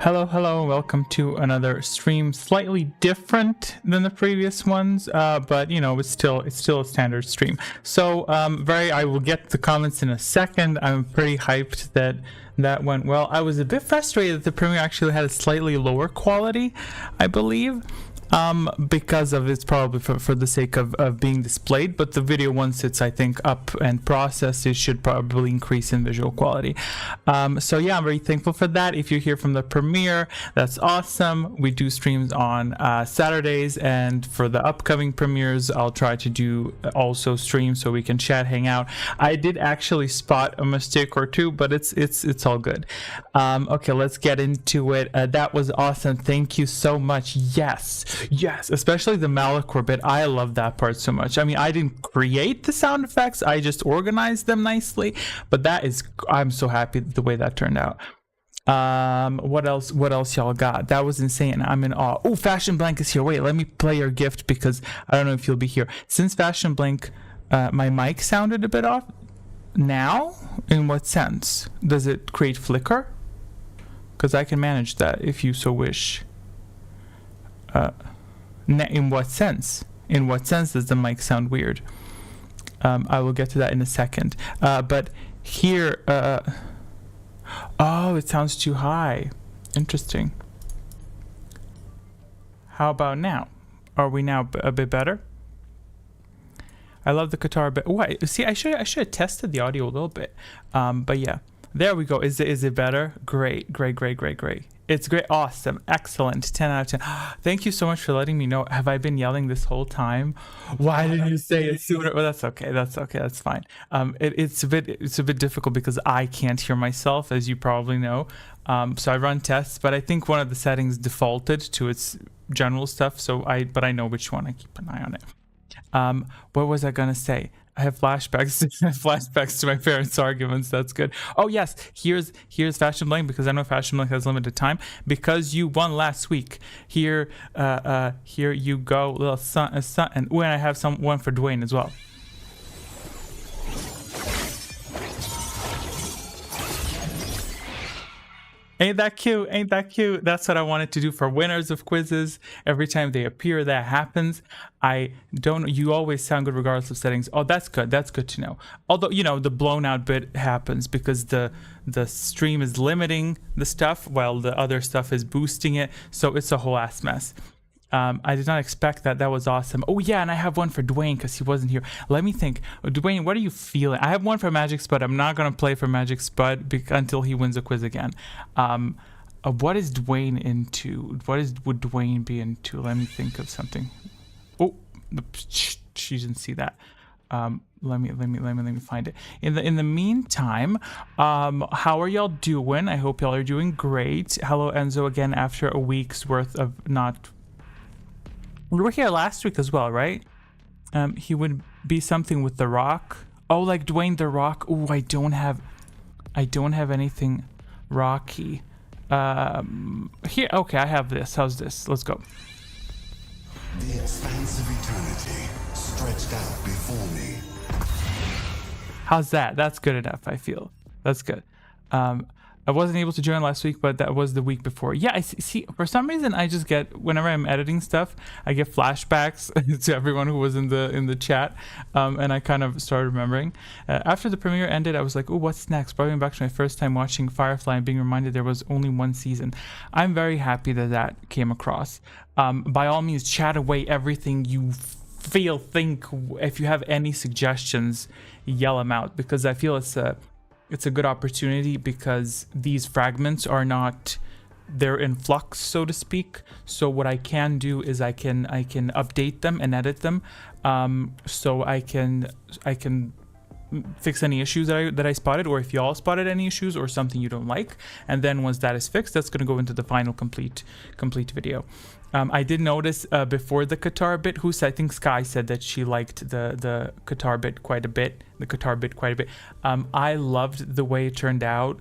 Hello, hello, welcome to another stream, slightly different than the previous ones, but you know, it's still a standard stream. So I will get the comments in a second. I'm pretty hyped that went well. I was a bit frustrated that the premiere actually had a slightly lower quality, I believe, because of it's probably for the sake of being displayed, but the video, once it's I think up and processed, it should probably increase in visual quality. So yeah, I'm very thankful for that. If you're here from the premiere, that's awesome. We do streams on Saturdays, and for the upcoming premieres I'll try to do also streams so we can chat, hang out. I did actually spot a mistake or two, but it's all good. Okay, let's get into it. That was awesome, thank you so much. Yes, especially the Malachor bit. I love that part so much. I mean, I didn't create the sound effects, I just organized them nicely, but I'm so happy the way that turned out. What else y'all got? That was insane. I'm in awe. Oh, Fashion Blank is here. Wait, let me play your gift because I don't know if you'll be here. Since Fashion Blank, my mic sounded a bit off. Now, in what sense? Does it create flicker? Because I can manage that if you so wish. In what sense? In what sense does the mic sound weird? I will get to that in a second. But here, oh, it sounds too high. Interesting. How about now? Are we now a bit better? I love the guitar bit. Oh, see, I should have tested the audio a little bit. But yeah, there we go. Is it better? Great. It's great. Awesome. Excellent. 10 out of 10. Thank you so much for letting me know. Have I been yelling this whole time? Why didn't you say it sooner? Well, that's okay. That's fine. It's a bit difficult because I can't hear myself, as you probably know. So I run tests, but I think one of the settings defaulted to its general stuff. But I know which one. I keep an eye on it. What was I gonna say? I have flashbacks to my parents' arguments. That's good. Oh yes, here's Fashion Blank, because I know Fashion Blank has limited time because you won last week. Here you go, little son, and when I have one for Dwayne as well. Ain't that cute? That's what I wanted to do for winners of quizzes. Every time they appear, that happens. You always sound good regardless of settings. Oh, that's good to know. Although, you know, the blown out bit happens because the stream is limiting the stuff while the other stuff is boosting it. So it's a whole ass mess. I did not expect that. That was awesome. Oh yeah, and I have one for Dwayne because he wasn't here. Let me think. Dwayne, what are you feeling? I have one for Magic Spud. I'm not gonna play for Magic Spud until he wins a quiz again. What is Dwayne into? Would Dwayne be into? Let me think of something. Oh, she didn't see that. Let me find it. In the meantime, how are y'all doing? I hope y'all are doing great. Hello, Enzo, again after a week's worth of not. We were here last week as well, right? He would be something with The Rock. Oh, like Dwayne The Rock. Oh, I don't have anything Rocky. Here, okay, I have this. How's this? Let's go. The expanse of eternity stretched out before me. How's that? That's good enough, I feel. That's good. I wasn't able to join last week, but that was the week before. Yeah, I see. For some reason, I just get, whenever I'm editing stuff, I get flashbacks to everyone who was in the chat, and I kind of started remembering. After the premiere ended, I was like, oh, what's next? Brought me back to my first time watching Firefly and being reminded there was only one season. I'm very happy that came across. By all means, chat away everything you think. If you have any suggestions, yell them out, because I feel it's a good opportunity, because these fragments are not, they're in flux, so to speak. So what I can do is I can update them and edit them, so I can fix any issues that I spotted, or if y'all spotted any issues or something you don't like, and then once that is fixed, that's going to go into the final complete video. I did notice before the guitar bit, I think Sky said that she liked the guitar bit quite a bit. I loved the way it turned out,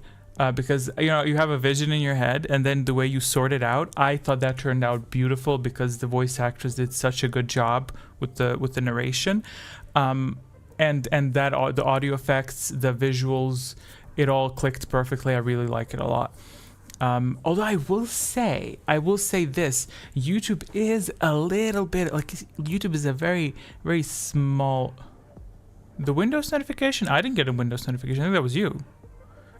because you know, you have a vision in your head, and then the way you sort it out, I thought that turned out beautiful, because the voice actress did such a good job with the narration, and that the audio effects, the visuals, it all clicked perfectly. I really like it a lot. Although I will say this: YouTube is a little bit like YouTube is a very, very small. The Windows notification? I didn't get a Windows notification. I think that was you.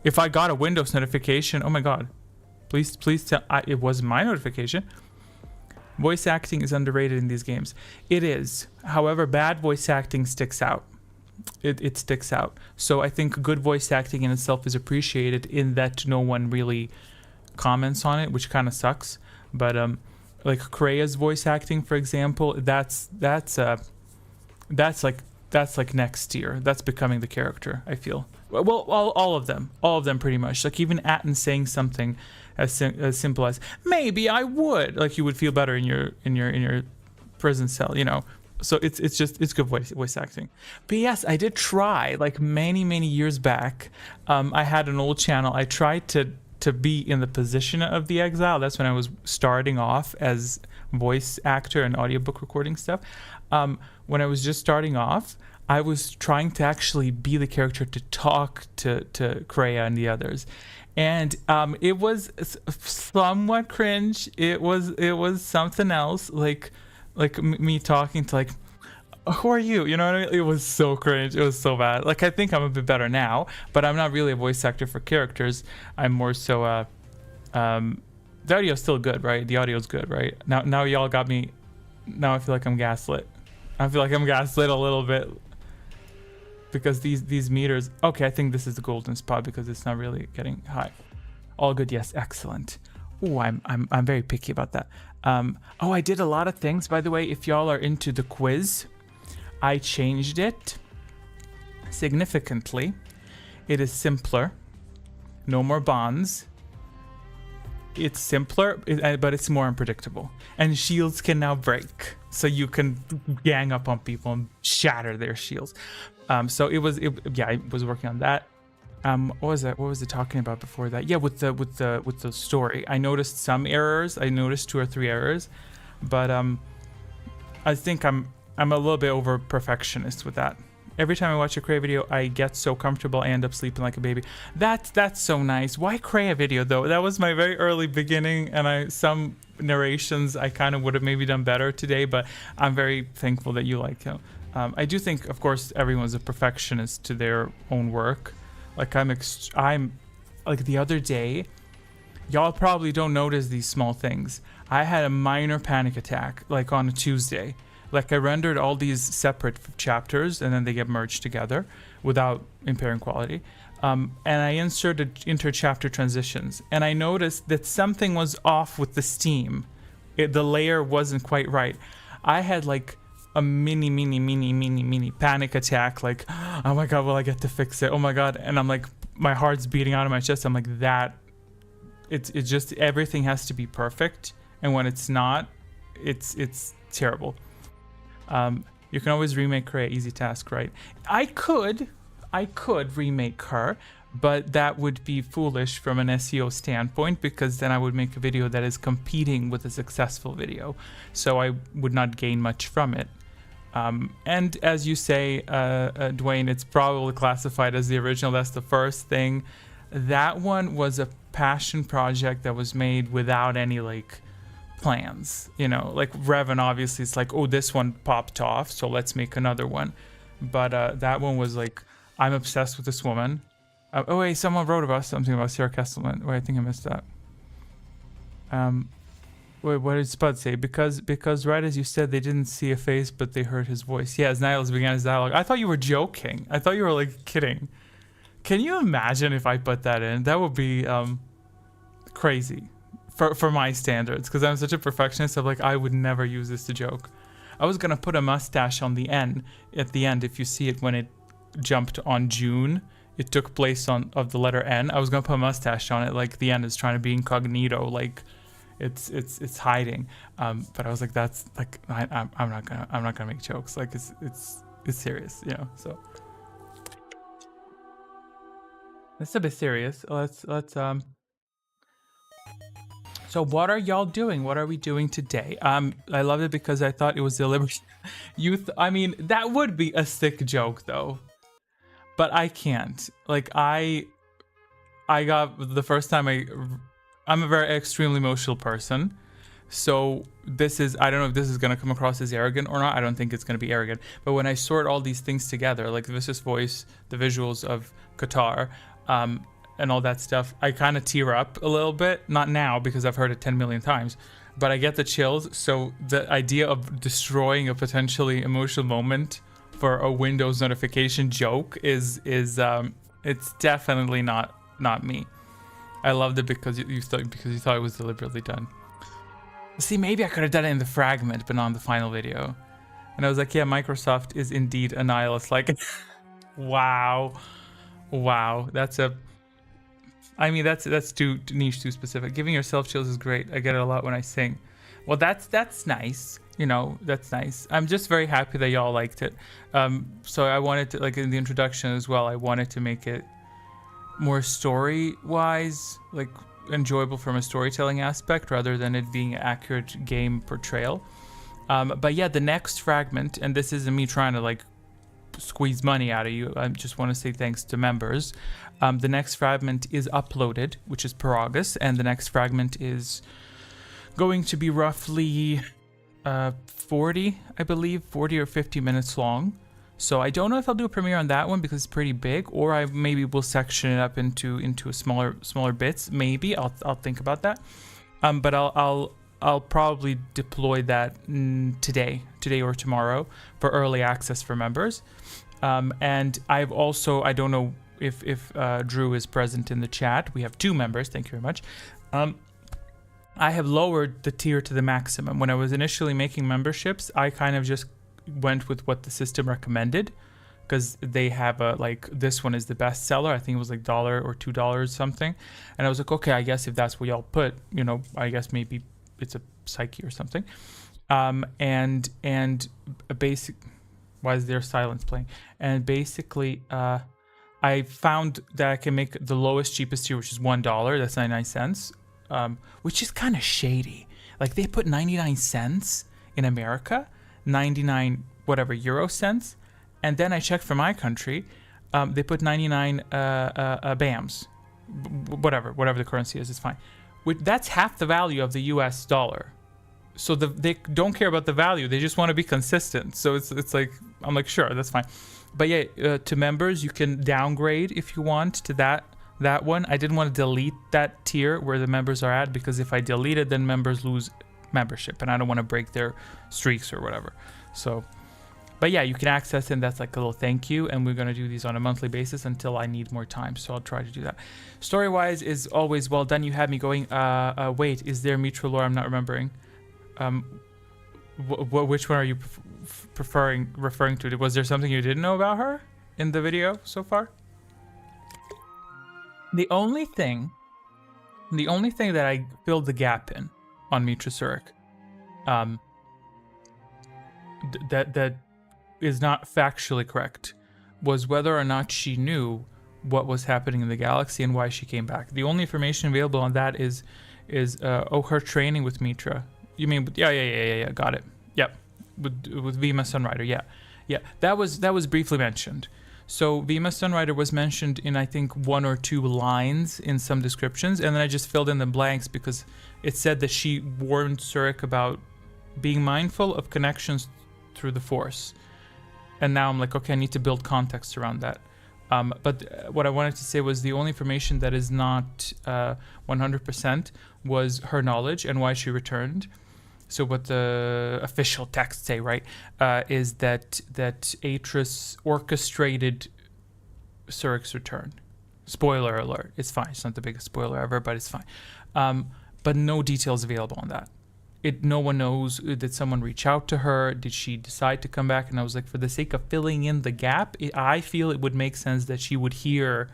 If I got a Windows notification, oh my god, please tell. It was my notification. Voice acting is underrated in these games. It is. However, bad voice acting sticks out. It sticks out. So I think good voice acting in itself is appreciated in that no one really comments on it, which kind of sucks. But like Krea's voice acting, for example, that's like next tier. That's becoming the character, I feel. Well, all of them pretty much. Like even Atten saying something as simple as maybe I would, like you would feel better in your prison cell, you know. So it's good voice acting. But yes, I did try like many years back. I had an old channel. I tried to be in the position of the exile. That's when I was starting off as voice actor and audiobook recording stuff. When I was just starting off, I was trying to actually be the character to talk to Krea and the others. And it was somewhat cringe. It was something else, like me talking to like, who are you? You know what I mean? It was so cringe. It was so bad. Like I think I'm a bit better now, but I'm not really a voice actor for characters. I'm more so the audio's still good, right? The audio's good, right? Now y'all got me. Now I feel like I'm gaslit. I feel like I'm gaslit a little bit because these meters. Okay, I think this is the golden spot because it's not really getting high. All good. Yes, excellent. Oh, I'm very picky about that. Oh, I did a lot of things, by the way. If y'all are into the quiz, I changed it significantly. It is simpler. No more bonds. It's simpler, but it's more unpredictable. And shields can now break, so you can gang up on people and shatter their shields. So I was working on that. What was that? What was it talking about before that? Yeah, with the story, I noticed some errors. I noticed 2 or 3 errors, but I think I'm a little bit over perfectionist with that. Every time I watch a Krea video, I get so comfortable, I end up sleeping like a baby. That's so nice. Why Krea video though? That was my very early beginning, and some narrations I kind of would have maybe done better today, but I'm very thankful that you like him. I do think, of course, everyone's a perfectionist to their own work. Like I'm like the other day, y'all probably don't notice these small things. I had a minor panic attack like on a Tuesday. Like I rendered all these separate chapters and then they get merged together without impairing quality. And I inserted inter-chapter transitions, and I noticed that something was off with the steam. The layer wasn't quite right. I had like a mini panic attack, like, oh my god, will I get to fix it? Oh my god. And I'm like, my heart's beating out of my chest. I'm like, that it's just everything has to be perfect, and when it's not, it's terrible. You can always remake Krea, easy task, right? I could remake her, but that would be foolish from an SEO standpoint, because then I would make a video that is competing with a successful video, so I would not gain much from it. And as you say, Dwayne, it's probably classified as the original. That's the first thing. That one was a passion project that was made without any like plans, you know, like Revan obviously it's like, oh, this one popped off, so let's make another one. But that one was like, I'm obsessed with this woman. Oh wait, someone wrote about something about Sarah Kesselman. Wait, I think I missed that. Wait, what did Spud say? Because right as you said, they didn't see a face, but they heard his voice. Yeah, as Niles began his dialogue. I thought you were joking. I thought you were like kidding. Can you imagine if I put that in? That would be crazy for my standards, because I'm such a perfectionist. I'm like, I would never use this to joke. I was gonna put a mustache on the end. At the end, if you see it when it jumped on June, it took place of the letter N. I was gonna put a mustache on it, like the N is trying to be incognito, like it's hiding. But I was like, that's like I'm not gonna make jokes. Like it's serious, you know. So it's a bit serious. Let's So what are y'all doing? What are we doing today? I love it because I thought it was the Liberty Youth. I mean, that would be a sick joke though, but I can't. Like I got the first time I'm a very extremely emotional person. So this is, I don't know if this is going to come across as arrogant or not. I don't think it's going to be arrogant. But when I sort all these things together, like the Vicious Voice, the visuals of Qatar, and all that stuff, I kind of tear up a little bit. Not now, because I've heard it 10 million times. But I get the chills. So the idea of destroying a potentially emotional moment for a Windows notification joke is it's definitely not me. I loved it because you thought it was deliberately done. See, maybe I could have done it in the fragment, but not in the final video. And I was like, yeah, Microsoft is indeed a nihilist. Like, wow, that's too niche, too specific. Giving yourself chills is great. I get it a lot when I sing. Well, that's nice. You know, that's nice. I'm just very happy that y'all liked it. So I wanted to, like in the introduction as well, I wanted to make it more story-wise, like enjoyable from a storytelling aspect rather than it being an accurate game portrayal. But yeah, the next fragment, and this isn't me trying to like squeeze money out of you, I just want to say thanks to members. The next fragment is uploaded, which is Paragus, and the next fragment is going to be roughly 40 or 50 minutes long. So I don't know if I'll do a premiere on that one because it's pretty big, or I maybe will section it up into a smaller bits. Maybe I'll think about that. But I'll probably deploy that today or tomorrow for early access for members. And I've also, I don't know if Drew is present in the chat. We have 2 members. Thank you very much. I have lowered the tier to the maximum. When I was initially making memberships, I kind of just went with what the system recommended, because they have a, like, this one is the best seller. I think it was like $1 or $2 something. And I was like, okay, I guess if that's what y'all put, you know, I guess maybe it's a psyche or something. And a basic, why is there silence playing? And basically, I found that I can make the lowest, cheapest tier, which is $1. That's 99 cents, which is kind of shady. Like, they put 99 cents in America, 99 whatever euro cents, and then I checked for my country, they put 99 BAMs, whatever the currency is, it's fine. That's half the value of the US dollar. So they don't care about the value, they just want to be consistent. So it's like, I'm like, sure, that's fine. But yeah, to members, you can downgrade if you want to that one. I didn't want to delete that tier where the members are at, because if I delete it, then members lose membership, and I don't want to break their streaks or whatever. So, but yeah, you can access it, and that's like a little thank you, and we're going to do these on a monthly basis until I need more time, so I'll try to do that. Story-wise is always well done. You had me going, wait, is there Mitra lore I'm not remembering? Which one are you referring to? Was there something you didn't know about her in the video so far? The only thing that I filled the gap in on Mitra Surik, that is not factually correct, was whether or not she knew what was happening in the galaxy and why she came back. The only information available on that is her training with Mitra. You mean, yeah, got it. Yep, with Vima Sunrider, yeah. That was briefly mentioned. So Vima Sunrider was mentioned in, I think, 1 or 2 lines in some descriptions, and then I just filled in the blanks because it said that she warned Surik about being mindful of connections through the Force. And now I'm like, okay, I need to build context around that. But what I wanted to say was the only information that is not 100% was her knowledge and why she returned. So what the official texts say, right, is that Atris orchestrated Surik's return. Spoiler alert. It's fine. It's not the biggest spoiler ever, but it's fine. But no details available on that. No one knows. Did someone reach out to her? Did she decide to come back? And I was like, for the sake of filling in the gap, I feel it would make sense that she would hear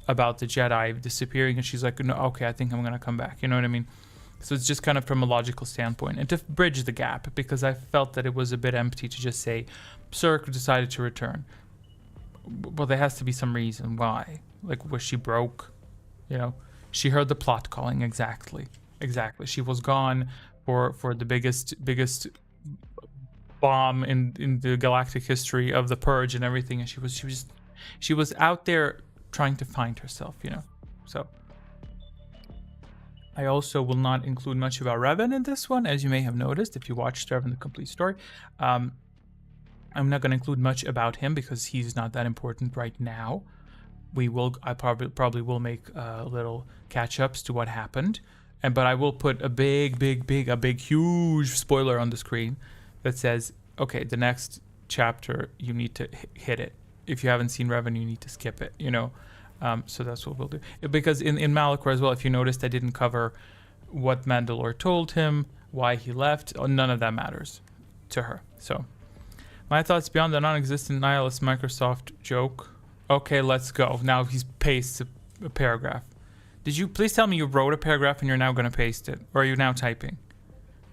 about the Jedi disappearing, and she's like, no, okay, I think I'm going to come back. You know what I mean? So it's just kind of from a logical standpoint, and to bridge the gap, because I felt that it was a bit empty to just say, Surik decided to return. Well, there has to be some reason why. Like, was she broke? You know, she heard the plot calling. Exactly. She was gone for the biggest bomb in the galactic history of the Purge and everything, and she was out there trying to find herself, you know. So I also will not include much about Revan in this one, as you may have noticed if you watched Revan the Complete Story. I'm not going to include much about him because he's not that important right now. I probably will make little catch-ups to what happened, but I will put a big, huge spoiler on the screen that says, okay, the next chapter you need to hit it. If you haven't seen Revan, you need to skip it. So that's what we'll do. Because in Malachor as well, if you noticed, I didn't cover what Mandalore told him, why he left. None of that matters to her. So, my thoughts beyond the non-existent nihilist Microsoft joke. Okay, let's go. Now he's pastes a paragraph. Did you please tell me you wrote a paragraph and you're now going to paste it? Or are you now typing?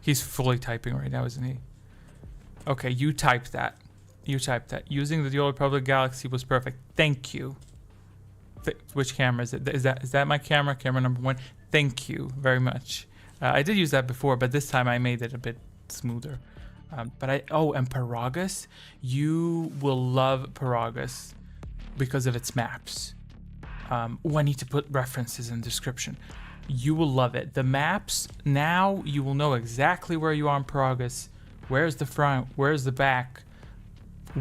He's fully typing right now, isn't he? Okay, you typed that. Using the Old Republic Galaxy was perfect. Thank you. Which camera is it? Is that my camera? Camera number 1. Thank you very much. I did use that before, but this time I made it a bit smoother. And Paragus, you will love Paragus because of its maps. I need to put references in the description. You will love it. The maps, now you will know exactly where you are in Paragus. Where's the front? Where's the back?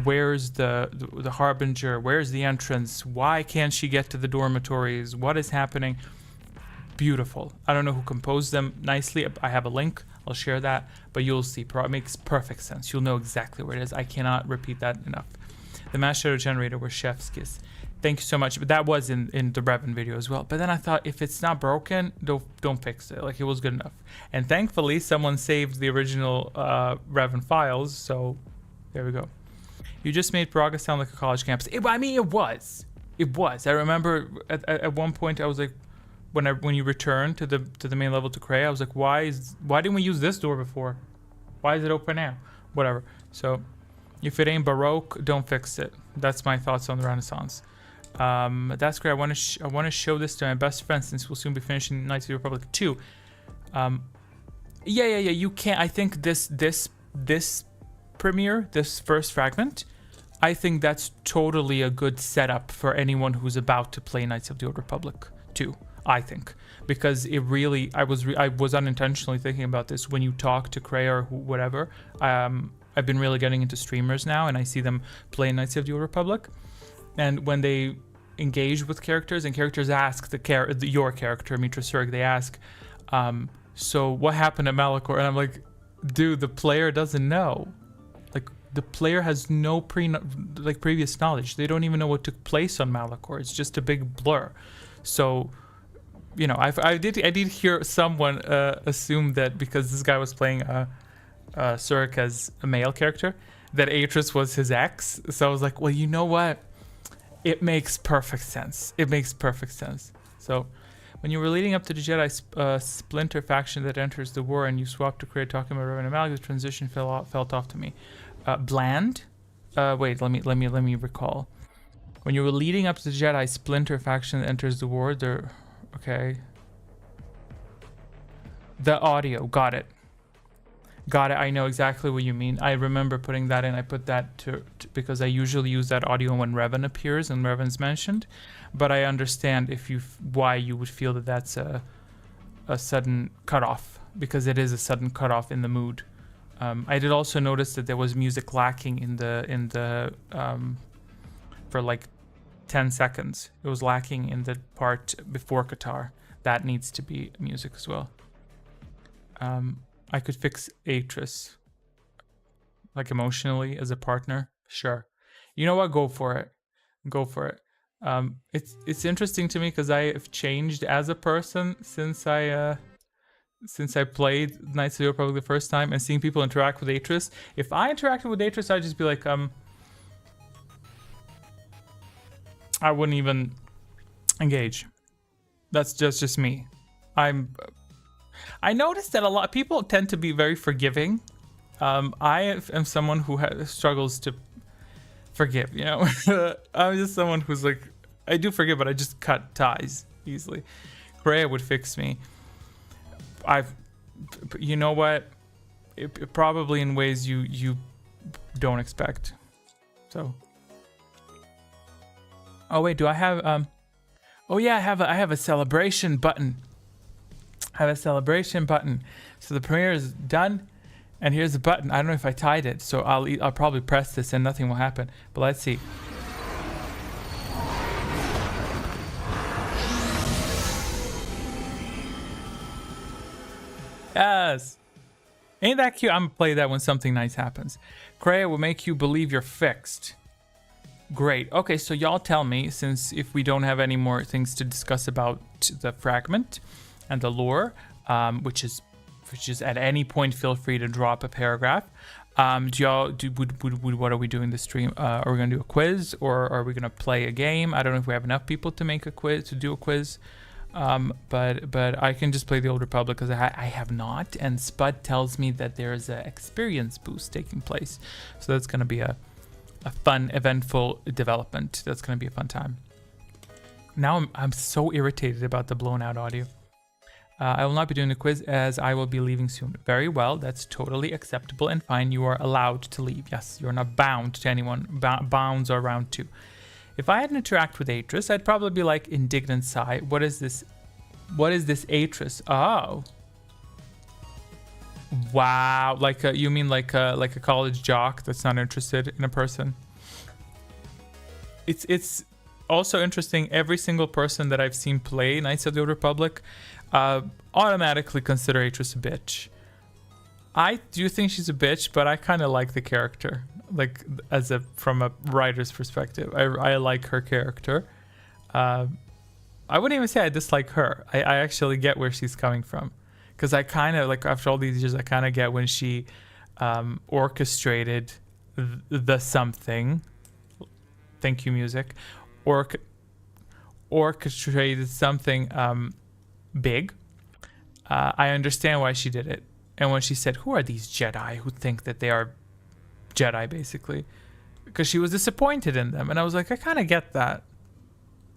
Where's the Harbinger? Where's the entrance? Why can't she get to the dormitories? What is happening? Beautiful. I don't know who composed them nicely. I have a link. I'll share that. But you'll see. It makes perfect sense. You'll know exactly where it is. I cannot repeat that enough. The mass shadow generator was chef's kiss. Thank you so much. But that was in the Revan video as well. But then I thought, if it's not broken, don't fix it. Like, it was good enough. And thankfully, someone saved the original Revan files. So there we go. You just made Paragus sound like a college campus. It was. I remember at one point I was like, when you returned to the main level to Kreia, I was like, why didn't we use this door before? Why is it open now? Whatever. So, if it ain't Baroque, don't fix it. That's my thoughts on the Renaissance. That's great. I want to show this to my best friend since we'll soon be finishing Knights of the Republic 2. Yeah. You can't. I think this premiere, this first fragment, I think that's totally a good setup for anyone who's about to play Knights of the Old Republic 2. I think, because it really, I was unintentionally thinking about this when you talk to Kreia or whatever. I've been really getting into streamers now, and I see them play Knights of the Old Republic, and when they engage with characters and characters ask your character, Mitra Surik, they ask, so what happened at Malachor? And I'm like, dude, the player doesn't know. Like, the player has no previous knowledge. They don't even know what took place on Malachor. It's just a big blur. So, I did hear someone assume that because this guy was playing Surik as a male character, that Atris was his ex. So I was like, well, you know what? It makes perfect sense. So, when you were leading up to the Jedi Splinter faction that enters the war, and you swapped to Kreia talking about Revan and Malak, the transition felt off to me. Bland? Wait, let me recall. When you were leading up to the Jedi Splinter faction that enters the war, okay. The audio, got it. I know exactly what you mean. I remember putting that in. I put that to because I usually use that audio when Revan appears and Revan's mentioned. But I understand why you would feel that that's a sudden cutoff, because it is a sudden cutoff in the mood. I did also notice that there was music lacking in the for like 10 seconds. It was lacking in the part before Qatar. That needs to be music as well. I could fix Atris, like emotionally as a partner. Sure. You know what? Go for it. It's interesting to me because I have changed as a person since I played Knights of the Old Republic the first time, and seeing people interact with Atris. If I interacted with Atris, I'd just be like, I wouldn't even engage. That's just me. I noticed that a lot of people tend to be very forgiving. I am someone who struggles to forgive, I'm just someone who's like, I do forgive, but I just cut ties easily. Kreia would fix me. You know what? It probably in ways you don't expect. So. Oh wait, do I have oh yeah, I have a celebration button. have a celebration button. So the premiere is done, and here's the button. I don't know if I tied it, so I'll probably press this and nothing will happen. But let's see. Yes. Ain't that cute? I'm gonna play that when something nice happens. Kreia will make you believe you're fixed. Great. Okay, so y'all tell me, since if we don't have any more things to discuss about the fragment and the lore, which is at any point feel free to drop a paragraph. What are we doing this stream? Are we gonna do a quiz, or are we gonna play a game? I don't know if we have enough people to make a quiz, to do a quiz. But I can just play the Old Republic because I have not, and Spud tells me that there is an experience boost taking place, so that's going to be a fun, eventful development. That's going to be a fun time. Now I'm so irritated about the blown out audio. I will not be doing the quiz as I will be leaving soon. Very well, that's totally acceptable and fine. You are allowed to leave. Yes, you're not bound to anyone. Bounds are round 2. If I had to interact with Atris, I'd probably be like, indignant sigh. What is this? What is this Atris? Oh. Wow. You mean like a college jock that's not interested in a person? It's also interesting. Every single person that I've seen play Knights of the Old Republic automatically consider Atris a bitch. I do think she's a bitch, but I kind of like the character. Like from a writer's perspective, I like her character. I wouldn't even say I dislike her. I actually get where she's coming from, because I kind of like, after all these years, I kind of get when she orchestrated the something. Thank you, music. Orchestrated something big. I understand why she did it, and when she said, "Who are these Jedi who think that they are Jedi," basically, because she was disappointed in them, and I was like, I kind of get that,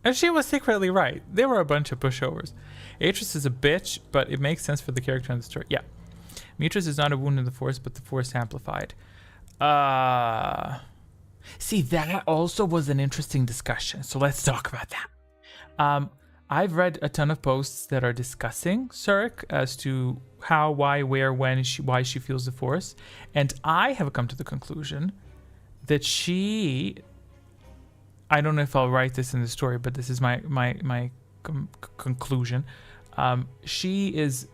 and she was secretly right. They were a bunch of pushovers. Atris is a bitch, but it makes sense for the character in the story. Yeah, Mitris is not a wound in the Force, but the Force amplified. See, that also was an interesting discussion, so let's talk about that. I've read a ton of posts that are discussing Surik as to how, why, where, when, why she feels the Force, and I have come to the conclusion that I don't know if I'll write this in the story, but this is my conclusion. She is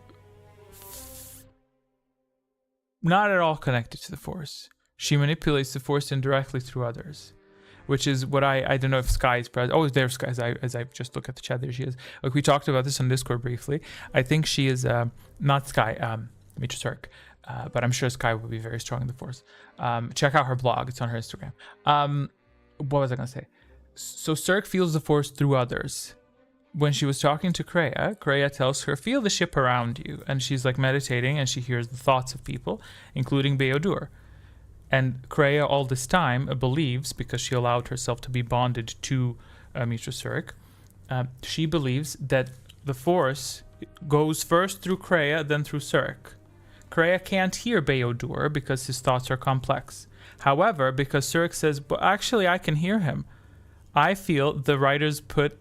not at all connected to the Force. She manipulates the Force indirectly through others, which is what I don't know if Sky is present. Oh, there's Sky. As I just look at the chat, there she is. Like, we talked about this on Discord briefly. I think she is not Sky, Mitra Surik, but I'm sure Sky will be very strong in the Force. Check out her blog; it's on her Instagram. What was I gonna say? So Surik feels the Force through others. When she was talking to Kreia tells her, "Feel the ship around you," and she's like meditating, and she hears the thoughts of people, including Beodur. And Kreia all this time believes, because she allowed herself to be bonded to Mitra Surik, she believes that the Force goes first through Kreia, then through Surik. Kreia can't hear Beodur because his thoughts are complex. However, because Surik says, "But actually I can hear him," I feel the writers put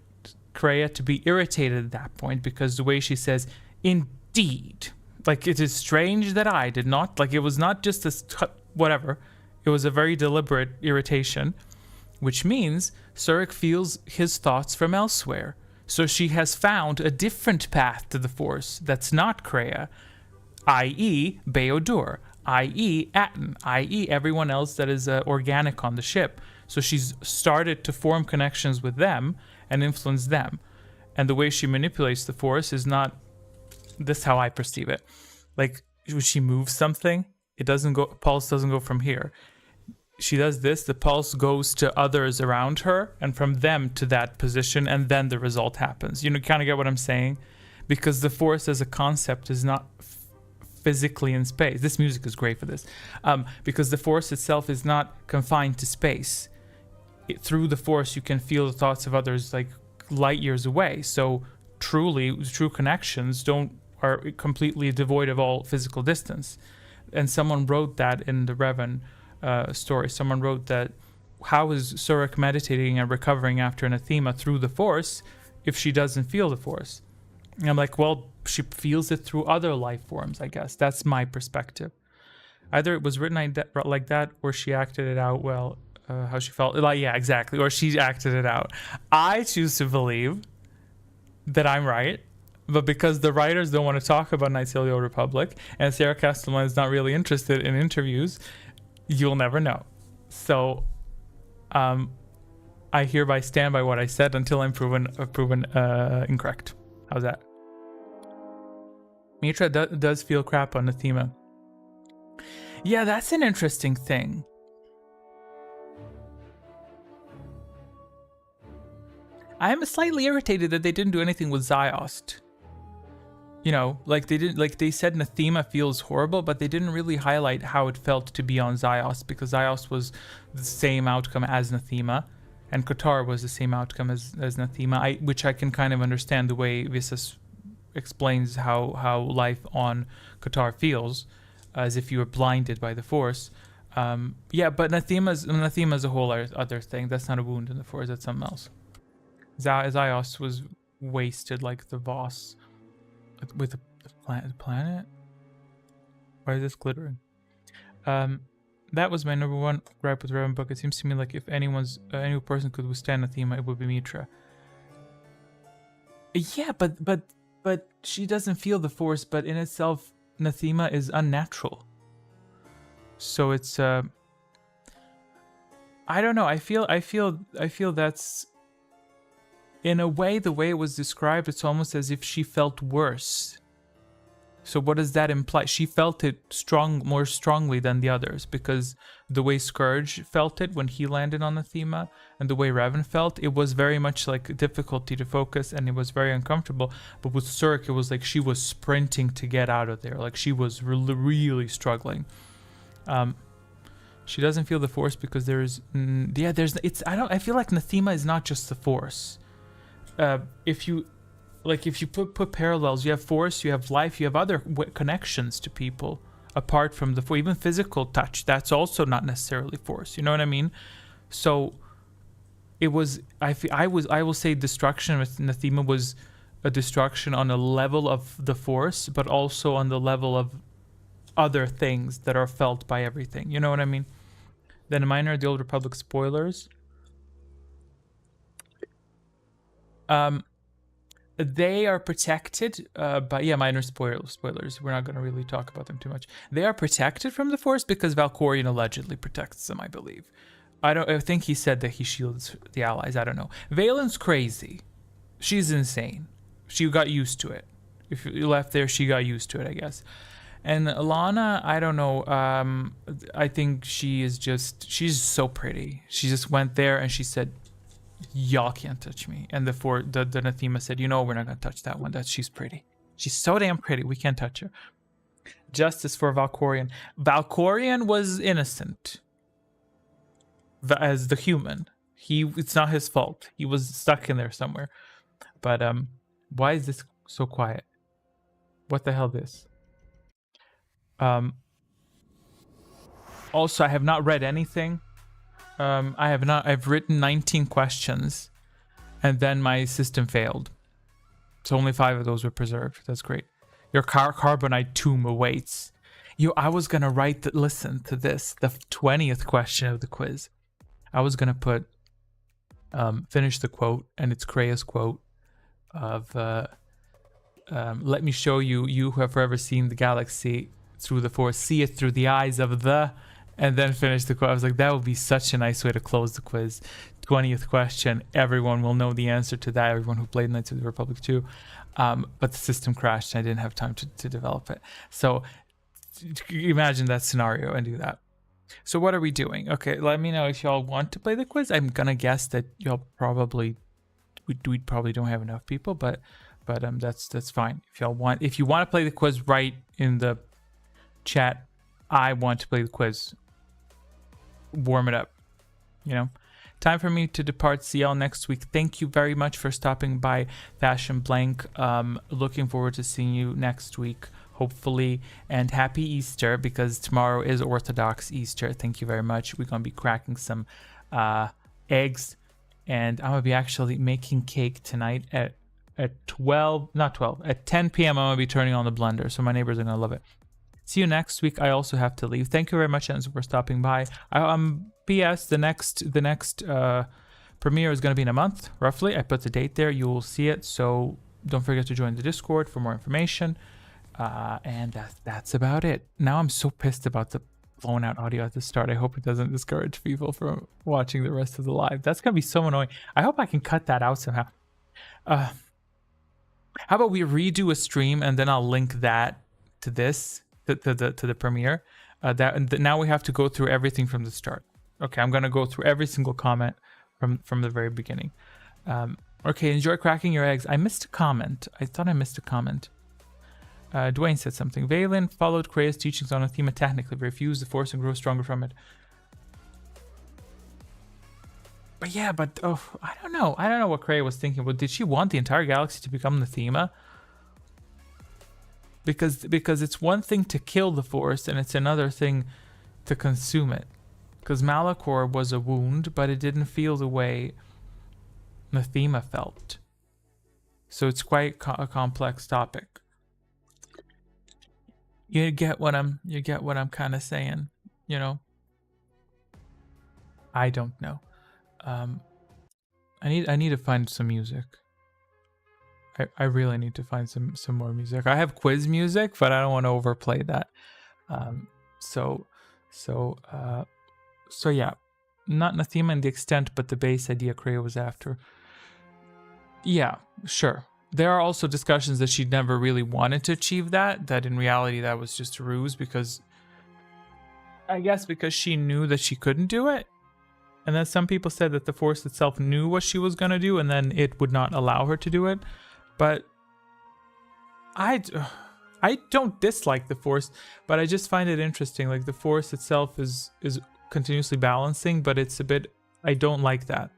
Kreia to be irritated at that point, because the way she says, "Indeed," like, it is strange that I did not, like, it was not just this whatever, it was a very deliberate irritation, which means Surik feels his thoughts from elsewhere. So she has found a different path to the Force that's not Kreia, i.e. Beodur, i.e. Atten, i.e. everyone else that is organic on the ship. So she's started to form connections with them and influence them. And the way she manipulates the Force is not, this is how I perceive it. Like, when she moves something, it doesn't go, pulse doesn't go from here. She does this, the pulse goes to others around her, and from them to that position, and then the result happens. You know, kind of get what I'm saying? Because the Force as a concept is not physically in space. This music is great for this. Because the Force itself is not confined to space. Through the Force, you can feel the thoughts of others like light years away. So true connections are completely devoid of all physical distance. And someone wrote that in the Revan story. Someone wrote that, how is Surik meditating and recovering after anathema through the Force if she doesn't feel the Force? And I'm like, well, she feels it through other life forms, I guess. That's my perspective. Either it was written like that, or she acted it out well, how she felt. Like, yeah, exactly. Or she acted it out. I choose to believe that I'm right, but because the writers don't want to talk about Knights of the Old Republic, and Sarah Castellan is not really interested in interviews, you'll never know. So, I hereby stand by what I said until I'm proven incorrect. How's that? Mitra does feel crap on Nathema. Yeah, that's an interesting thing. I'm slightly irritated that they didn't do anything with Ziost. You know, like they said Nathema feels horrible, but they didn't really highlight how it felt to be on Ziost, because Ziost was the same outcome as Nathema, and Qatar was the same outcome as Nathema, which I can kind of understand the way Visas explains how life on Qatar feels, as if you were blinded by the Force. Yeah, but Nathema is a whole other thing. That's not a wound in the Force, that's something else. Ziost was wasted like the Voss. With the planet? Why is this glittering? That was my number one gripe with Revan Book. It seems to me like if any person could withstand Nathema, it would be Mitra. Yeah, but she doesn't feel the Force, but in itself, Nathema is unnatural. So it's I don't know. I feel that's, in a way, the way it was described, it's almost as if she felt worse. So what does that imply? She felt it more strongly than the others, because the way Scourge felt it when he landed on the Nathema, and the way Revan felt, it was very much like difficulty to focus, and it was very uncomfortable. But with Surik, it was like she was sprinting to get out of there. Like she was really struggling. She doesn't feel the Force because I feel like Nathema is not just the Force. If you put parallels, you have Force, you have life, you have other connections to people apart from the Force. Even physical touch, that's also not necessarily Force. You know what I mean? So it was. I will say destruction with Nathema was a destruction on a level of the Force, but also on the level of other things that are felt by everything. You know what I mean? Then minor the Old Republic spoilers. They are protected by minor spoilers. We're not going to really talk about them too much. They are protected from the Force because Valkorion allegedly protects them, I believe. I think he said that he shields the allies. I don't know. Valen's crazy. She's insane. She got used to it. If you left there, she got used to it, I guess. And Lana, I don't know. I think she's so pretty. She just went there and she said, y'all can't touch me. And the Nathema said, we're not going to touch that one. She's pretty. She's so damn pretty. We can't touch her. Justice for Valkorion. Valkorion was innocent. As the human. It's not his fault. He was stuck in there somewhere. But why is this so quiet? What the hell this? Also, I have not read anything. I've written 19 questions, and then my system failed. So only 5 of those were preserved. That's great. Your carbonite tomb awaits. I was going to listen to this, the 20th question of the quiz. I was going to put, finish the quote, and it's Krea's quote of, let me show you who have forever seen the galaxy through the Force, see it through the eyes of and then finish the quote. I was like, that would be such a nice way to close the quiz. 20th question. Everyone will know the answer to that. Everyone who played Knights of the Republic 2. But the system crashed and I didn't have time to develop it. So imagine that scenario and do that. So what are we doing? Okay, let me know if y'all want to play the quiz. I'm gonna guess that y'all probably we probably don't have enough people, but that's fine. If you want to play the quiz, write in the chat, I want to play the quiz. Warm it up. Time for me to depart. See y'all next week. Thank you very much for stopping by Fashion Blank. Looking forward to seeing you next week, hopefully. And happy Easter, because tomorrow is Orthodox Easter. Thank you very much. We're gonna be cracking some eggs, and I'm gonna be actually making cake tonight at at 12, not 12, at 10 p.m. I'm gonna be turning on the blender, so my neighbors are gonna love it. See you next week. I also have to leave. Thank you very much, Enzo, for stopping by. P.S. The next premiere is gonna be in a month, roughly. I put the date there. You will see it. So don't forget to join the Discord for more information. And that's about it. Now I'm so pissed about the blown out audio at the start. I hope it doesn't discourage people from watching the rest of the live. That's gonna be so annoying. I hope I can cut that out somehow. How about we redo a stream and then I'll link that to this, to the premiere. Now we have to go through everything from the start. Okay, I'm gonna go through every single comment from the very beginning. Okay, enjoy cracking your eggs. I missed a comment. I thought I missed a comment. Dwayne said something. Valen followed Krea's teachings on a theme technically, refused the force and grow stronger from it. But yeah, I don't know. I don't know what Krea was thinking. But did she want the entire galaxy to become the Thema? Because it's one thing to kill the force and it's another thing to consume it. Because Malachor was a wound, but it didn't feel the way the Thema felt. So it's quite a complex topic. You get what I'm kind of saying, you know? I don't know. I need to find some music. I really need to find some more music. I have quiz music, but I don't want to overplay that. So yeah, not Nathema in the extent, but the base idea Krea was after. Yeah, sure. There are also discussions that she never really wanted to achieve that in reality that was just a ruse because she knew that she couldn't do it. And then some people said that the Force itself knew what she was going to do and then it would not allow her to do it. But I don't dislike the Force, but I just find it interesting. Like the Force itself is continuously balancing, but it's a bit, I don't like that.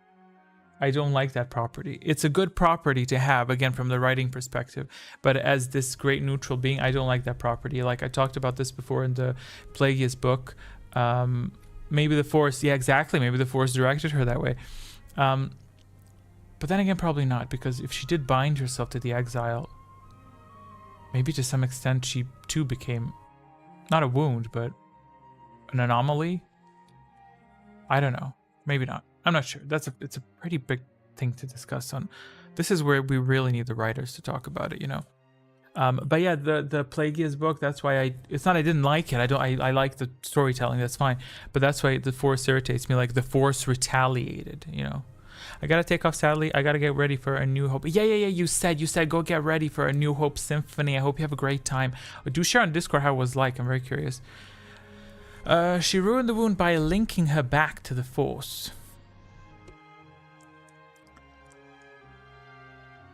I don't like that property. It's a good property to have, again, from the writing perspective. But as this great neutral being, I don't like that property. Like I talked about this before in the Plagueis book. Maybe the Force, yeah, exactly. Maybe the Force directed her that way. But then again, probably not, because if she did bind herself to the exile, maybe to some extent she too became not a wound, but an anomaly. I don't know. Maybe not. I'm not sure. It's a pretty big thing to discuss on. This is where we really need the writers to talk about it, you know. But yeah, the Plagueis book, that's why it's not I didn't like it. I like the storytelling, that's fine. But that's why the Force irritates me, like the Force retaliated, you know. I gotta take off, sadly. I gotta get ready for A New Hope. Yeah, you said go get ready for A New Hope Symphony. I hope you have a great time. Do share on Discord how it was like. I'm very curious. She ruined the wound by linking her back to the Force.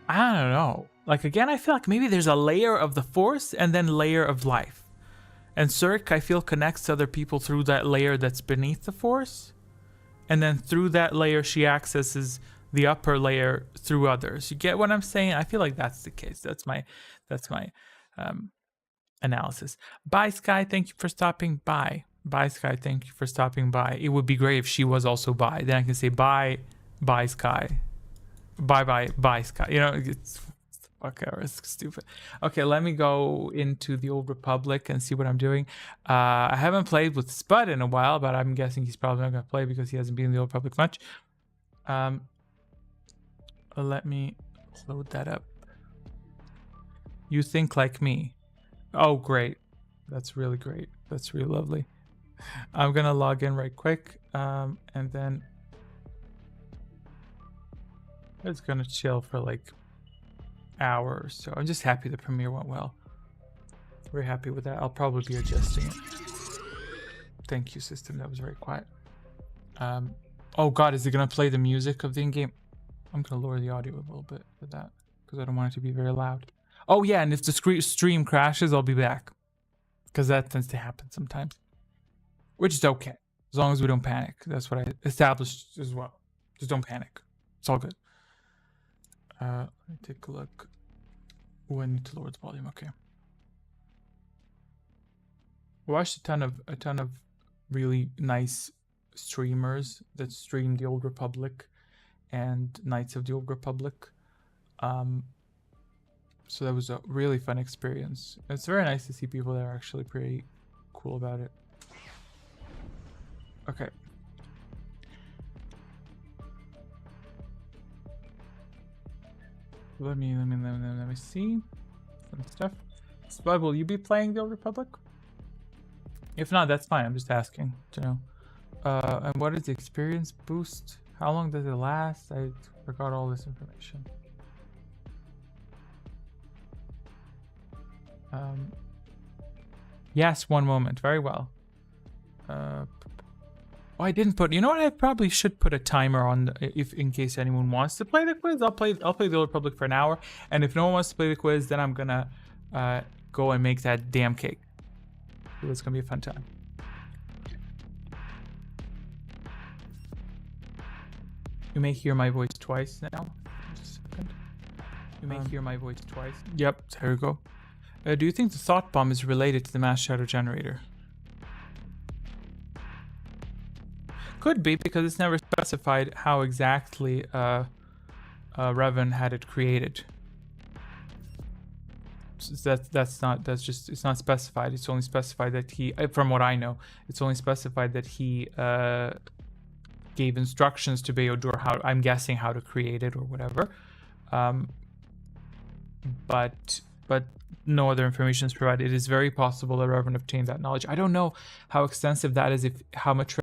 I don't know. Like, again, I feel like maybe there's a layer of the Force and then layer of life. And Surik, I feel, connects to other people through that layer that's beneath the Force. And then through that layer, she accesses the upper layer through others. You get what I'm saying? I feel like that's the case. That's my analysis. Bye, Sky. Thank you for stopping by. Bye, Sky. Thank you for stopping by. It would be great if she was also by. Then I can say bye, Sky. Bye, Sky. You know, it's stupid. Okay, let me go into the Old Republic and see what I'm doing. I haven't played with Spud in a while, but I'm guessing he's probably not going to play because he hasn't been in the Old Republic much. Let me load that up. You think like me. Oh, great. That's really great. That's really lovely. I'm going to log in right quick, and then it's going to chill for like hour or so. I'm just happy the premiere went well. Very happy with that. I'll probably be adjusting it. Thank you, system. That was very quiet. Oh god, is it gonna play the music of the in-game? I'm gonna lower the audio a little bit for that because I don't want it to be very loud. Oh yeah, and if the stream crashes, I'll be back because that tends to happen sometimes, which is okay as long as we don't panic. That's what I established as well. Just don't panic. It's all good. Let me take a look. Oh, I need to lower the volume. Okay. I watched a ton of really nice streamers that stream the Old Republic and Knights of the Old Republic. So that was a really fun experience. It's very nice to see people that are actually pretty cool about it. Okay. Let me see some stuff. Spud, will you be playing the Old Republic? If not, that's fine. I'm just asking to know. And what is the experience boost? How long does it last? I forgot all this information. Yes, one moment. Very well. Oh, I didn't put. You know what? I probably should put a timer on if in case anyone wants to play the quiz. I'll play the Old Republic for an hour, and if no one wants to play the quiz, then I'm gonna go and make that damn cake. It's gonna be a fun time. You may hear my voice twice now. Just a second. You may hear my voice twice. Yep, there we go. Do you think the thought bomb is related to the mass shadow generator? Could be, because it's never specified how exactly Revan had it created. So it's not specified. It's only specified that he, from what I know, it's only specified that he gave instructions to Beodur how, I'm guessing, how to create it or whatever. But no other information is provided. It is very possible that Revan obtained that knowledge. I don't know how extensive that is, how much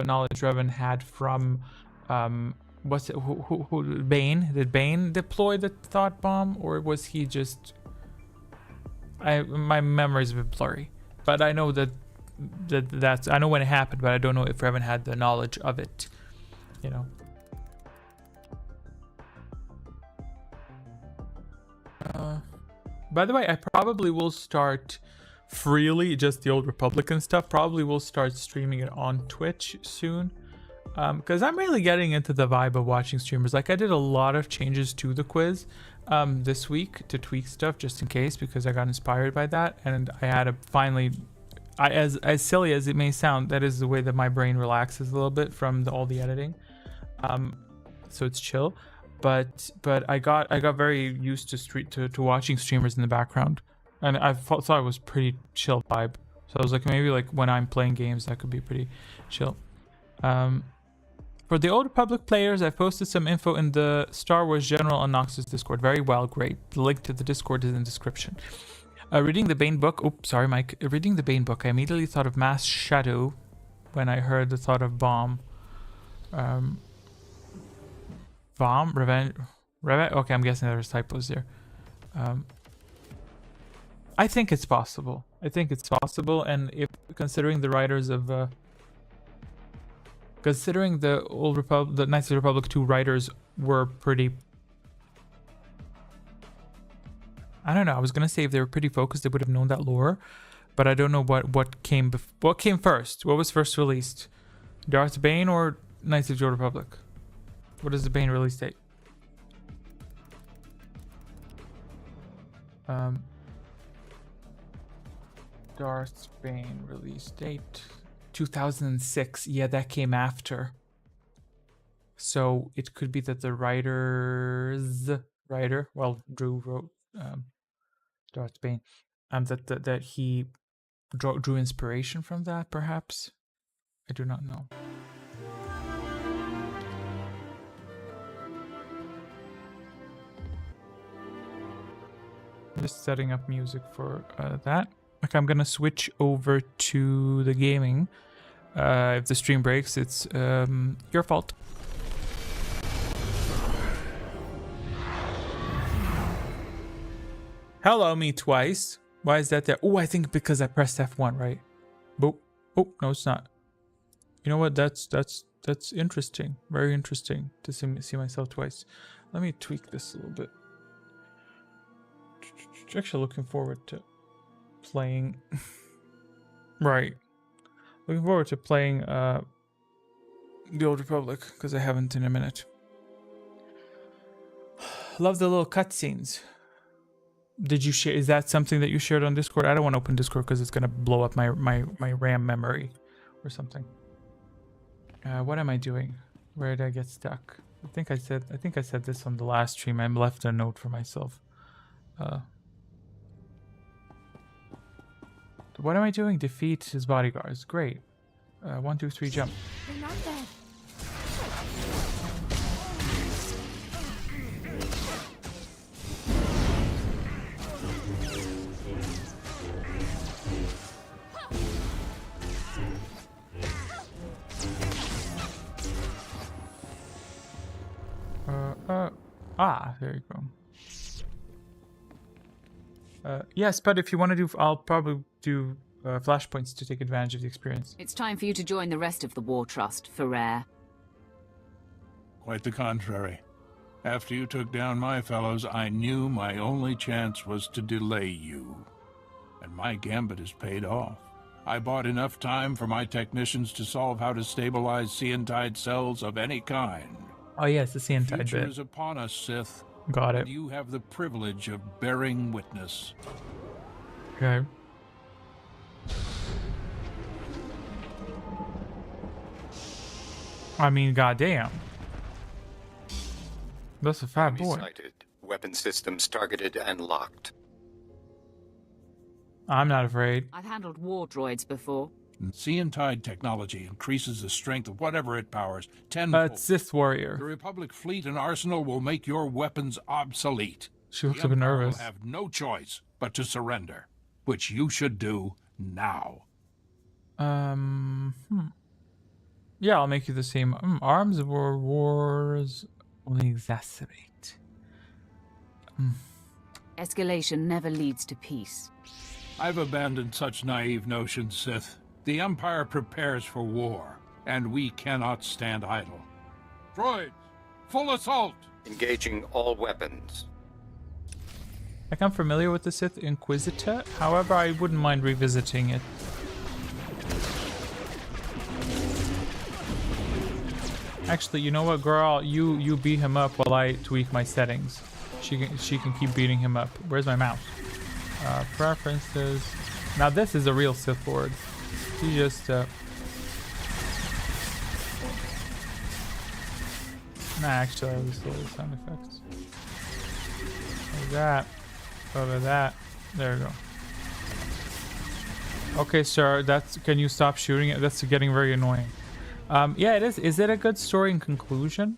knowledge Revan had from what's it, who Bane? Did Bane deploy the thought bomb, or was he just? My memory is a bit blurry, but I know that's I know when it happened, but I don't know if Revan had the knowledge of it. You know. By the way, I probably will start freely, just the Old Republican stuff. Probably will start streaming it on Twitch soon. Because I'm really getting into the vibe of watching streamers. Like, I did a lot of changes to the quiz this week to tweak stuff just in case, because I got inspired by that. And I had to finally, as silly as it may sound, that is the way that my brain relaxes a little bit from all the editing. So it's chill. But I got very used to watching streamers in the background, and I thought it was pretty chill vibe. So I was like, maybe like when I'm playing games, that could be pretty chill. For the Old Republic players, I posted some info in the Star Wars General on Nox's Discord. Very well, great. The link to the Discord is in the description. Reading the Bane book. Oops, sorry, Mike. Reading the Bane book, I immediately thought of Mass Shadow when I heard the thought of bomb. Bomb? Revenge? Okay, I'm guessing there's typos there. I think it's possible. And if considering the writers of considering the Old Republic, the Knights of the Republic 2 writers were pretty, I don't know, I was gonna say if they were pretty focused, they would have known that lore, but I don't know what came first. What was first released? Darth Bane or Knights of the Old Republic? What is the Bane release date? Darth Bane release date 2006. Yeah, that came after. So it could be that the writer, well, Drew wrote Darth Bane, that he drew inspiration from that, perhaps. I do not know. Just setting up music for that. Okay, I'm gonna switch over to the gaming. If the stream breaks, it's your fault. Hello, me twice. Why is that there? Oh, I think because I pressed F1, right? Boop. Oh, no, it's not. You know what? That's interesting. Very interesting to see myself twice. Let me tweak this a little bit. Actually looking forward to playing right, looking forward to playing the Old Republic, because I haven't in a minute. Love the little cutscenes. Did you share, is that something that you shared on Discord? I don't want to open Discord because it's gonna blow up my RAM memory or something. What am I doing? Where did I get stuck? I think I said this on the last stream. I left a note for myself. What am I doing? Defeat his bodyguards. Great. 1, 2, 3, jump. They're not dead. There you go. Yes, but if you want to do, I'll probably do flashpoints to take advantage of the experience. It's time for you to join the rest of the War Trust, Ferrer. Quite the contrary. After you took down my fellows, I knew my only chance was to delay you. And my gambit has paid off. I bought enough time for my technicians to solve how to stabilize Seantide cells of any kind. Oh yes, the Seantide The future bit. is upon us, Sith. Got it. And you have the privilege of bearing witness. Okay. I mean, goddamn. That's a fat boy. Sighted. Weapon systems targeted and locked. I'm not afraid. I've handled war droids before. Seantide technology increases the strength of whatever it powers tenfold. Sith warrior. The Republic fleet and arsenal will make your weapons obsolete. She looks The a bit Empire nervous. will have no choice but to surrender, which you should do now. Yeah, I'll make you the same. Arms war wars only exacerbate. Escalation never leads to peace. I've abandoned such naive notions, Sith. The Empire prepares for war, and we cannot stand idle. Droids, full assault! Engaging all weapons. Like, I'm familiar with the Sith Inquisitor, however, I wouldn't mind revisiting it. Actually, you know what, girl? You beat him up while I tweak my settings. She can keep beating him up. Where's my mouse? Preferences. Now this is a real Sith Lord. He just Nah, actually, I was the sound effects. Like that. Over that. There we go. Okay, sir. That's. Can you stop shooting it? That's getting very annoying. Yeah, it is. Is it a good story in conclusion?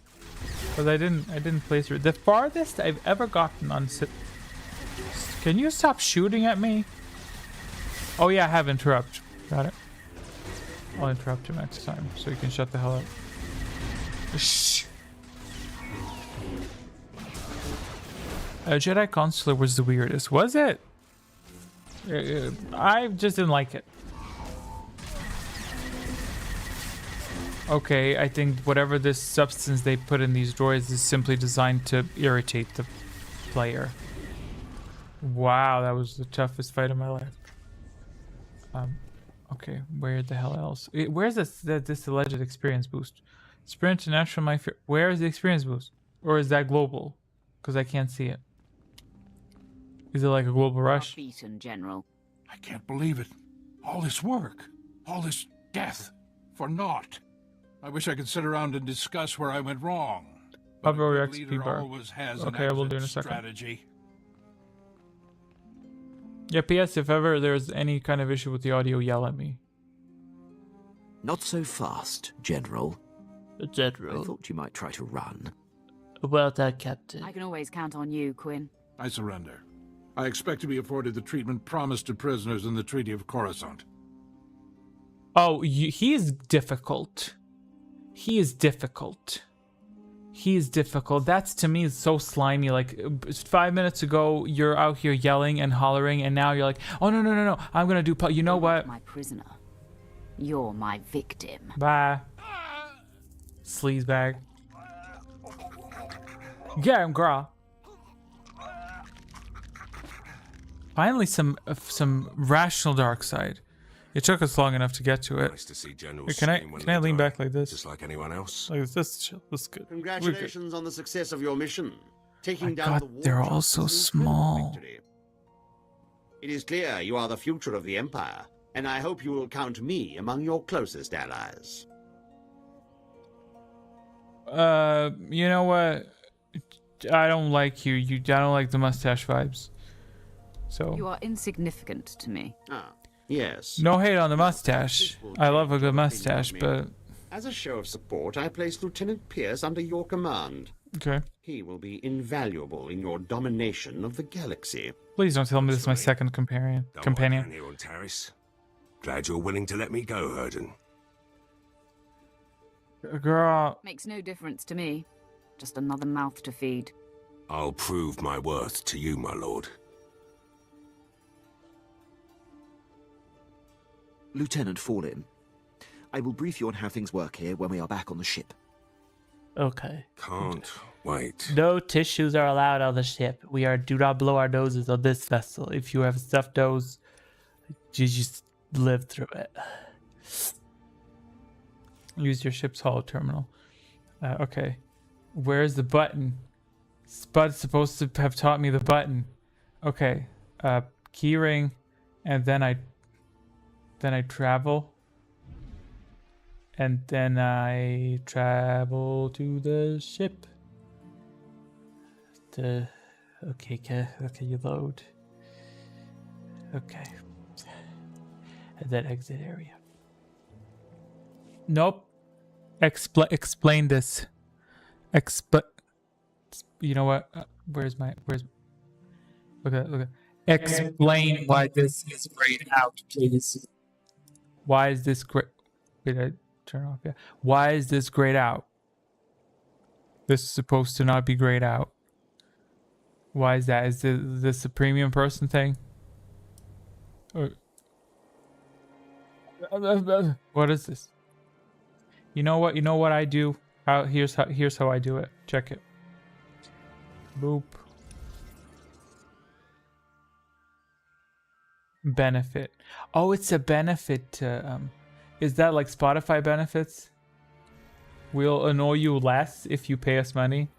Because I didn't play through it. The farthest I've ever gotten on Sith. Can you stop shooting at me? Oh yeah, I have interrupt. Got it. I'll interrupt you next time so you can shut the hell up. Shh. Jedi Consular was the weirdest. Was it? I just didn't like it. Okay, I think whatever this substance they put in these droids is simply designed to irritate the player. Wow, that was the toughest fight of my life. Okay, where the hell else? Where's this alleged experience boost? Sprint to natural my fear. Where is the experience boost? Or is that global? Because I can't see it. Is it like a global rush? Beaten, General. I can't believe it. All this work, all this death, for naught. I wish I could sit around and discuss where I went wrong. But Hover a good XP leader bar. always has Okay, an I will do in a exit second. strategy. Yeah, P.S. If ever there's any kind of issue with the audio, yell at me. Not so fast, General. I General. thought you might try to run. Well done, Captain. I can always count on you, Quinn. I surrender. I expect to be afforded the treatment promised to prisoners in the Treaty of Coruscant. Oh, he is difficult. He is difficult. He is difficult. That's, to me, so slimy. Like, 5 minutes ago, you're out here yelling and hollering, and now you're like, oh, no. I'm going to do... You know You're what? not my prisoner. You're my victim. Bye. Sleazebag. Get him, girl. Finally, some rational dark side. It took us long enough to get to it. Nice to see General Wait, can I lean back like this? Just like anyone else. Like this. That's good. Congratulations on the success of your mission. Taking My down God, the war they're trust all so is an incredible small. victory. It is clear you are the future of the Empire, and I hope you will count me among your closest allies. You know what? I don't like you. I don't like the mustache vibes. So You are insignificant to me. Ah, Yes. No hate on the mustache. I love a good mustache, but As a show of support, I place Lieutenant Pierce under your command. okay. He will be invaluable in your domination of the galaxy. Please don't tell me this is my second companion. Here on Taris. Glad you're willing to let me go, Herden. Girl, Makes no difference to me. Just another mouth to feed. I'll prove my worth to you, my lord. Lieutenant Fallin, I will brief you on how things work here when we are back on the ship. Okay. Can't wait. No tissues are allowed on the ship. Do not blow our noses on this vessel. If you have a stuffed nose, you just live through it. use your ship's holo terminal. Okay. Where's the button? Spud's supposed to have taught me the button. Okay. Keyring, and then I travel. And then I travel to the ship. Okay, you load. Okay. And then exit area. Nope. Explain this. You know what? Where's look at. Explain why this is grayed out, please. Why is this gray? Wait, I turn off. Yeah. Why is this grayed out? This is supposed to not be grayed out. Why is that? Is this a premium person thing? Or what is this? You know what? You know what I do? Here's how I do it. Check it. Boop. Benefit. Oh, it's a benefit to is that like Spotify benefits? We'll annoy you less if you pay us money.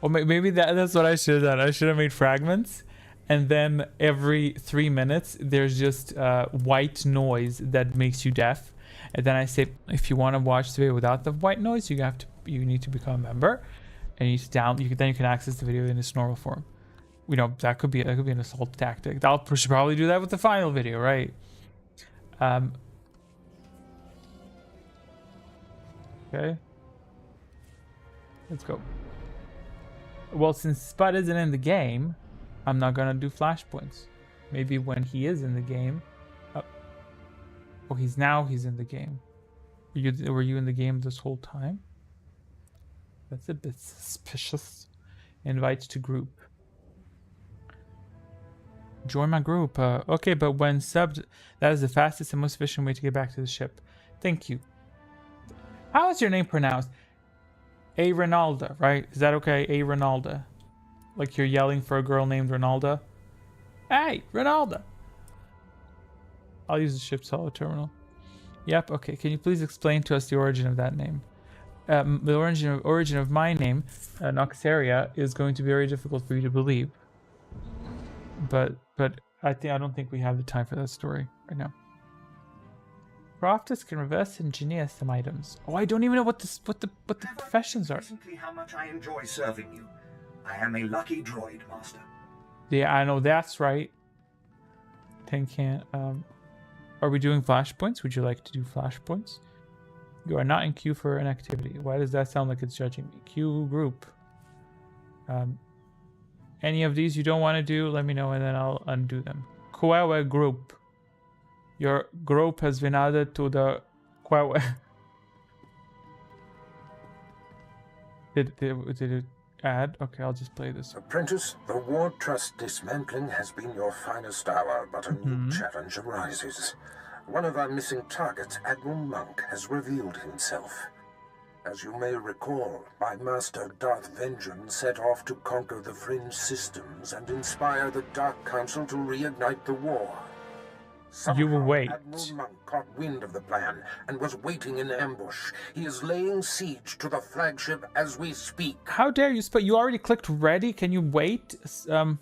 Or maybe that's what I should have done. I should have made fragments, and then every 3 minutes there's just white noise that makes you deaf. And then I say, if you want to watch the video without the white noise, you need to become a member, and you can access the video in its normal form. You know, that could be an assault tactic. Should probably do that with the final video, right? Okay. Let's go. Well, since Spud isn't in the game, I'm not gonna do flashpoints. Maybe when he is in the game. Oh, he's in the game. Were you in the game this whole time? That's a bit suspicious. Invite to group. Join my group. Okay, but when subbed, that is the fastest and most efficient way to get back to the ship. Thank you. How is your name pronounced? A Ronalda, right? Is that okay? A Ronalda. Like you're yelling for a girl named Ronalda. Hey, Ronalda. I'll use the ship's holo terminal. Yep, okay. Can you please explain to us the origin of that name? The origin of my name, Noxaria, is going to be very difficult for you to believe. But I don't think we have the time for that story right now. Croftus can reverse engineer some items. Oh, I don't even know what the professions are. Simply how much I enjoy serving you. I am a lucky droid, Master. Yeah, I know that's right. Tin can. Are we doing flashpoints? Would you like to do flashpoints? You are not in queue for an activity. Why does that sound like it's judging me? Queue group. Any of these you don't want to do, let me know and then I'll undo them. Kwewe group. Your group has been added to the Kwewe. Did it add? Okay, I'll just play this. Apprentice, the Ward Trust dismantling has been your finest hour, but a new challenge arises. One of our missing targets, Admiral Monk, has revealed himself. As you may recall, my master Darth Vengeance set off to conquer the Fringe systems and inspire the Dark Council to reignite the war. Somehow, You will wait. Admiral Monk caught wind of the plan and was waiting in ambush. He is laying siege to the flagship as we speak. How dare you? You already clicked ready. Can you wait? Oh,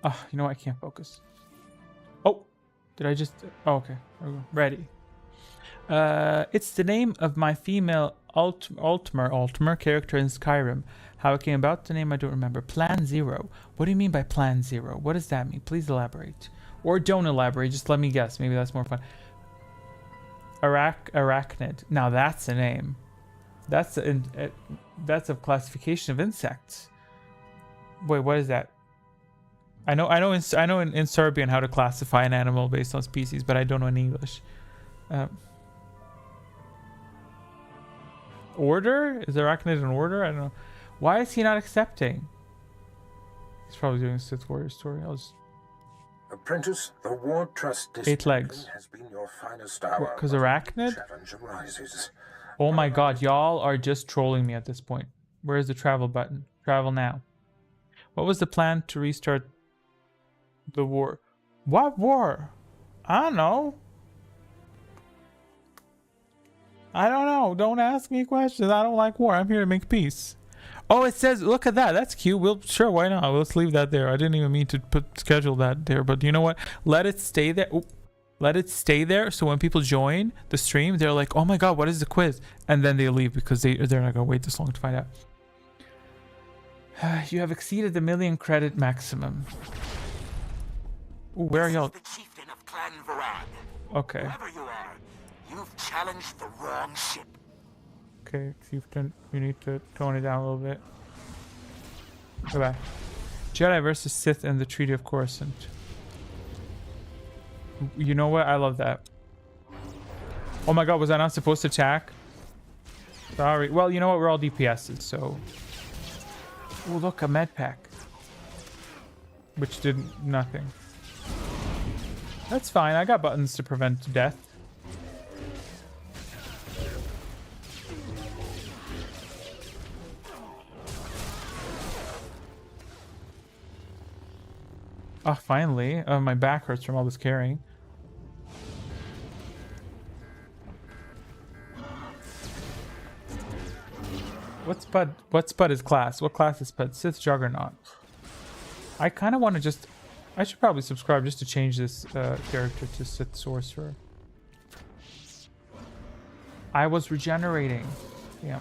you know what? I can't focus. Oh, did I just? Oh, okay. Ready. It's the name of my female Altmer character in Skyrim. How it came about the name I don't remember. Plan Zero. What do you mean by Plan Zero? What does that mean? Please elaborate. Or don't elaborate. Just let me guess. Maybe that's more fun. Arachnid. Now that's a name. That's a classification of insects. Wait, what is that? I know in Serbian how to classify an animal based on species, but I don't know in English. Order? Is arachnid an order? I don't know. Why is he not accepting? He's probably doing a Sith Warrior story. Apprentice, the Ward Trust 8 legs. has been your finest hour. Because arachnid? Challenge arises. Oh my god, y'all are just trolling me at this point. Where's the travel button? Travel now. What was the plan to restart the war? What war? I don't know. I don't know. Don't ask me questions. I don't like war. I'm here to make peace. Oh, it says, look at that. That's cute. Sure, why not? Let's leave that there. I didn't even mean to schedule that there, but you know what? Let it stay there. Ooh. Let it stay there, so when people join the stream, they're like, oh my god, what is the quiz? And then they leave because they're not going to wait this long to find out. You have exceeded the 1 million credit maximum. Ooh, where are y'all? The chieftain of Clan Varad. Okay. Whoever you are, you've challenged the wrong ship. Okay, chieftain, you need to tone it down a little bit. Goodbye. Jedi versus Sith and the Treaty of Coruscant. You know what? I love that. Oh my god, was I not supposed to attack? Sorry. Well, you know what? We're all DPSs, so... Oh, look, a med pack. Which did nothing. That's fine. I got buttons to prevent death. Oh, finally. My back hurts from all this carrying. What's Spud his class? What class is Spud? Sith Juggernaut. I kind of want to just... I should probably subscribe just to change this character to Sith Sorcerer. I was regenerating. Yeah.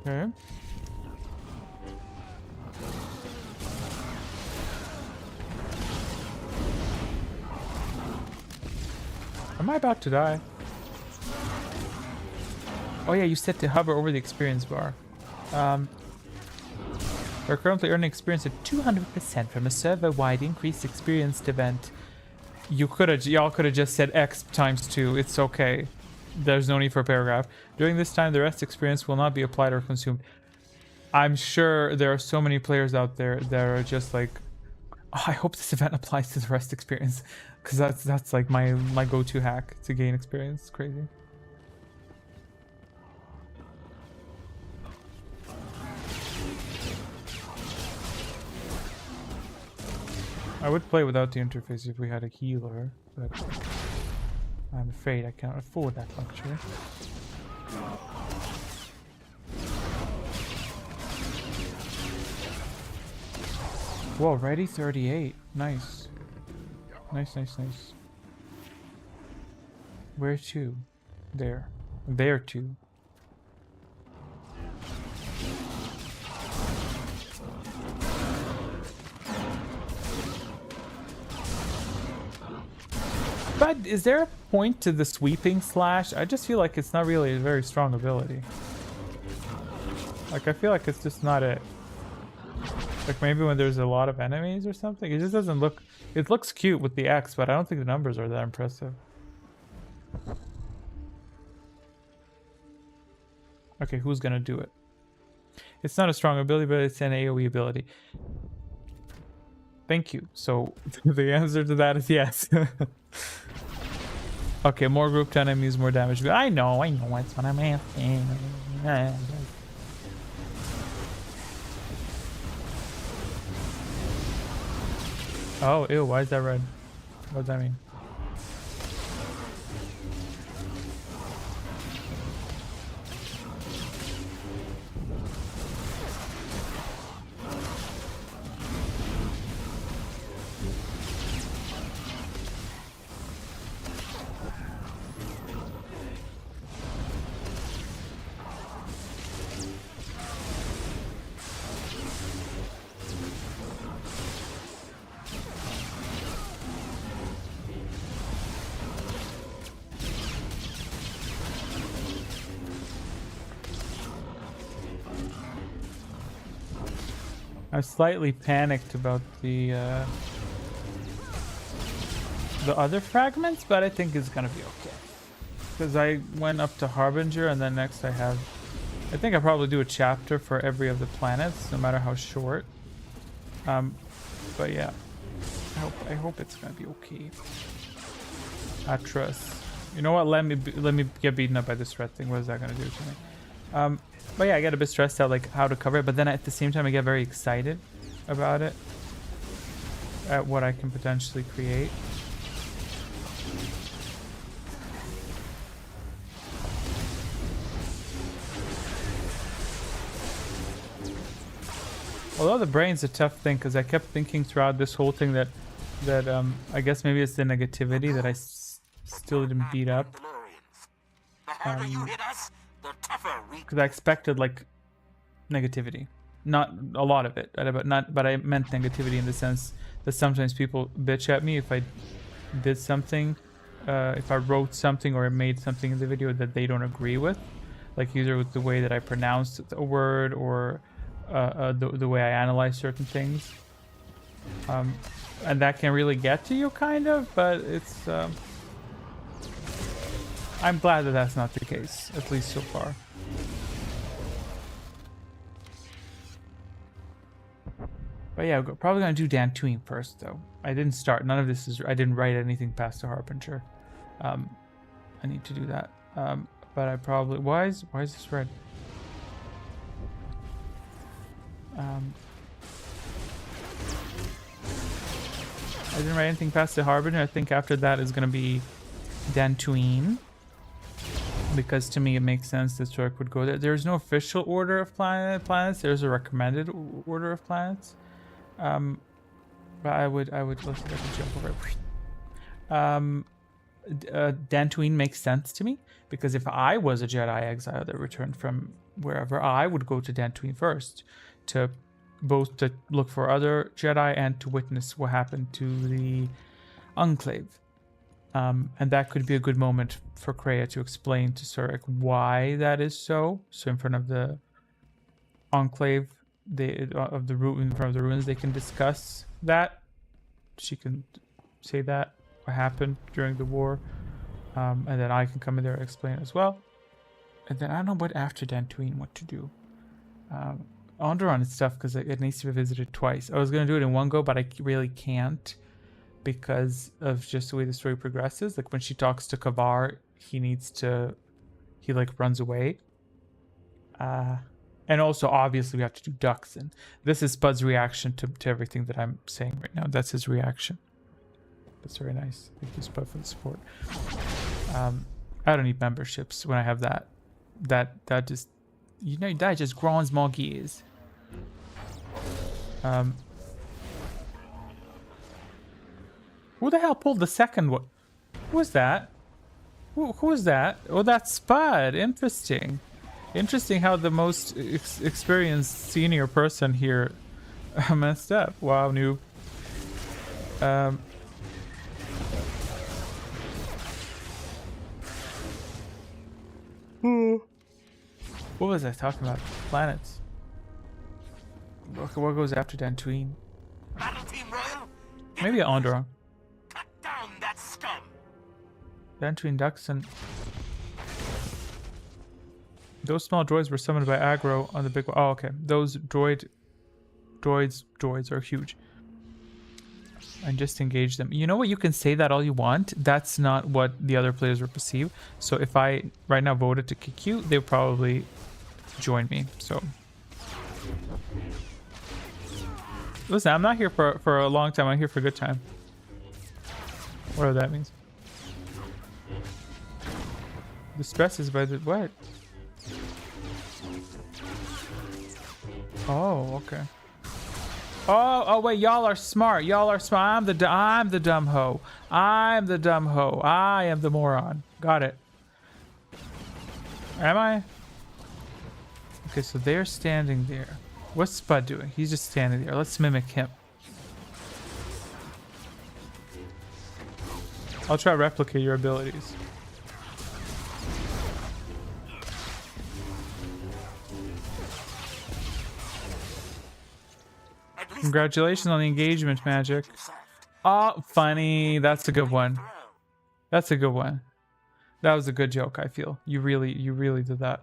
Okay. Am I about to die? Oh yeah, you set to hover over the experience bar. We're currently earning experience at 200% from a server-wide increased experienced event. Y'all could have just said X times 2. It's okay. There's no need for a paragraph. During this time, the rest experience will not be applied or consumed. I'm sure there are so many players out there that are just like, oh, I hope this event applies to the rest experience, because that's like my go-to hack to gain experience. It's crazy. I would play without the interface if we had a healer, but I'm afraid I can't afford that luxury. Whoa, ready 38. Nice. Nice. Where to? There. There to. But is there a point to the sweeping slash? I just feel like it's not really a very strong ability. Like, I feel like it's just not it. Like, maybe when there's a lot of enemies or something? It just doesn't look... It looks cute with the X, but I don't think the numbers are that impressive. Okay, who's gonna do it? It's not a strong ability, but it's an AoE ability. Thank you. So, the answer to that is yes. Okay, more grouped enemies, more damage. I know, that's what I'm asking. Oh, ew, why is that red? What does that mean? I'm slightly panicked about the other fragments, but I think it's gonna be okay. Because I went up to Harbinger, and then next I think I probably do a chapter for every of the planets, no matter how short. But yeah, I hope it's gonna be okay. Atros. You know what? Let me get beaten up by this red thing. What is that gonna do to me? But yeah, I get a bit stressed out like how to cover it, but then at the same time I get very excited about it, at what I can potentially create. Although the brain's a tough thing, because I kept thinking throughout this whole thing that I guess maybe it's the negativity that I still didn't beat up. Because I expected like negativity, not a lot of it, but I meant negativity in the sense that sometimes people bitch at me if I did something, if I wrote something or made something in the video that they don't agree with, like either with the way that I pronounced a word or the way I analyze certain things, and that can really get to you, kind of. But it's I'm glad that that's not the case, at least so far. But yeah, we're probably gonna do Dantooine first, though. I didn't start. None of this is. I didn't write anything past the Harbinger. I need to do that. But I probably. Why is this red? I didn't write anything past the Harbinger. I think after that is gonna be Dantooine, because to me it makes sense that Surik would go there. There's no official order of planets. There's a recommended order of planets. But I would let's jump over it. Dantooine makes sense to me, because if I was a Jedi exile that returned from wherever, I would go to Dantooine first, to both to look for other Jedi and to witness what happened to the Enclave. And that could be a good moment for Kreia to explain to Surik why that is so. So in front of the Enclave, in front of the ruins, they can discuss that. She can say that what happened during the war, and then I can come in there and explain as well. And then I don't know what after Dantooine what to do. Onderon and stuff, because it needs to be visited twice. I was gonna do it in one go, but I really can't, because of just the way the story progresses. Like when she talks to Kavar, he like runs away. And also, obviously, we have to do Duxon. This is Spud's reaction to everything that I'm saying right now. That's his reaction. That's very nice. Thank you, Spud, for the support. I don't need memberships when I have that. That just, that just grinds my gears. Who the hell pulled the second one? Who was that? Who was that? Oh, that's Spud. Interesting. Interesting how the most experienced senior person here messed up. Wow, noob. What was I talking about? Planets. What goes after Dantooine? Battle Team Royal? Maybe Onderon. Cut down that scum! Dantooine, Duxon. Those small droids were summoned by aggro on the big one. Oh, okay. Those droids are huge. And just engage them. You know what? You can say that all you want. That's not what the other players will perceive. So if I right now voted to kick you, they'll probably join me. So listen, I'm not here for a long time. I'm here for a good time. Whatever that means. The stress is by the what? Oh, okay. Oh, wait, y'all are smart. Y'all are smart. I'm the dumb hoe. I'm the dumb hoe. I am the moron. Got it. Am I? Okay, so they're standing there. What's Spud doing? He's just standing there. Let's mimic him. I'll try to replicate your abilities. Congratulations on the engagement, Magic. Oh, funny. That's a good one. That's a good one. That was a good joke, I feel. You really did that.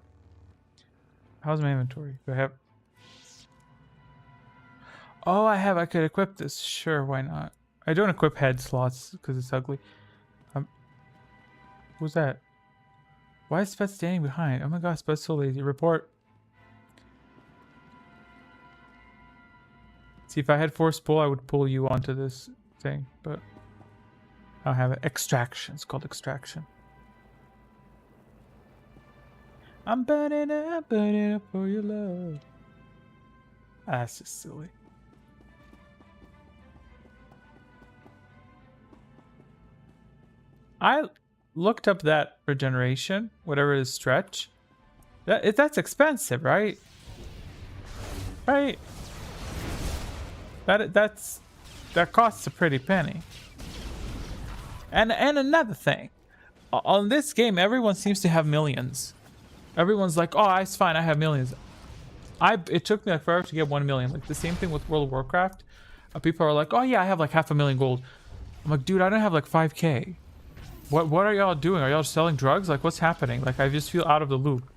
How's my inventory? Do I have... Oh, I could equip this. Sure, why not? I don't equip head slots because it's ugly. Who's that? Why is Spud standing behind? Oh my god, Spud's so lazy. Report. See, if I had force pull, I would pull you onto this thing, but I don't have it. Extraction. It's called extraction. I'm burning up for your love. That's just silly. I looked up that regeneration, whatever is stretch. That's expensive, right? Right. That costs a pretty penny. And another thing, on this game, everyone seems to have millions. Everyone's like, oh, it's fine, I have millions. It took me like forever to get 1 million. Like the same thing with World of Warcraft. People are like, oh yeah, I have like 500,000 gold. I'm like, dude, I don't have like 5k. What are y'all doing? Are y'all selling drugs? Like, what's happening? Like, I just feel out of the loop.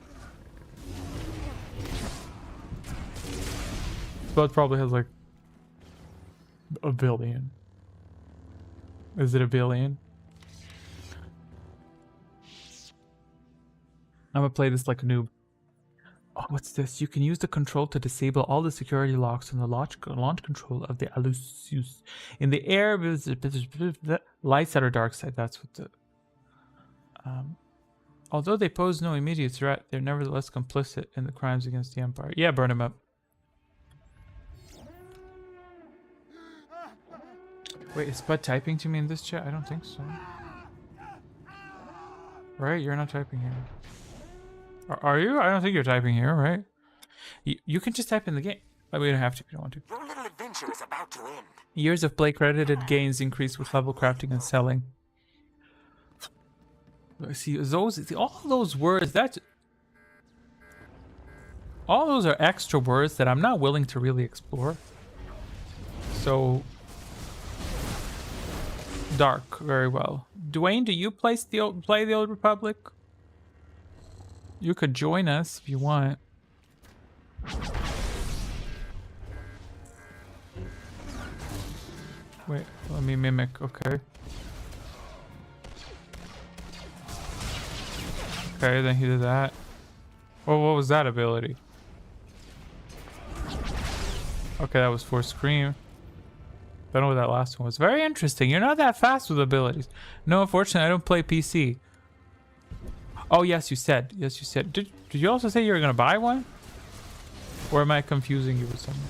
Bud probably has like a billion. Is it a billion? I'm gonna play this like a noob. Oh, what's this? You can use the control to disable all the security locks on the launch control of the Alusus. In the air, light side or dark side. That's what the... although they pose no immediate threat, they're nevertheless complicit in the crimes against the Empire. Yeah, burn them up. Wait, is Spud typing to me in this chat? I don't think so. Right? You're not typing here. Are you? I don't think you're typing here, right? You can just type in the game. But we don't have to if you don't want to. Your little adventure is about to end. Years of play credited gains increase with level crafting and selling. See, all those words, all those are extra words that I'm not willing to really explore. So... Dark, very well. Dwayne, do you play the Old Republic? You could join us if you want. Wait, let me mimic, okay. Okay, then he did that. Oh, what was that ability? Okay, that was for Scream. Don't know what that last one was. Very interesting. You're not that fast with abilities. No, unfortunately, I don't play PC. Oh, yes, you said. Yes, you said. Did you also say you were going to buy one? Or am I confusing you with something?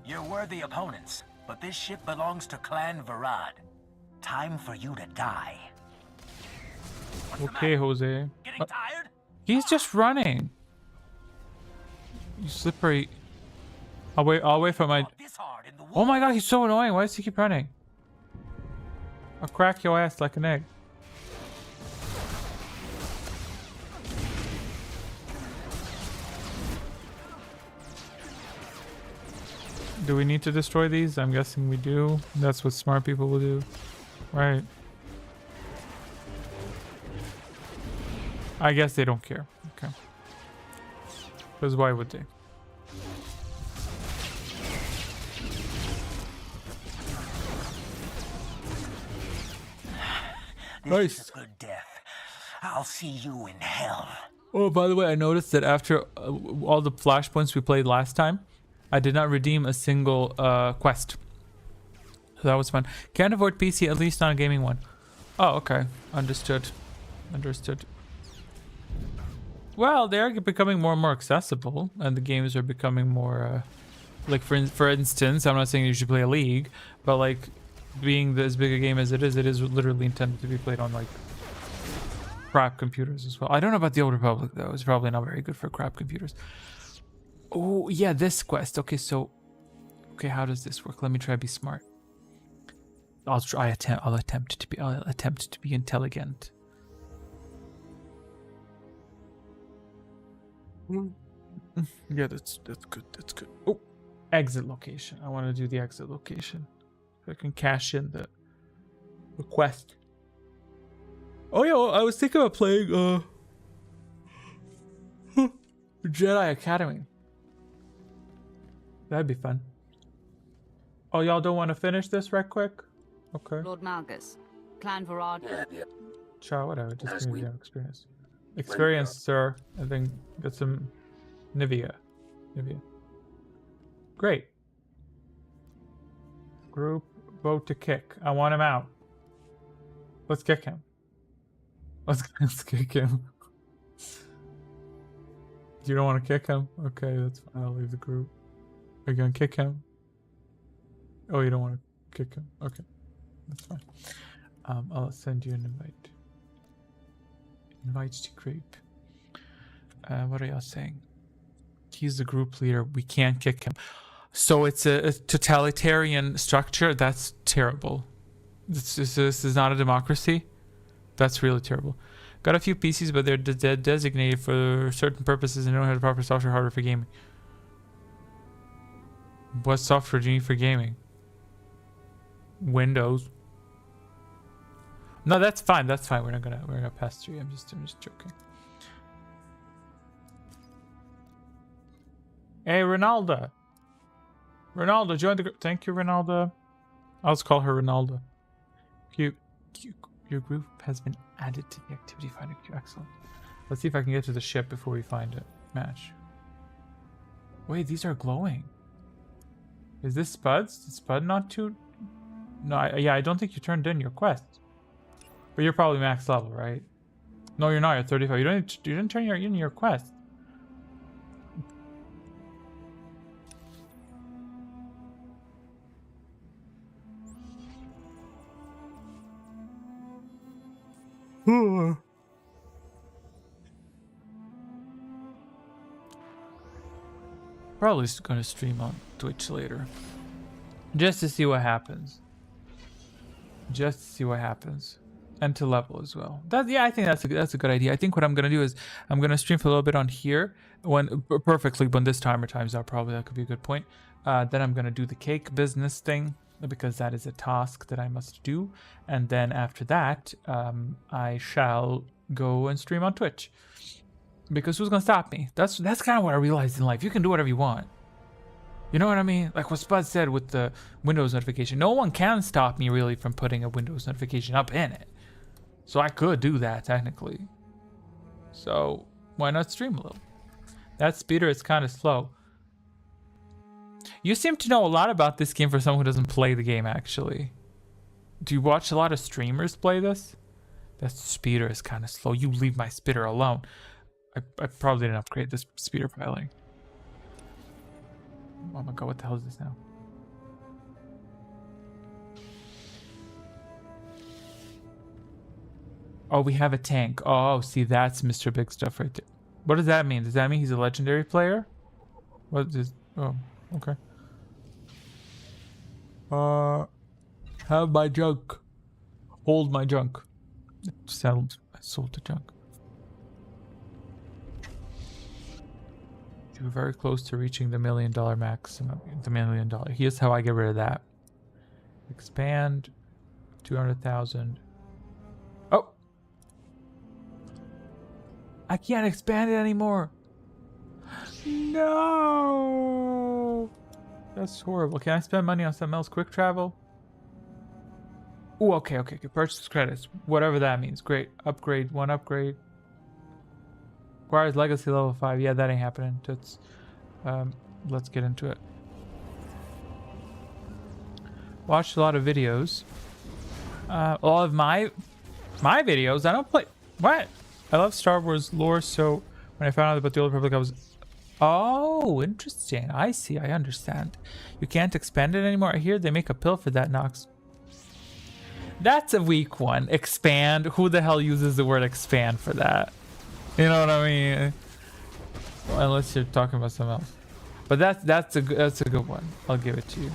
You're worthy opponents, but this ship belongs to Clan Varad. Time for you to die. Okay, Jose. Getting tired? He's just running. You slippery. I'll wait for my... Oh my god, he's so annoying. Why does he keep running? I'll crack your ass like an egg. Do we need to destroy these? I'm guessing we do. That's what smart people will do. Right. I guess they don't care. Okay. Because why would they? This is a good death. I'll see you in hell. Oh, by the way, I noticed that after all the flashpoints we played last time, I did not redeem a single quest. So that was fun. Can't afford PC, at least not a gaming one. Oh, okay. Understood. Understood. Well, they're becoming more and more accessible, and the games are becoming more, like for instance, I'm not saying you should play a League, but like being as big a game as it is literally intended to be played on like crap computers as well. I don't know about the Old Republic though. It's probably not very good for crap computers. Oh yeah, this quest. Okay, so okay, how does this work? Let me try to be smart. I'll try. I'll attempt to be intelligent. Yeah, that's good. That's good. Oh, exit location. I want to do the exit location. So I can cash in the request. Oh yeah, well, I was thinking about playing Jedi Academy. That'd be fun. Oh, y'all don't want to finish this right quick? Okay. Lord Malgus, Clan Varad. Sure, whatever. Just give me experience. Experience, sir. I think get some Nivea. Great. Group vote to kick. I want him out. Let's kick him. Let's kick him. You don't want to kick him? Okay, that's fine. I'll leave the group. Are you gonna kick him? Oh, you don't want to kick him? Okay, that's fine. I'll send you an invite. Invite to group. What are y'all saying? He's the group leader. We can't kick him. So it's a totalitarian structure. That's terrible. This is not a democracy. That's really terrible. Got a few PCs, but they're designated for certain purposes and don't have the proper software hardware for gaming. What software do you need for gaming? Windows. No, that's fine. That's fine. We're gonna pass through. I'm just joking. Hey, Ronaldo. Ronaldo, join the group. Thank you, Ronaldo. I'll just call her Ronaldo. Your group has been added to the activity finder queue. Excellent. Let's see if I can get to the ship before we find it. Match. Wait, these are glowing. Is this Spud's? Is Spud not too... No, I don't think you turned in your quest. But you're probably max level, right? No, you're not. You're 35. You didn't turn in your quest. Probably gonna stream on Twitch later, just to see what happens. And to level as well. I think that's a good idea. I think what I'm gonna do is I'm gonna stream for a little bit on here when this timer times out. Probably that could be a good point. Then I'm gonna do the cake business thing, because that is a task that I must do, and then after that I shall go and stream on Twitch, because who's gonna stop me? That's kind of what I realized in life. You can do whatever you want, you know what I mean? Like what Spud said with the Windows notification, no one can stop me really from putting a Windows notification up in it, so I could do that technically, so why not stream a little? That speeder is kind of slow. You seem to know a lot about this game for someone who doesn't play the game, actually. Do you watch a lot of streamers play this? That speeder is kind of slow. You leave my speeder alone. I probably didn't upgrade this speeder piling. Oh my god, what the hell is this now? Oh, we have a tank. Oh, see, that's Mr. Big Stuff right there. What does that mean? Does that mean he's a legendary player? What is... Oh, okay. Have my junk. Hold my junk. Sold. I sold the junk. You're very close to reaching the $1 million maximum. The $1 million. Here's how I get rid of that. Expand. 200,000. Oh! I can't expand it anymore. No! That's horrible. Can I spend money on something else? Quick travel? Ooh, okay. Purchase credits. Whatever that means. Great. Upgrade. One upgrade. Requires legacy level 5. Yeah, that ain't happening. That's, let's get into it. Watched a lot of videos. All of my videos. I don't play... What? I love Star Wars lore, so when I found out about the Old Republic, I was... Oh, interesting. I see. I understand. You can't expand it anymore. I hear they make a pill for that, Nox. That's a weak one. Expand. Who the hell uses the word expand for that? You know what I mean? Well, unless you're talking about something else. But that's a good one. I'll give it to you.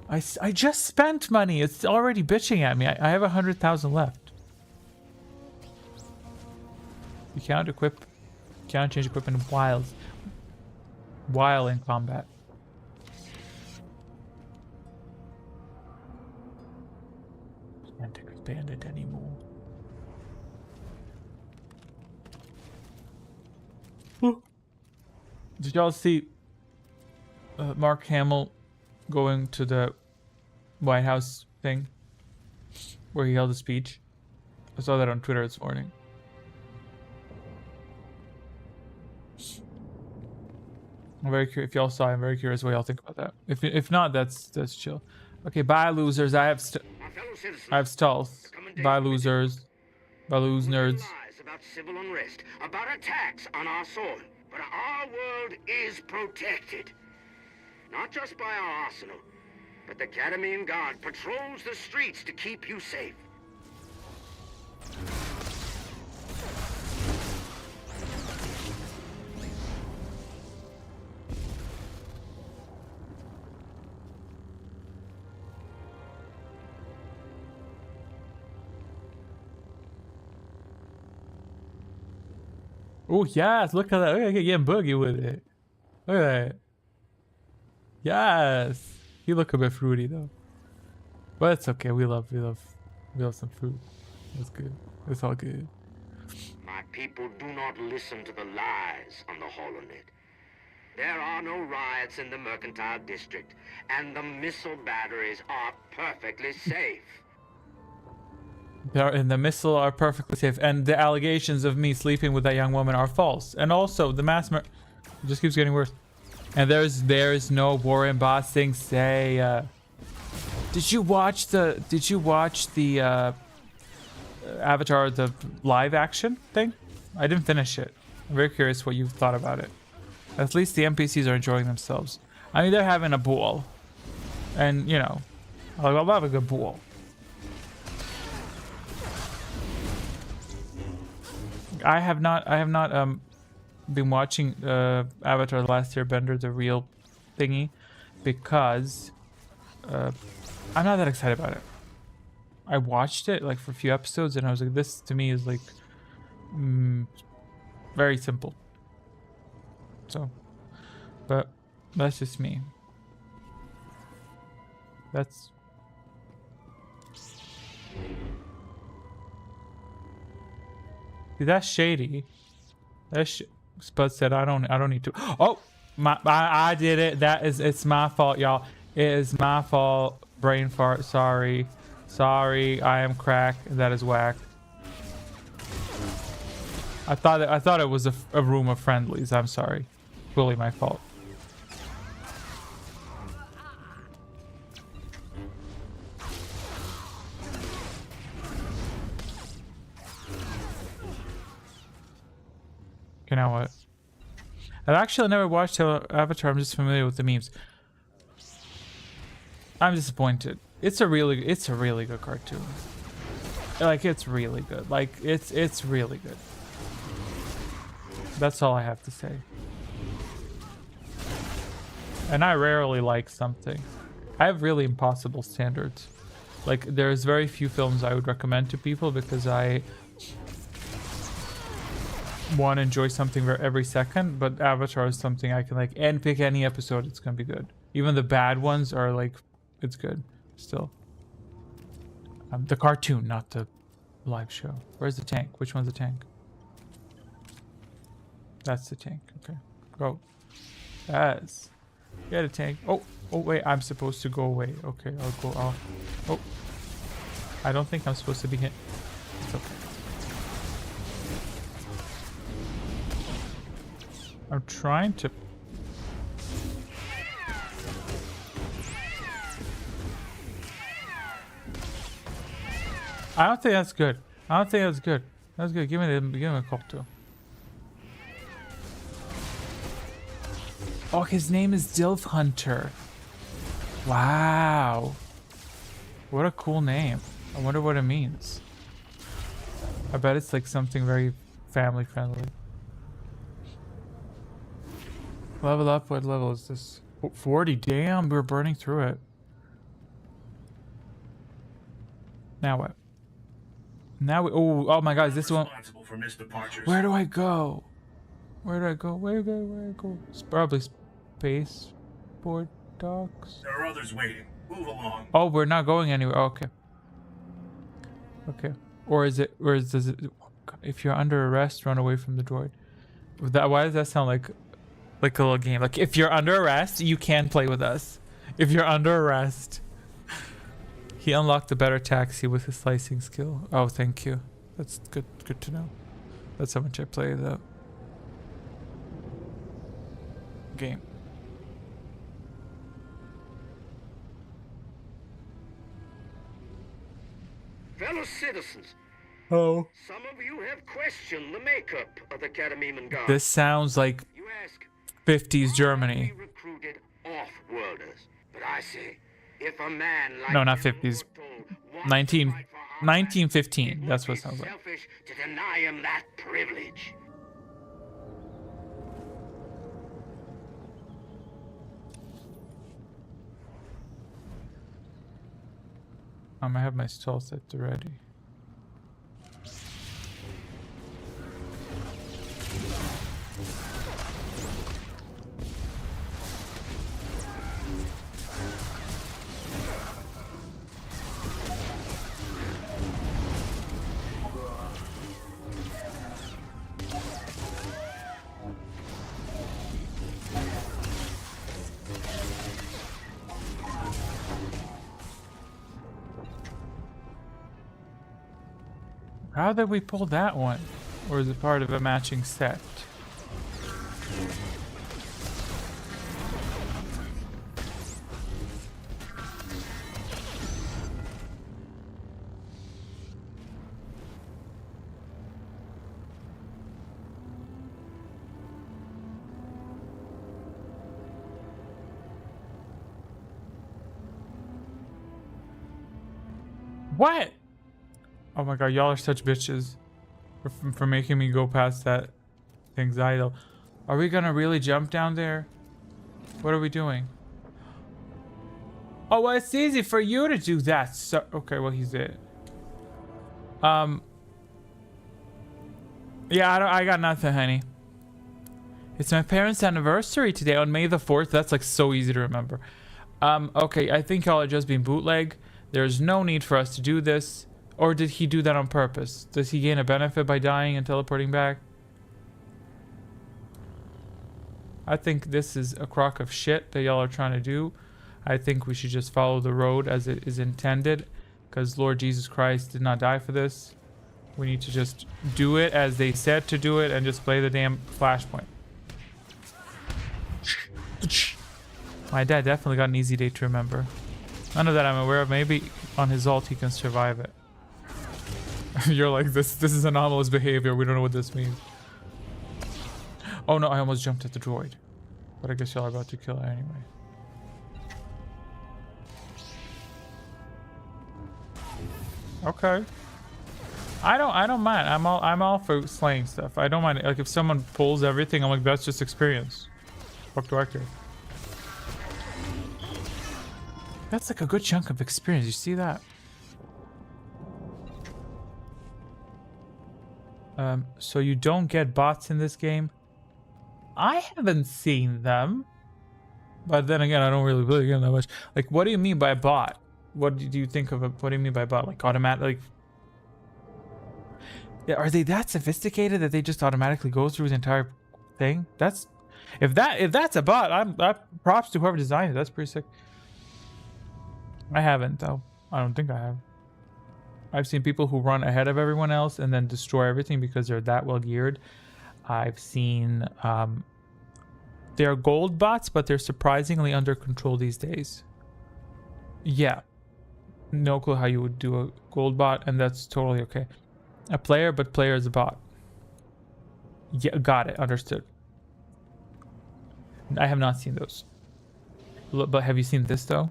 I just spent money. It's already bitching at me. I have 100,000 left. You can't change equipment while in combat. Can't expand it anymore. Did y'all see Mark Hamill going to the White House thing where he held a speech? I saw that on Twitter this morning. I'm very curious if y'all saw. I'm very curious what y'all think about that. If not, that's chill. Okay, bye losers. I have stealth. Bye losers. Bye lose nerds. About civil unrest, about attacks on our soil, but our world is protected. Not just by our arsenal, but the Cadmian Guard patrols the streets to keep you safe. Oh yes, look at that. Look at getting boogie with it. Look at that. Yes. You look a bit fruity though. But it's okay. We love some fruit. That's good. It's all good. My people do not listen to the lies on the HoloNet. There are no riots in the Mercantile District, and the missile batteries are perfectly safe. And the missile are perfectly safe, and the allegations of me sleeping with that young woman are false. And also, the mass murder just keeps getting worse. And there's no war embossing. Say, did you watch the Avatar the live action thing? I didn't finish it. I'm very curious what you thought about it. At least the NPCs are enjoying themselves. I mean, they're having a ball, and you know, I'll have a good ball. I have not been watching Avatar The Last Airbender, the real thingy, because I'm not that excited about it. I watched it like for a few episodes and I was like, this to me is like very simple. So, but that's just me. That's see, that's shady. That's Spud said I don't need to. Oh, I did it. It's my fault, y'all. It is my fault. Brain fart. Sorry. I am crack. That is whack. I thought it was a room of friendlies. I'm sorry. Fully my fault. Okay, now what? I've actually never watched Avatar. I'm just familiar with the memes. I'm disappointed. It's a really good cartoon. Like, it's really good. Like, it's really good. That's all I have to say. And I rarely like something. I have really impossible standards. Like, there's very few films I would recommend to people because I want to enjoy something every second, but Avatar is something I can like and pick any episode. It's gonna be good. Even the bad ones are like, it's good still. The cartoon, not the live show. Where's the tank? Which one's the tank? That's the tank. Okay, go. Yes, get a tank. Oh wait, I'm supposed to go away. Okay, I'll go off. Oh, I don't think I'm supposed to be hit. It's okay. I'm trying to... I don't think that's good. That's good. Give me a call too. Oh, his name is Dilf Hunter. Wow. What a cool name. I wonder what it means. I bet it's like something very family friendly. Level up, what level is this? Oh, 40, damn, we're burning through it. Now what? Now we... Oh my God, is this one... For missed departures. Where do I go? Where do I go? Where do I go? It's probably spaceport docks. There are others waiting. Move along. Oh, we're not going anywhere. Oh, okay. Okay. Or is it... does it... If you're under arrest, run away from the droid. Why does that sound like a little game? Like, if you're under arrest, you can play with us. If you're under arrest... He unlocked a better taxi with his slicing skill. Oh, thank you. That's good to know. That's how much I play the game. Fellow citizens, oh, some of you have questioned the makeup of the Cademiman Guard. This sounds like You ask, 50s Germany. we recruited off-worlders. But I say, if a man like No, not General 50s. Mortal 1915. That's what it sounds like. selfish to deny him that privilege. I'm gonna have my stall set ready. How did we pull that one? Or is it part of a matching set? What? Oh my god, y'all are such bitches for making me go past that thing's idol. Are we gonna really jump down there? What are we doing? Oh, well, it's easy for you to do that. So, okay, well, he's it. Yeah, I got nothing, honey. It's my parents' anniversary today on May the 4th. That's like so easy to remember. Okay, I think y'all are just being bootleg. There's no need for us to do this. Or did he do that on purpose? Does he gain a benefit by dying and teleporting back? I think this is a crock of shit that y'all are trying to do. I think we should just follow the road as it is intended. Because Lord Jesus Christ did not die for this. We need to just do it as they said to do it and just play the damn flashpoint. My dad definitely got an easy day to remember. None of that I'm aware of. Maybe on his ult he can survive it. You're like, this is anomalous behavior. We don't know what this means. Oh no, I almost jumped at the droid. But I guess y'all are about to kill it anyway. Okay. I don't mind. I'm all for slaying stuff. I don't mind. Like if someone pulls everything, I'm like, that's just experience. Fuck do I care? That's like a good chunk of experience. You see that? So you don't get bots in this game? I haven't seen them. But then again, I don't really play the game that much. Like, what do you mean by bot? What do you think of a, what do you mean by bot? Like automatic, like... Yeah, are they that sophisticated that they just automatically go through the entire thing? That's... If that's a bot, I'm props to whoever designed it. That's pretty sick. I haven't, though. I don't think I have. I've seen people who run ahead of everyone else and then destroy everything because they're that well geared. I've seen they're gold bots, but they're surprisingly under control these days. Yeah, no clue how you would do a gold bot, and that's totally okay. A player, but player is a bot. Yeah, got it, understood. I have not seen those. But have you seen this though?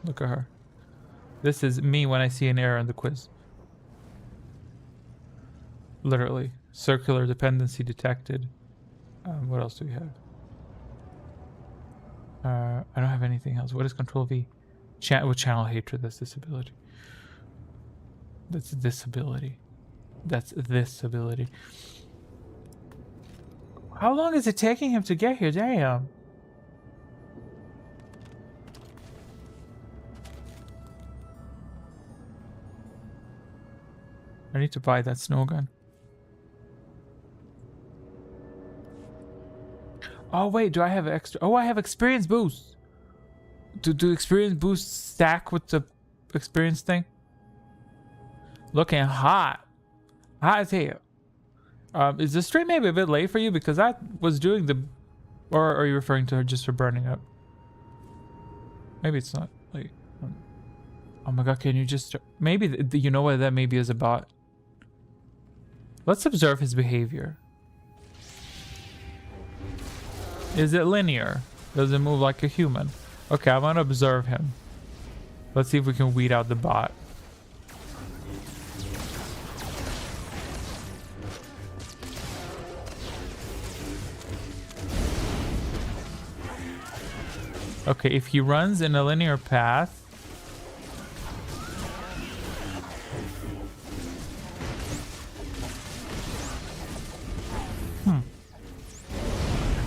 Look at her. This is me when I see an error in the quiz. Literally. Circular dependency detected. What else do we have? I don't have anything else. What is Control V? With channel hatred, that's disability. That's this ability. That's this ability. How long is it taking him to get here? Damn. I need to buy that snow gun. Oh wait, do I have extra? Oh, I have experience boost. Do experience boosts stack with the experience thing? Looking hot. Hot as hell. Is the stream maybe a bit late for you? Because I was doing the... Or are you referring to her just for burning up? Maybe it's not late. Oh my god, can you just... Maybe, you know what that maybe is about? Let's observe his behavior. Is it linear? Does it move like a human? Okay, I'm gonna observe him. Let's see if we can weed out the bot. Okay, if he runs in a linear path...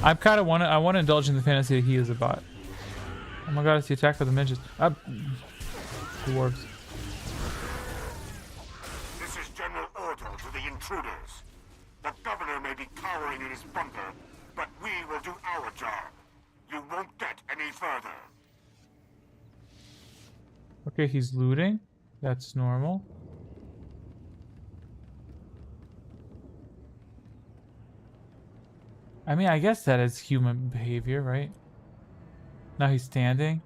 I kind of I want to indulge in the fantasy that he is a bot. Oh my god, it's the attack for the midgets. Dwarves. This is General Order to the intruders. The governor may be cowering in his bunker, but we will do our job. You won't get any further. Okay, he's looting. That's normal. I mean, I guess that is human behavior, right? Now he's standing.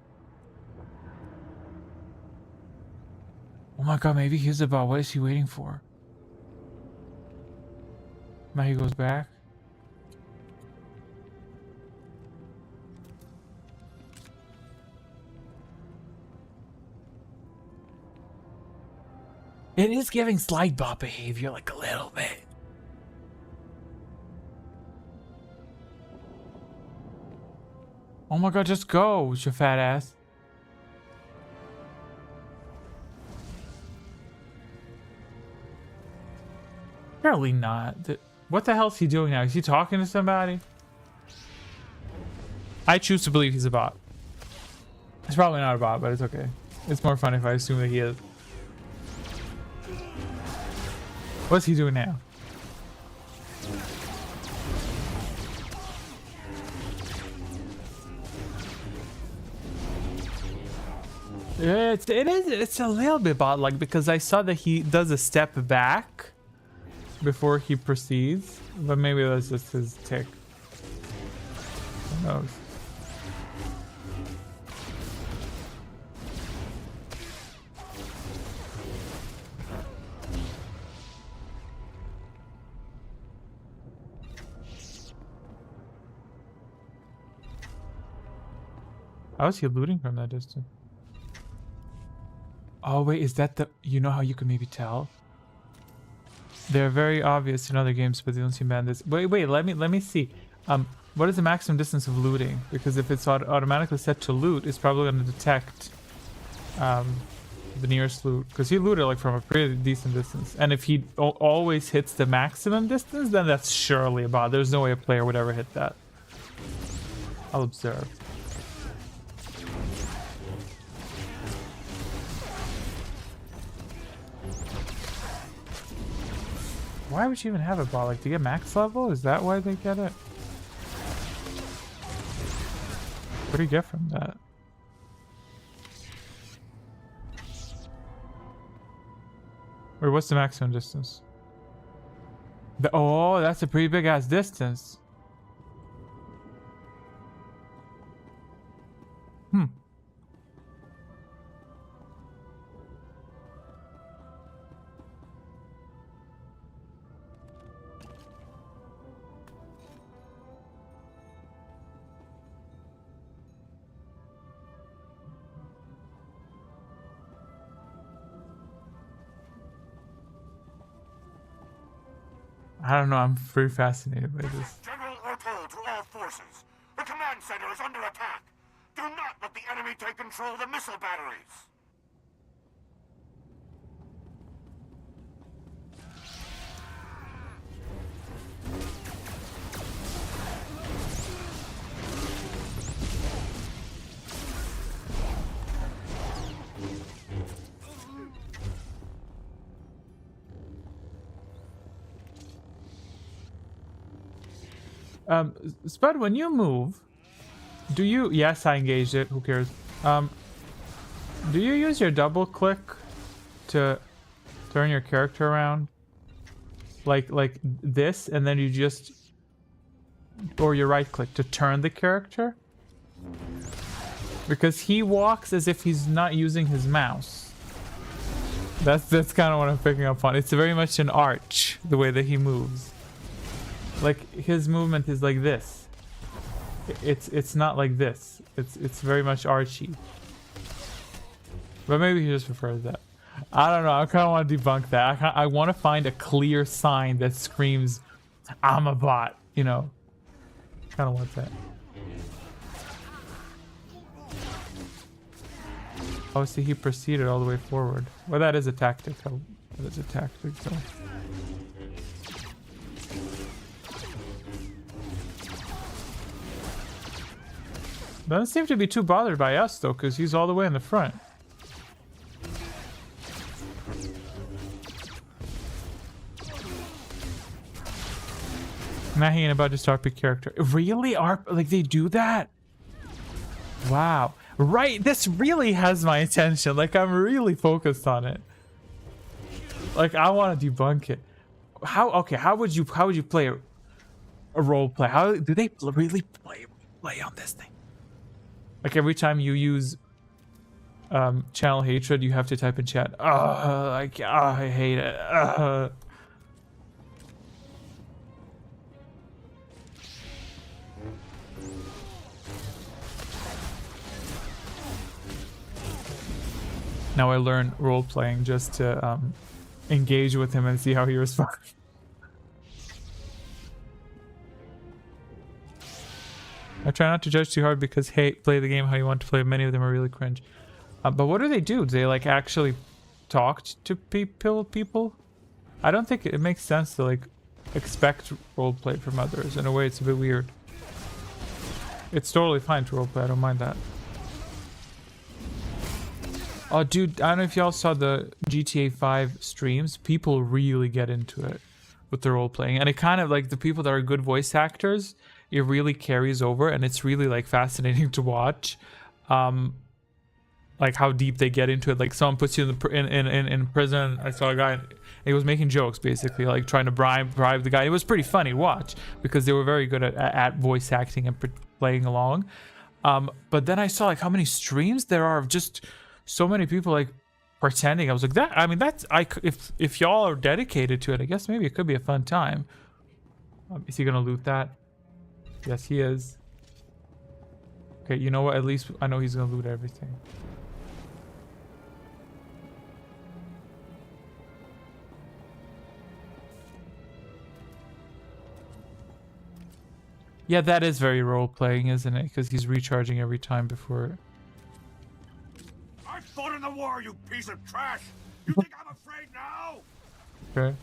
Oh my god, maybe he's about... What is he waiting for? Now he goes back. It is giving slide bot behavior, like a little bit. Oh my god, just go with your fat ass. Apparently not. What the hell is he doing now? Is he talking to somebody? I choose to believe he's a bot. He's probably not a bot, but it's okay. It's more fun if I assume that he is. What's he doing now? It's a little bit bot like, because I saw that he does a step back before he proceeds, but maybe that's just his tick. Who knows? How is he looting from that distance? Oh wait, is that the... You know how you can maybe tell? They're very obvious in other games, but they don't seem bad in this. Wait, let me see. What is the maximum distance of looting? Because if it's automatically set to loot, it's probably going to detect the nearest loot. Because he looted like from a pretty decent distance. And if he always hits the maximum distance, then that's surely a bot. There's no way a player would ever hit that. I'll observe. Why would you even have a bot? Like to get max level? Is that why they get it? What do you get from that? Wait, what's the maximum distance? Oh, that's a pretty big ass distance. I don't know, I'm very fascinated by this. General Orto to all forces. The command center is under attack. Do not let the enemy take control of the missile batteries. Spud, when you move, do you? Yes, I engaged it. Who cares? Do you use your double click to turn your character around? Like this, and then you just, or your right click to turn the character? Because he walks as if he's not using his mouse. That's kind of what I'm picking up on. It's very much an arch, the way that he moves. Like his movement is like this. It's not like this. It's very much archy. But maybe he just prefers that. I don't know. I kind of want to debunk that. I want to find a clear sign that screams, "I'm a bot." You know. Kind of want that. Oh, see, he proceeded all the way forward. Well, that is a tactic. Oh, that is a tactic, though. Doesn't seem to be too bothered by us, though, because he's all the way in the front. Now he ain't about to start pick character. Really? Like, they do that? Wow. Right, this really has my attention. Like, I'm really focused on it. Like, I want to debunk it. How would you play a role play? How do they really play on this thing? Like, every time you use channel hatred, you have to type in chat, I hate it. Now I learn role-playing just to engage with him and see how he responds. I try not to judge too hard because, hey, play the game how you want to play. Many of them are really cringe. But what do? Do they like actually talk to people? I don't think it makes sense to like expect roleplay from others. In a way, it's a bit weird. It's totally fine to roleplay. I don't mind that. Oh, dude, I don't know if y'all saw the GTA 5 streams. People really get into it with the role playing, and it kind of like the people that are good voice actors. It really carries over, and it's really like fascinating to watch. Like how deep they get into it. Like someone puts you in prison. I saw a guy. He was making jokes, basically, like trying to bribe the guy. It was pretty funny to watch because they were very good at voice acting and playing along. But then I saw like how many streams there are of just so many people like pretending. I was like, that. I mean, that's if y'all are dedicated to it, I guess maybe it could be a fun time. Is he gonna loot that? Yes, he is. Okay, you know what? At least I know he's gonna loot everything. Yeah, that is very role-playing, isn't it? Because he's recharging every time before. I fought in the war, you piece of trash! You think I'm afraid now? Okay.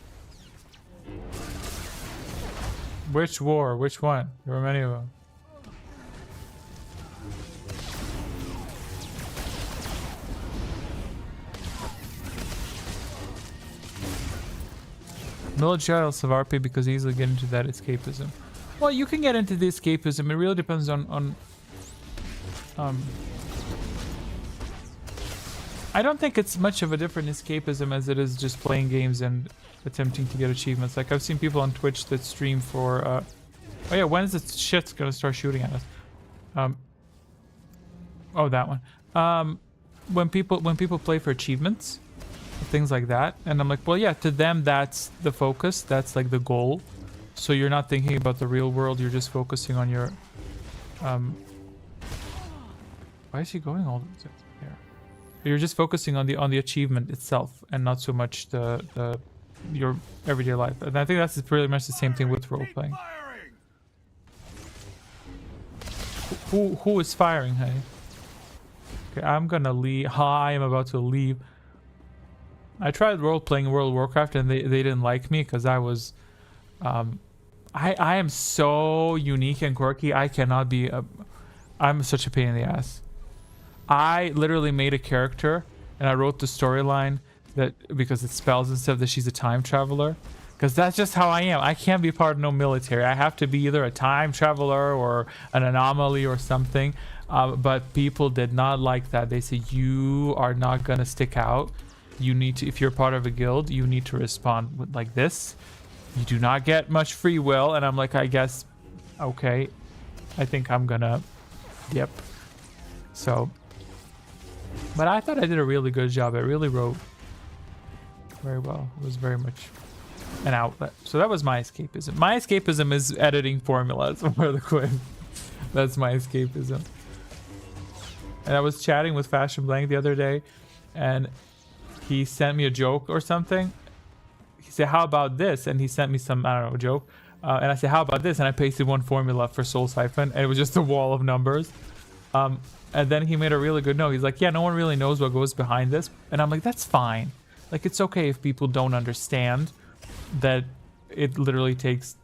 Which war? Which one? There were many of them. Military of RP because easily get into that escapism. Well, you can get into the escapism. It really depends on I don't think it's much of a different escapism as it is just playing games and attempting to get achievements. Like I've seen people on Twitch that stream for oh yeah, when is this shit's gonna start shooting at us? Oh, that one. When people play for achievements, things like that, and I'm like, well, yeah, to them that's the focus, that's like the goal. So you're not thinking about the real world, you're just focusing on your why is he going all the way there? You're just focusing on the achievement itself and not so much your everyday life. And I think that's pretty much the same thing with role playing. Who is firing, hey? Okay, I'm gonna leave. I am about to leave. I tried role playing World of Warcraft and they didn't like me because I was I am so unique and quirky. I cannot be I'm such a pain in the ass. I literally made a character and I wrote the storyline that because it spells and stuff that she's a time traveler Because that's just how I am. I can't be part of no military. I have to be either a time traveler or an anomaly or something. But people did not like that. They said, you are not going to stick out. You need to, if you're part of a guild, you need to respond with like this. You do not get much free will. And I'm like, I guess, okay. I think I'm going to, yep. So, but I thought I did a really good job. I really wrote very well. It was very much an outlet. So that was my escapism. My escapism is editing formulas for the quiz. That's my escapism. And I was chatting with Fashion Blank the other day, and he sent me a joke or something. He said, how about this? And he sent me some, I don't know, joke. And I said, how about this? And I pasted one formula for Soul Siphon, and it was just a wall of numbers. And then he made a really good note. He's like, yeah, no one really knows what goes behind this. And I'm like, that's fine. Like, it's okay if people don't understand that it literally takes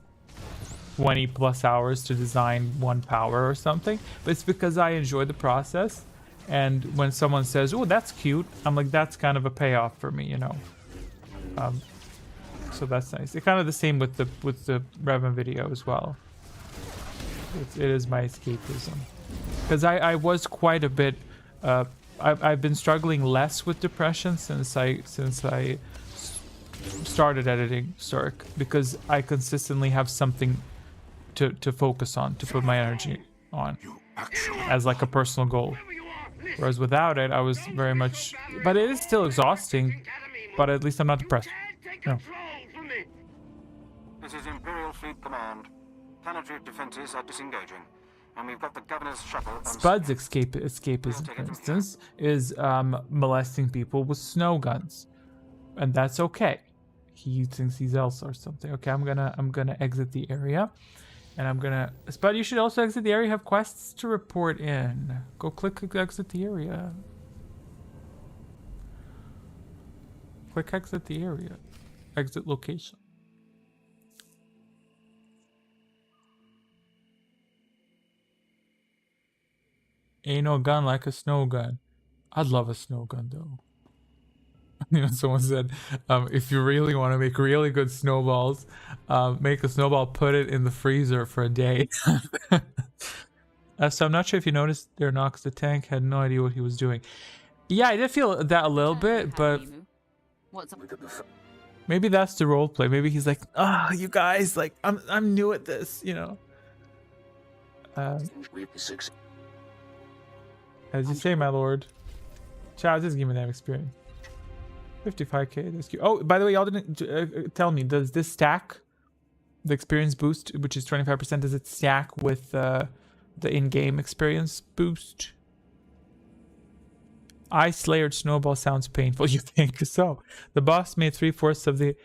20 plus hours to design one power or something. But it's because I enjoy the process. And when someone says, oh, that's cute, I'm like, that's kind of a payoff for me, you know. So that's nice. It's kind of the same with the Revan video as well. It is my escapism. Because I was quite a bit... I've been struggling less with depression since I started editing Surik, because I consistently have something to focus on, to put my energy on as like a personal goal. Whereas without it, I was very much... But it is still exhausting, but at least I'm not depressed. No. This is Imperial Fleet Command. Planetary defenses are disengaging. And we've got the governor's shuttle on... Spud's escapism, for instance, is molesting people with snow guns. And that's okay. He thinks he's Elsa or something. Okay, I'm gonna exit the area. And I'm gonna... Spud, you should also exit the area. Have quests to report in. Go click exit the area. Click exit the area. Exit location. Ain't no gun like a snow gun. I'd love a snow gun though. You know, someone said, if you really want to make really good snowballs, make a snowball, put it in the freezer for a day. So I'm not sure if you noticed there, Nox, the tank had no idea what he was doing. Yeah, I did feel that a little bit, but maybe that's the role play. Maybe he's like, oh, you guys, like, I'm new at this, you know. As you say, my lord. Child, just give me that experience. 55k. That's cute. Oh, by the way, y'all didn't tell me. Does this stack the experience boost, which is 25%? Does it stack with the in-game experience boost? Ice layered snowball sounds painful. You think so? The boss made 3/4 of the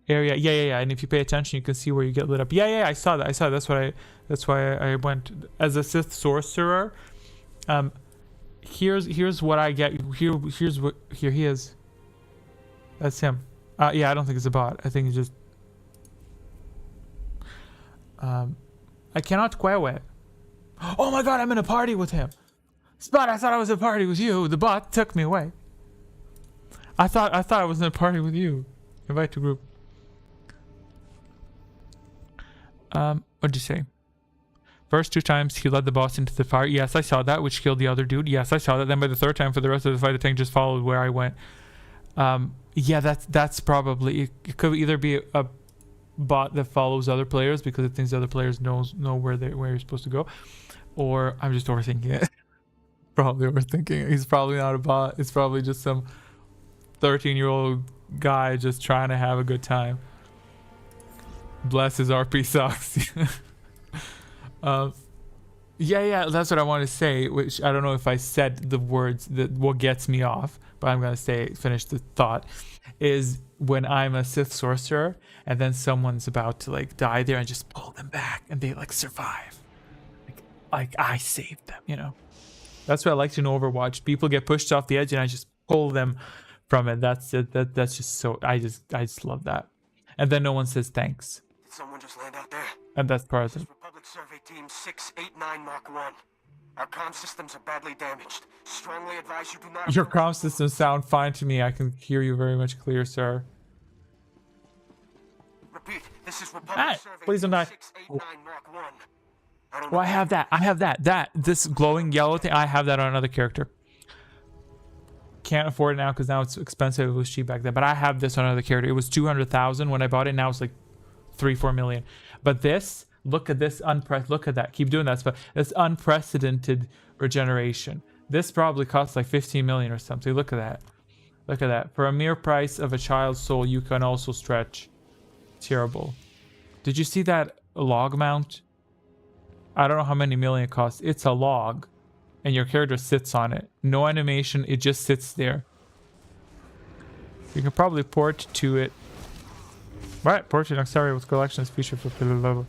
area. Yeah. And if you pay attention, you can see where you get lit up. Yeah. I saw that. That's why I went as a Sith sorcerer. Here's what I get. Here he is. That's him. Yeah, I don't think it's a bot. I think it's just... I cannot queue. Oh my god, I'm in a party with him. Spot, I thought I was in a party with you. The bot took me away. I thought I was in a party with you. Invite to group. What'd you say? First 2 times he led the boss into the fire. Yes, I saw that, which killed the other dude. Yes, I saw that. Then by the 3rd time, for the rest of the fight, the tank just followed where I went. Yeah, that's probably... It could either be a bot that follows other players because it thinks the other players know where you're supposed to go. Or I'm just overthinking it. Probably overthinking it. He's probably not a bot. It's probably just some 13-year-old guy just trying to have a good time. Bless his RP socks. Yeah, that's what I want to say, which I don't know if I said the words that what gets me off, but I'm going to finish the thought, is when I'm a Sith sorcerer and then someone's about to like die there and just pull them back and they like survive. Like I saved them, you know. That's what I like to know Overwatch. People get pushed off the edge and I just pull them from it. That's it. That's just so I just love that. And then no one says thanks. Did someone just land out there? And that's part of it. Republic Survey Team 689 Mark 1. Our comm systems are badly damaged. Strongly advise you do not... Your comm systems sound fine to me. I can hear you very much clear, sir. Repeat. This is Republic Ah, Survey please don't die. 689 Mark 1. I don't Well, know. I have that. I have that. This glowing yellow thing. I have that on another character. Can't afford it now because now it's expensive. It was cheap back then. But I have this on another character. It was 200,000 when I bought it. Now it's like 3-4 million. But this, look at this look at that. Keep doing that stuff. This unprecedented regeneration. This probably costs like 15 million or something. Look at that. Look at that. For a mere price of a child's soul, you can also stretch. Terrible. Did you see that log mount? I don't know how many million it costs. It's a log. And your character sits on it. No animation. It just sits there. You can probably port to it. What? Port to Noxaria with collections feature for level.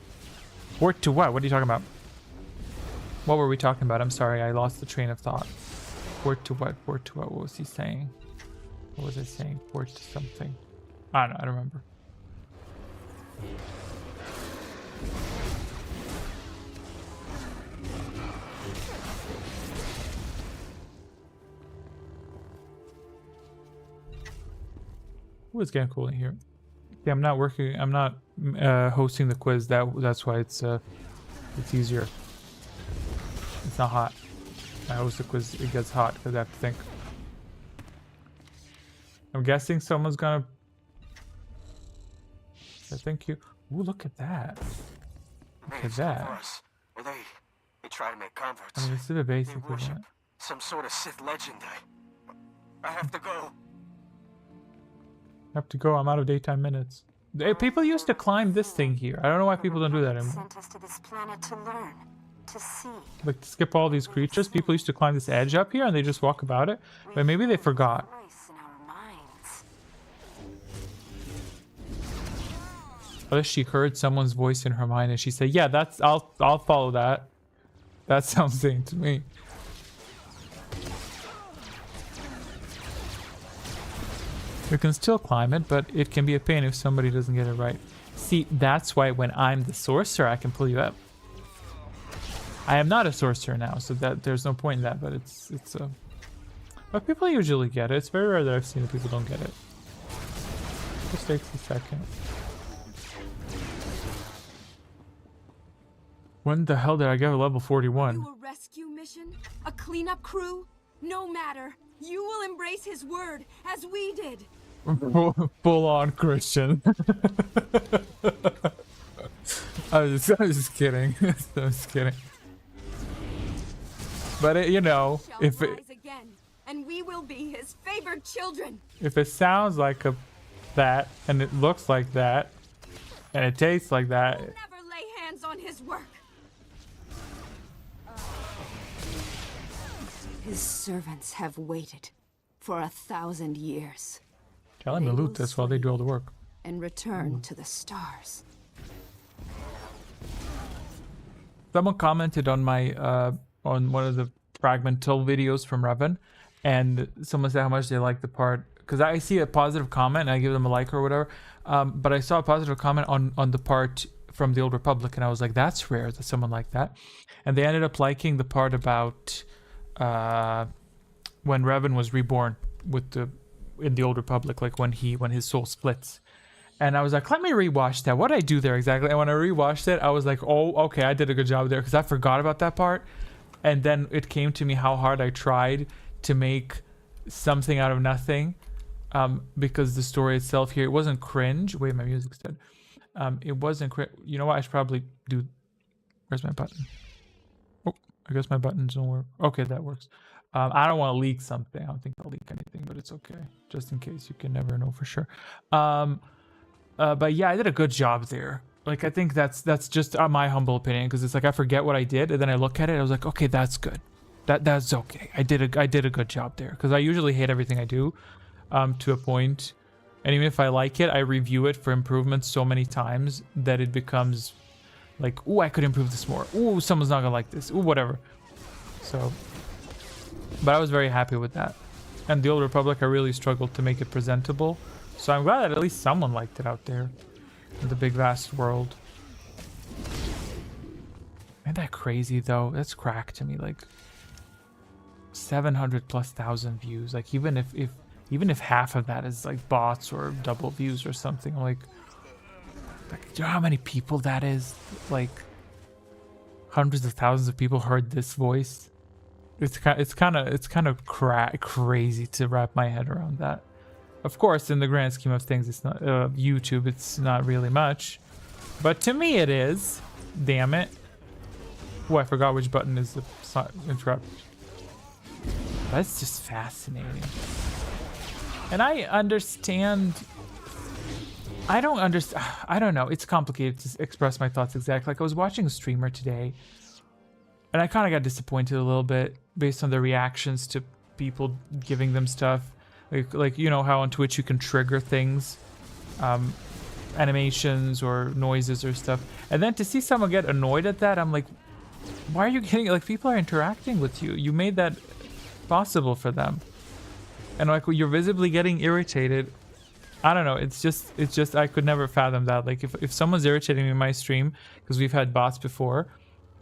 Port to what? What are you talking about? What were we talking about? I'm sorry. I lost the train of thought. Port to what? Port to what? What was he saying? What was I saying? Port to something. I don't know. I don't remember. Ooh, it's getting cool in here. Yeah, I'm not working. I'm not hosting the quiz. That's why it's easier. It's not hot. I host the quiz. It gets hot because I have to think. I'm guessing someone's gonna. Thank you. Ooh, look at that. Look at that. They try to make converts. I mean, this is a basic They worship one. some sort of Sith legend. I have to go. I have to go. I'm out of daytime minutes. People used to climb this thing here. I don't know why people don't do that anymore. Sent us to this planet to learn, to see. Like, to skip all these creatures. People used to climb this edge up here and they just walk about it. But maybe they forgot. Unless she heard someone's voice in her mind and she said, "Yeah, that's I'll follow that." That sounds sane to me. You can still climb it, but it can be a pain if somebody doesn't get it right. See, that's why when I'm the sorcerer, I can pull you up. I am not a sorcerer now, so that there's no point in that. But it's but people usually get it. It's very rare that I've seen that people don't get it. Just takes a second. When the hell did I get a level 41? A rescue mission? A cleanup crew? No matter. You will embrace his word, as we did. Full on Christian. I was just kidding. I was just kidding. But it, you know, if it Again, and we will be his favored children. if it sounds like that, and it looks like that, and it tastes like that, Never lay hands on his work. His servants have waited for 1,000 years tell him to loot this while they do all the work. and return to the stars. Someone commented on my on one of the fragmental videos from Revan, and someone said how much they liked the part, because I see a positive comment and I give them a like or whatever, but I saw a positive comment on the part from the Old Republic, and I was like, that's rare that someone liked that. And they ended up liking the part about when Revan was reborn in the Old Republic, like when his soul splits. And I was like, let me rewatch that. What did I do there exactly? And when I rewatched it, I was like, oh, okay, I did a good job there, because I forgot about that part. And then it came to me how hard I tried to make something out of nothing, because the story itself here, it wasn't cringe. Wait, my music's dead. It wasn't cringe. You know what? I should probably do. Where's my button? Oh, I guess my buttons don't work. Okay, that works. I don't want to leak something. I don't think I'll leak anything, but it's okay. Just in case. You can never know for sure. But yeah, I did a good job there. Like, I think that's just my humble opinion, because it's like I forget what I did and then I look at it, I was like, okay, that's good. That's okay. I did a good job there, because I usually hate everything I do to a point, and even if I like it, I review it for improvements so many times that it becomes like, ooh, I could improve this more. Ooh, someone's not gonna like this. Ooh, whatever. So, but I was very happy with that. And the Old Republic, I really struggled to make it presentable. So I'm glad that at least someone liked it out there in the big vast world. Ain't that crazy though? That's crack to me. Like 700,000+ views. Like even if half of that is like bots or double views or something, like Like, do you know how many people that is? Like, hundreds of thousands of people heard this voice. It's kind of crazy to wrap my head around that. Of course, in the grand scheme of things, it's not YouTube. It's not really much, but to me, it is. Damn it! Oh, I forgot which button is the interrupt. That's just fascinating, and I understand. I don't know. It's complicated to express my thoughts exactly. Like I was watching a streamer today, and I kind of got disappointed a little bit based on the reactions to people giving them stuff. Like you know how on Twitch you can trigger things, animations or noises or stuff, and then to see someone get annoyed at that, I'm like, why are you getting like people are interacting with you? You made that possible for them, and like you're visibly getting irritated. I don't know. It's just I could never fathom that. Like if someone's irritating me in my stream, because we've had bots before.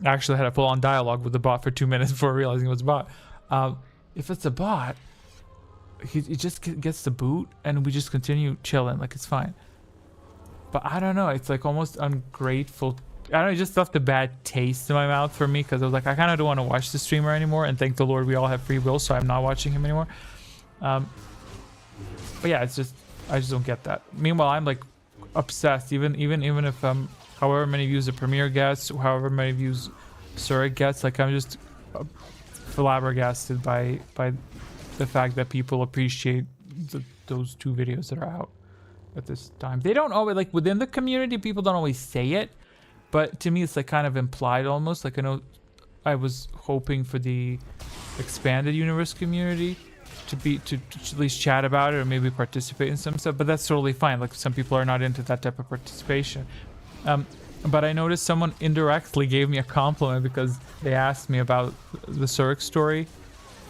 I actually had a full-on dialogue with the bot for 2 minutes before realizing it was a bot. If it's a bot, he just gets the boot and we just continue chilling. Like it's fine. But I don't know. It's like almost ungrateful. I don't know. It just left a bad taste in my mouth for me because I was like, I kind of don't want to watch the streamer anymore. And thank the Lord we all have free will, so I'm not watching him anymore. But yeah, it's just. I just don't get that. Meanwhile, I'm like obsessed. Even if however many views the premiere gets, however many views Surik gets, like I'm just flabbergasted by the fact that people appreciate those 2 videos that are out at this time. They don't always like within the community. People don't always say it, but to me, it's like kind of implied almost. Like I know I was hoping for the expanded universe community to at least chat about it or maybe participate in some stuff, but that's totally fine. Like some people are not into that type of participation. But I noticed someone indirectly gave me a compliment because they asked me about the Surik story,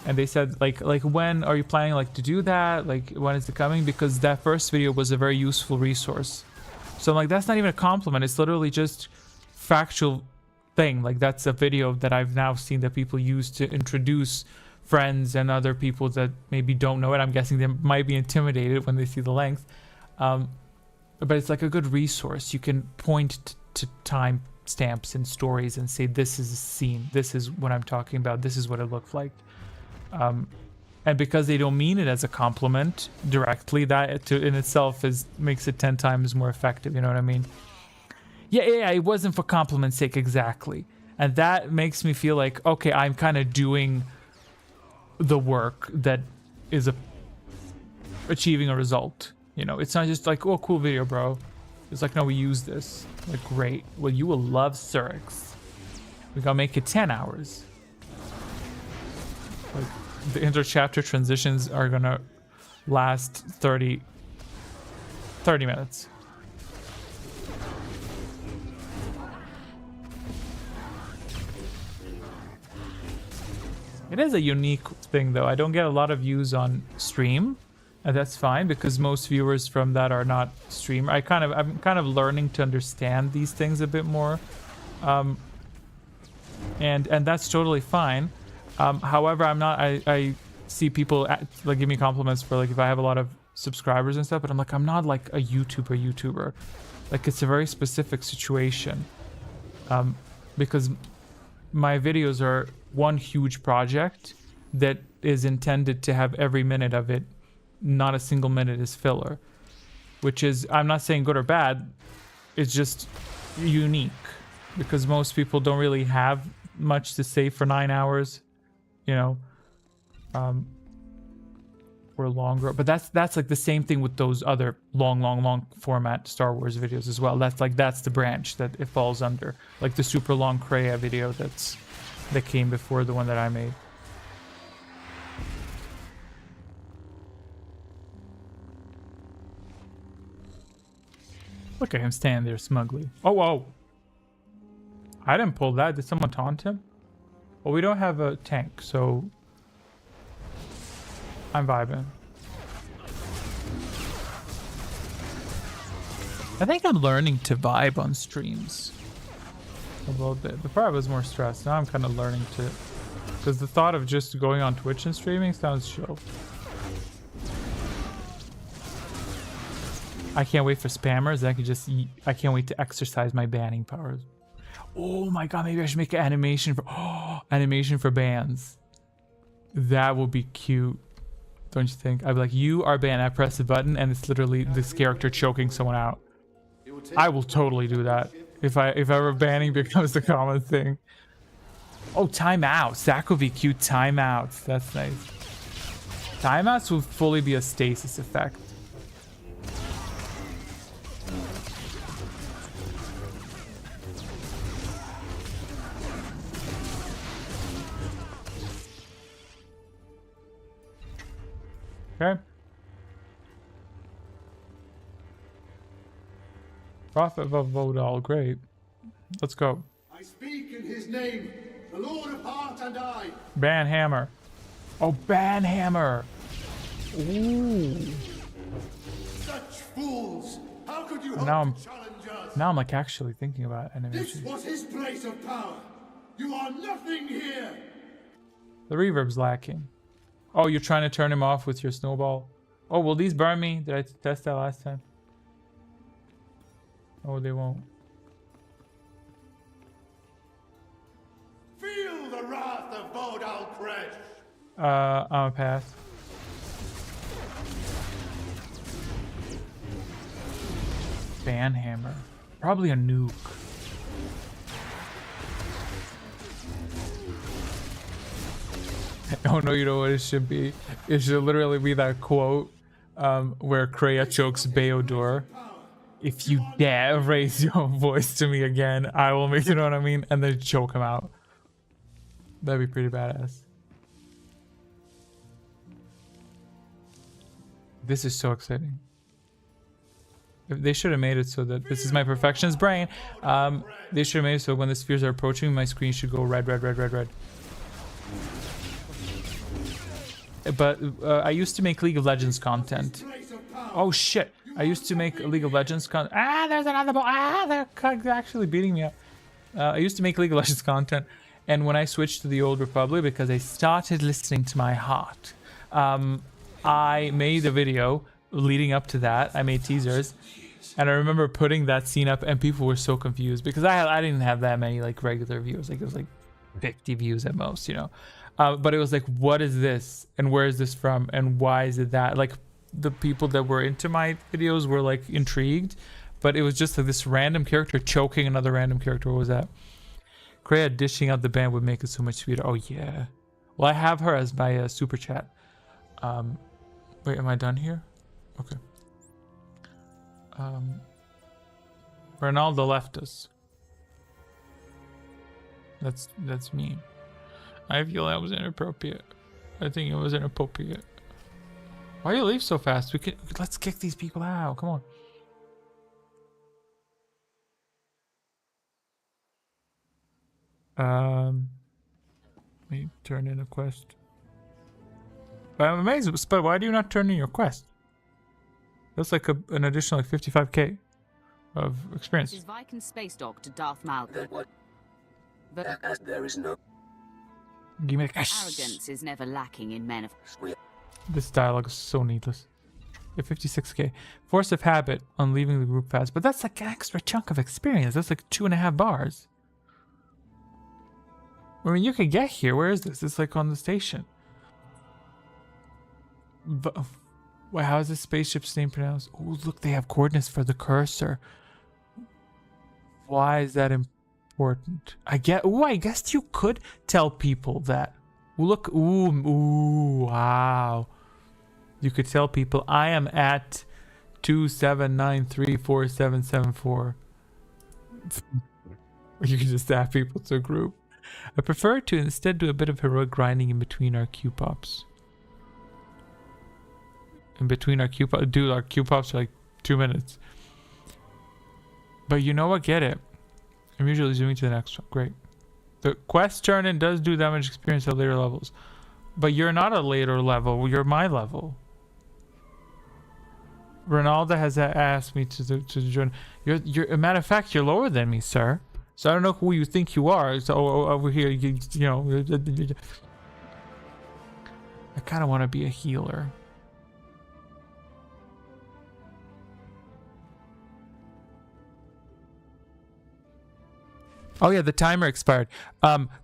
and they said like when are you planning like to do that? Like when is it coming? Because that first video was a very useful resource. So I'm like, that's not even a compliment. It's literally just factual thing. Like that's a video that I've now seen that people use to introduce friends and other people that maybe don't know it. I'm guessing they might be intimidated when they see the length, but it's like a good resource. You can point to time stamps and stories and say, this is a scene, this is what I'm talking about, this is what it looked like, and because they don't mean it as a compliment directly, that in itself makes it 10 times more effective. You know what I mean? Yeah, it wasn't for compliment's sake exactly, and that makes me feel like, okay, I'm kind of doing the work that is achieving a result. You know, it's not just like, oh, cool video, bro. It's like, no, we use this. Like, great. Well, you will love Surik's. We gotta make it 10 hours. Like, the inter-chapter transitions are gonna last 30 minutes. It is a unique thing, though. I don't get a lot of views on stream, and that's fine because most viewers from that are not stream. I'm kind of learning to understand these things a bit more, and that's totally fine. However, I'm not. I see people like give me compliments for like if I have a lot of subscribers and stuff, but I'm like, I'm not like a YouTuber. Like it's a very specific situation, because my videos are one huge project that is intended to have every minute of it, not a single minute is filler, which is, I'm not saying good or bad, it's just unique because most people don't really have much to say for 9 hours, you know, or longer. But that's like the same thing with those other long format Star Wars videos as well. That's the branch that it falls under, like the super long Kreia video that came before the one that I made. Look at him standing there smugly. Oh, whoa. I didn't pull that. Did someone taunt him? Well, we don't have a tank, so I'm vibing. I think I'm learning to vibe on streams a little bit. Before I was more stressed. Now I'm kind of learning to, because the thought of just going on Twitch and streaming sounds chill. I can't wait for spammers. I can't wait to exercise my banning powers. Oh my god, maybe I should make an animation for animation for bans. That would be cute. Don't you think? I'd be like, you are banned. I press the button and it's literally this character choking someone out. I will totally do that. If ever banning becomes the common thing. Oh, timeouts. That could be cute. Timeouts. That's nice. Timeouts will fully be a stasis effect. Okay. Prophet of Vodal, great. Let's go. I speak in his name, the Lord of Heart and I. Ban hammer. Oh, ban hammer. Ooh. Such fools! How could you And now hope to challenge us? now I'm like actually thinking about This animation. was his place of power. You are nothing here. The reverb's lacking. Oh, you're trying to turn him off with your snowball. Oh, will these burn me? Did I test that last time? Oh, they won't. Feel the wrath of Vodal Kresh. I'm a pass. Ban hammer. Probably a nuke. Oh no, you know what it should be? It should literally be that quote where Kreia chokes Beodor. If you dare raise your voice to me again, I will make, you know what I mean? And then choke him out. That'd be pretty badass. This is so exciting. They should have made it so that this is my perfectionist brain. They should have made it so when the spheres are approaching, my screen should go red, red, red, red, red. But I used to make League of Legends content. Oh shit! I used to make League of Legends content. Ah, there's another ball. Ah, they're actually beating me up. I used to make League of Legends content, and when I switched to the Old Republic because I started listening to my heart, I made a video leading up to that. I made teasers, and I remember putting that scene up, and people were so confused because I didn't have that many like regular views. Like it was like 50 views at most, you know. But it was like, what is this, and where is this from, and why is it that? Like the people that were into my videos were like intrigued, but it was just like this random character choking another random character. What was that? Kreia dishing out the band would make it so much sweeter. Oh yeah. Well, I have her as my super chat. Wait, am I done here? Okay. Ronaldo left us. That's mean. I feel that was inappropriate. I think it was inappropriate. Why you leave so fast? Let's kick these people out. Come on. Let me turn in a quest. I'm amazed, but why do you not turn in your quest? That's like an additional like 55k of experience. This is Viking space dock to Darth Maul. There is no. Give me Arrogance is never lacking in men of. This dialogue is so needless. Yeah, 56k. Force of habit on leaving the group fast, but that's like an extra chunk of experience. That's like 2.5 bars. I mean, you can get here. Where is this? It's like on the station. But wait, how is this spaceship's name pronounced? Oh, look, they have coordinates for the cursor. Why is that important? I guess you could tell people that. Look, ooh, wow. You could tell people I am at 27934774. You can just add people to a group. I prefer to instead do a bit of heroic grinding in between our Q pops. In between our Q pops, dude, our Q pops are like 2 minutes. But you know what? Get it. I'm usually zooming to the next one. Great. The quest turn-in does do damage experience at later levels. But you're not a later level. You're my level. Ronaldo has asked me to join. You're a matter of fact, you're lower than me, sir. So I don't know who you think you are. So over here, you know. I kind of want to be a healer. Oh yeah, the timer expired.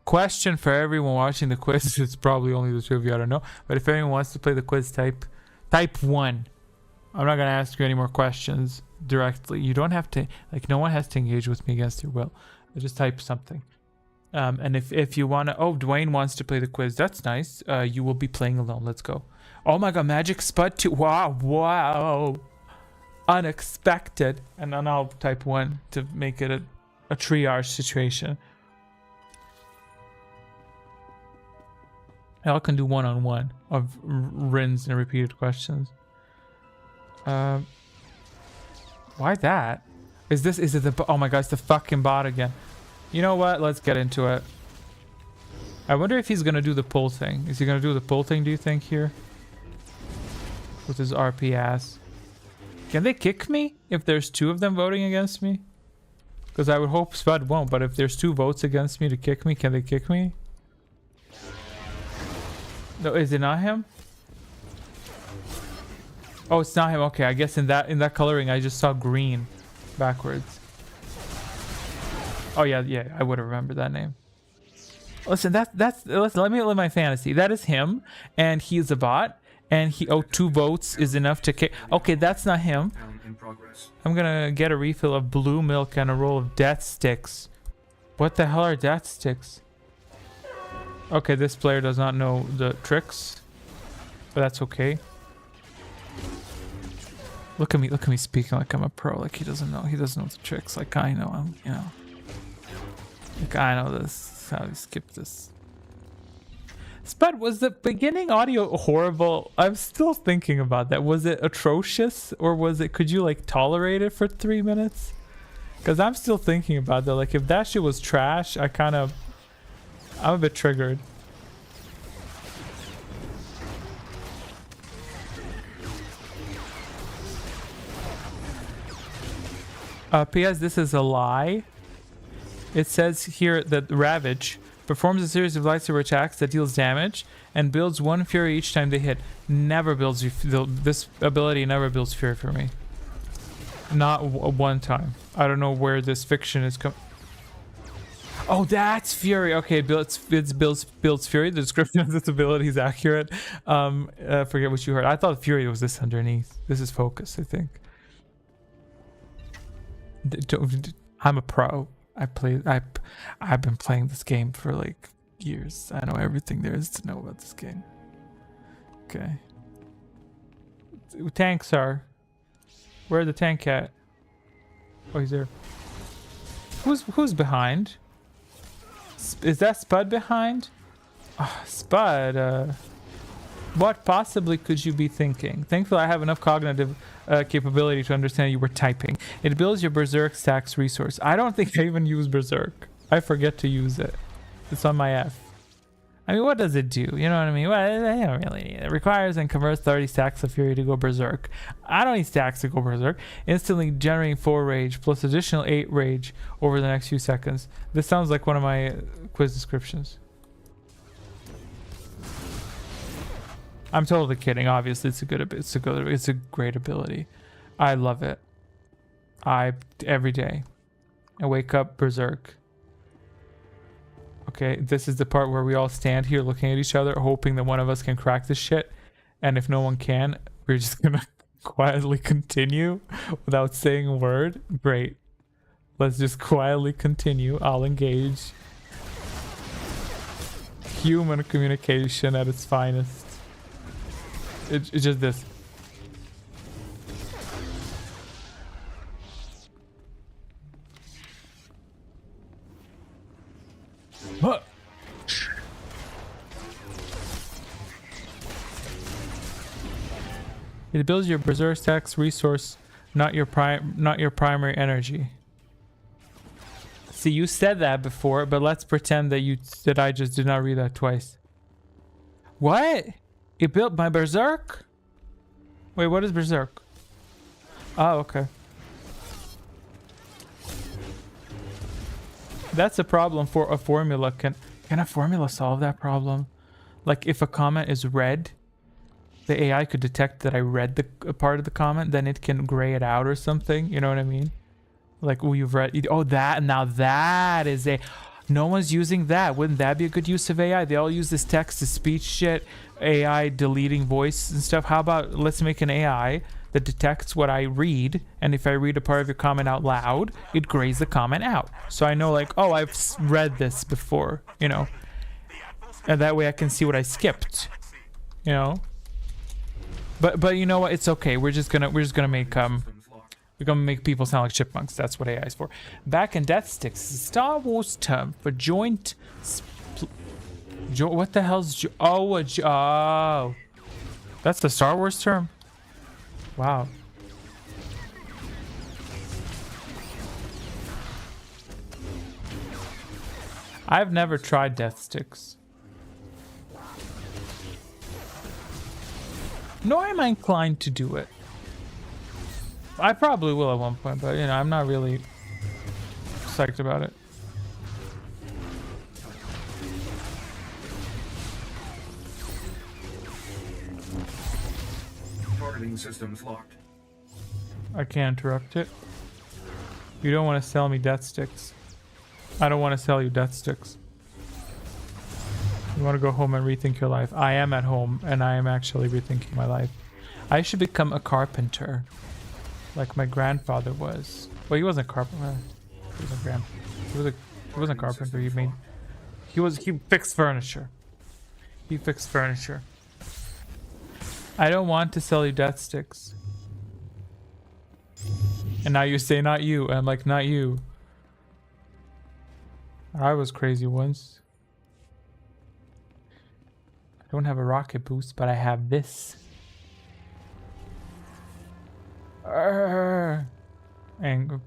Question for everyone watching the quiz. It's probably only the two of you, I don't know. But if anyone wants to play the quiz, type 1. I'm not gonna ask you any more questions directly. You don't have to, like, no one has to engage with me against your will. Just type something. And if you wanna, oh, Dwayne wants to play the quiz. That's nice. You will be playing alone. Let's go. Oh my god, Magic Spud 2. Wow. Unexpected. And then I'll type 1 to make it a triage situation. Y'all can do one-on-one of rins and repeated questions. Why that? Is it the, oh my god, it's the fucking bot again. You know what? Let's get into it. I wonder if he's gonna do the pull thing. Is he gonna do the pull thing, do you think, here? With his RP ass. Can they kick me if there's 2 of them voting against me? Because I would hope Spud won't, but if there's 2 votes against me to kick me, can they kick me? No, is it not him? Oh, it's not him. Okay, I guess in that coloring I just saw green backwards. Oh yeah, I would have remembered that name. Listen, listen, let me live my fantasy. That is him, and he's a bot, and 2 votes is enough to kick. Okay, that's not him. I'm gonna get a refill of blue milk and a roll of death sticks. What the hell are death sticks? Okay, this player does not know the tricks, but that's okay. Look at me speaking like I'm a pro. Like he doesn't know the tricks. Like I know him, you know. Like I know this. How you skip this. Spud, was the beginning audio horrible? I'm still thinking about that. Was it atrocious, or could you like tolerate it for 3 minutes? Because I'm still thinking about that. Like if that shit was trash, I'm a bit triggered. P.S. This is a lie. It says here that Ravage performs a series of lightsaber attacks that deals damage and builds 1 fury each time they hit. Never builds this ability never builds fury for me. Not one time. I don't know where this fiction is coming. Oh, that's fury. Okay, it builds fury. The description of this ability is accurate. Forget what you heard. I thought fury was this underneath. This is focus, I think. I'm a pro. I've been playing this game for like years. I know everything there is to know about this game. Okay. Tanks are. Where's the tank at? Oh, he's there. Who's behind? Is that Spud behind? Oh, Spud. What possibly could you be thinking? Thankfully, I have enough cognitive capability to understand you were typing. It builds your Berserk stacks resource. I don't think I even use Berserk. I forget to use it. It's on my F. I mean, what does it do? You know what I mean? Well, I don't really need it. It requires and converts 30 stacks of fury to go Berserk. I don't need stacks to go Berserk. Instantly generating 4 rage plus additional 8 rage over the next few seconds. This sounds like one of my quiz descriptions. I'm totally kidding. Obviously, it's a great ability. I love it. Every day I wake up Berserk. Okay, this is the part where we all stand here looking at each other, hoping that one of us can crack this shit. And if no one can, we're just gonna quietly continue without saying a word. Great. Let's just quietly continue. I'll engage. Human communication at its finest. It's just this. What? It builds your Berserk stacks resource, not your primary energy. See, you said that before, but let's pretend that I just did not read that twice. What? It built my Berserk? Wait, what is Berserk? Oh, okay. That's a problem for a formula. Can a formula solve that problem? Like if a comment is red, the AI could detect that I read the part of the comment, then it can gray it out or something. You know what I mean? Like, oh, you've read. Oh, that. Now that is a. No one's using that. Wouldn't that be a good use of AI? They all use this text to speech shit, AI deleting voice and stuff. How about let's make an AI that detects what I read, and if I read a part of your comment out loud, it grays the comment out. So I know, like, oh, I've read this before, you know, and that way I can see what I skipped, you know. But you know what? It's okay. We're just gonna make we're gonna make people sound like chipmunks. That's what AI is for. Back in Death Sticks, a Star Wars term for joint. What the hell's oh, that's the Star Wars term. Wow. I've never tried Death Sticks. Nor am I inclined to do it. I probably will at one point, but you know, I'm not really psyched about it. Targeting systems locked. I can't interrupt it. You don't want to sell me Death Sticks. I don't want to sell you Death Sticks. You want to go home and rethink your life. I am at home, and I am actually rethinking my life. I should become a carpenter, like my grandfather was. Well, he wasn't a carpenter. He wasn't a carpenter. He fixed furniture. He fixed furniture. I don't want to sell you Death Sticks. And now you say not you. I'm like, not you. I was crazy once. I don't have a rocket boost, but I have this. And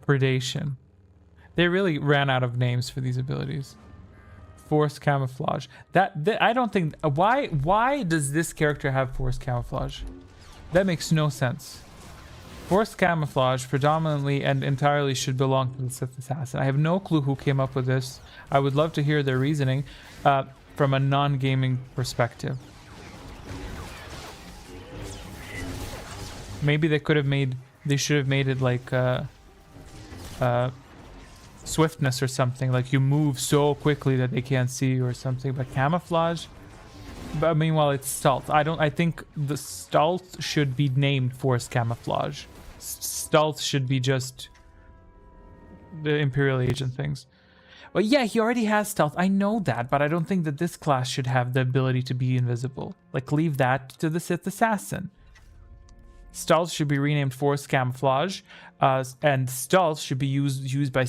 predation. They really ran out of names for these abilities. Force camouflage. That I don't think. Why does this character have force camouflage? That makes no sense. Force camouflage predominantly and entirely should belong to the Sith Assassin. I have no clue who came up with this. I would love to hear their reasoning from a non-gaming perspective. Maybe they should have made it like swiftness or something, like you move so quickly that they can't see you or something. But camouflage, but meanwhile it's stealth. I think the stealth should be named force camouflage. Stealth should be just the Imperial agent things. Well, yeah, he already has stealth. I know that, but I don't think that this class should have the ability to be invisible. Like, leave that to the Sith Assassin. Stealth should be renamed Force Camouflage, and stealth should be used by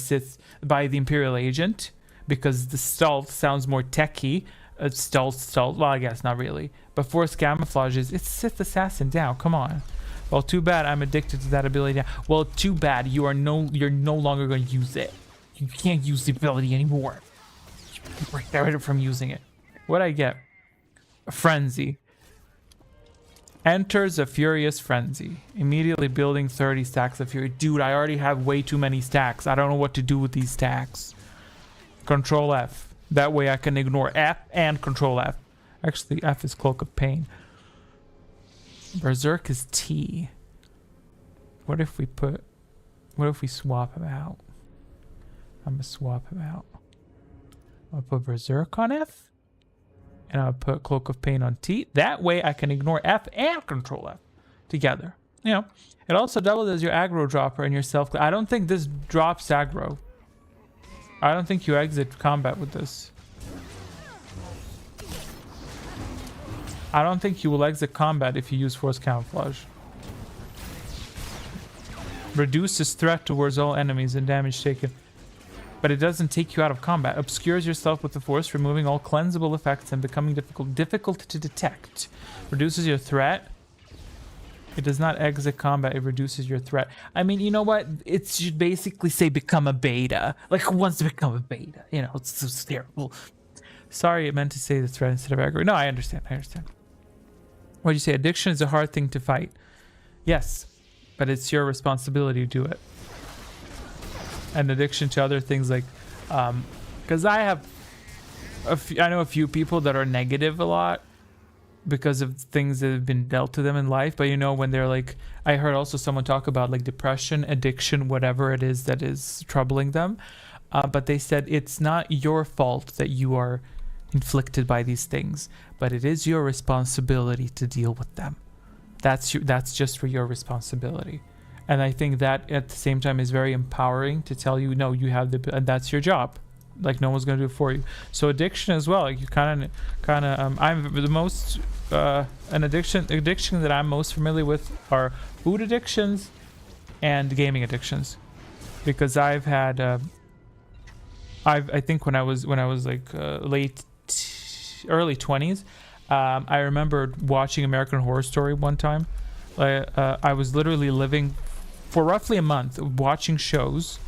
the Imperial agent, because the stealth sounds more techy. Stealth. Well, I guess not really, but Force Camouflage it's Sith Assassin down. Come on. Well, too bad I'm addicted to that ability now. Well, too bad you're no longer going to use it. You can't use the ability anymore. You prevented from using it. What'd I get? A frenzy. Enters a furious frenzy. Immediately building 30 stacks of fury. Dude, I already have way too many stacks. I don't know what to do with these stacks. Control F. That way I can ignore F and Control F. Actually, F is Cloak of Pain. Berserk is T. What if we swap him out? I'm gonna swap him out. I'll put Berserk on F, and I'll put Cloak of Pain on T. That way I can ignore F and Control F together. You know, it also doubles as your aggro dropper and your self. I don't think this drops aggro. I don't think you exit combat with this. I don't think you will exit combat if you use Force Camouflage. Reduces threat towards all enemies and damage taken. But it doesn't take you out of combat. Obscures yourself with the Force, removing all cleansable effects and becoming difficult to detect. Reduces your threat. It does not exit combat, it reduces your threat. I mean, you know what? It should basically say become a beta. Like, who wants to become a beta? You know, it's terrible. Sorry, it meant to say the threat instead of aggro. No, I understand. What do you say? Addiction is a hard thing to fight. Yes, but it's your responsibility to do it. And addiction to other things like, because I know a few people that are negative a lot, because of things that have been dealt to them in life. But you know, when they're like, I heard also someone talk about like depression, addiction, whatever it is that is troubling them. But they said it's not your fault that you are inflicted by these things, but it is your responsibility to deal with them. That's just for your responsibility. And I think that at the same time is very empowering to tell you, no, you have and that's your job. Like no one's gonna do it for you. So addiction as well. Like you kind of I'm the most an addiction that I'm most familiar with are food addictions and gaming addictions, because I've had I think when I was like early 20s, I remember watching American Horror Story one time. I was literally living for roughly a month watching shows,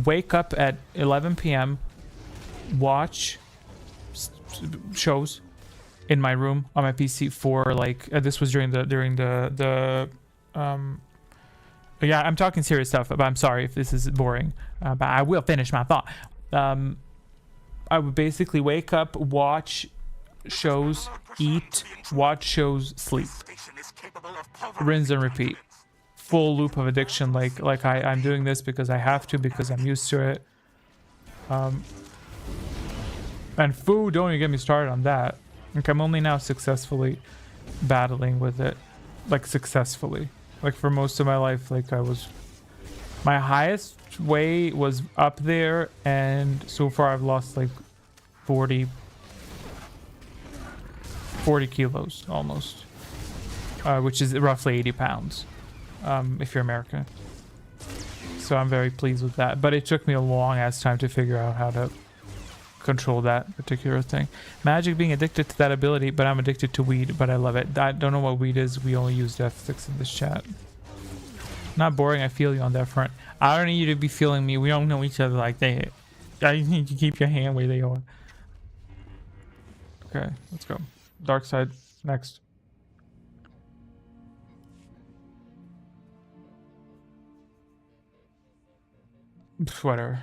wake up at 11 p.m. watch shows in my room on my PC for like this was during the yeah, I'm talking serious stuff, but I'm sorry if this is boring, but I will finish my thought. I would basically wake up, watch shows, eat, watch shows, sleep, rinse and repeat, full loop of addiction. Like I'm doing this because I have to, because I'm used to it. And food, don't even get me started on that. Like I'm only now successfully battling with it, like successfully. Like for most of my life, like my highest weight was up there, and so far I've lost like 40 kilos almost, which is roughly 80 pounds if you're American. So I'm very pleased with that, but it took me a long ass time to figure out how to control that particular thing. Magic being addicted to that ability, but I'm addicted to weed, but I love it. I don't know what weed is. We only use death sticks in this chat. Not boring. I feel you on that front. I don't need you to be feeling me. We don't know each other like that. I need you to keep your hand where they are. Okay, let's go. Dark side next. Whatever.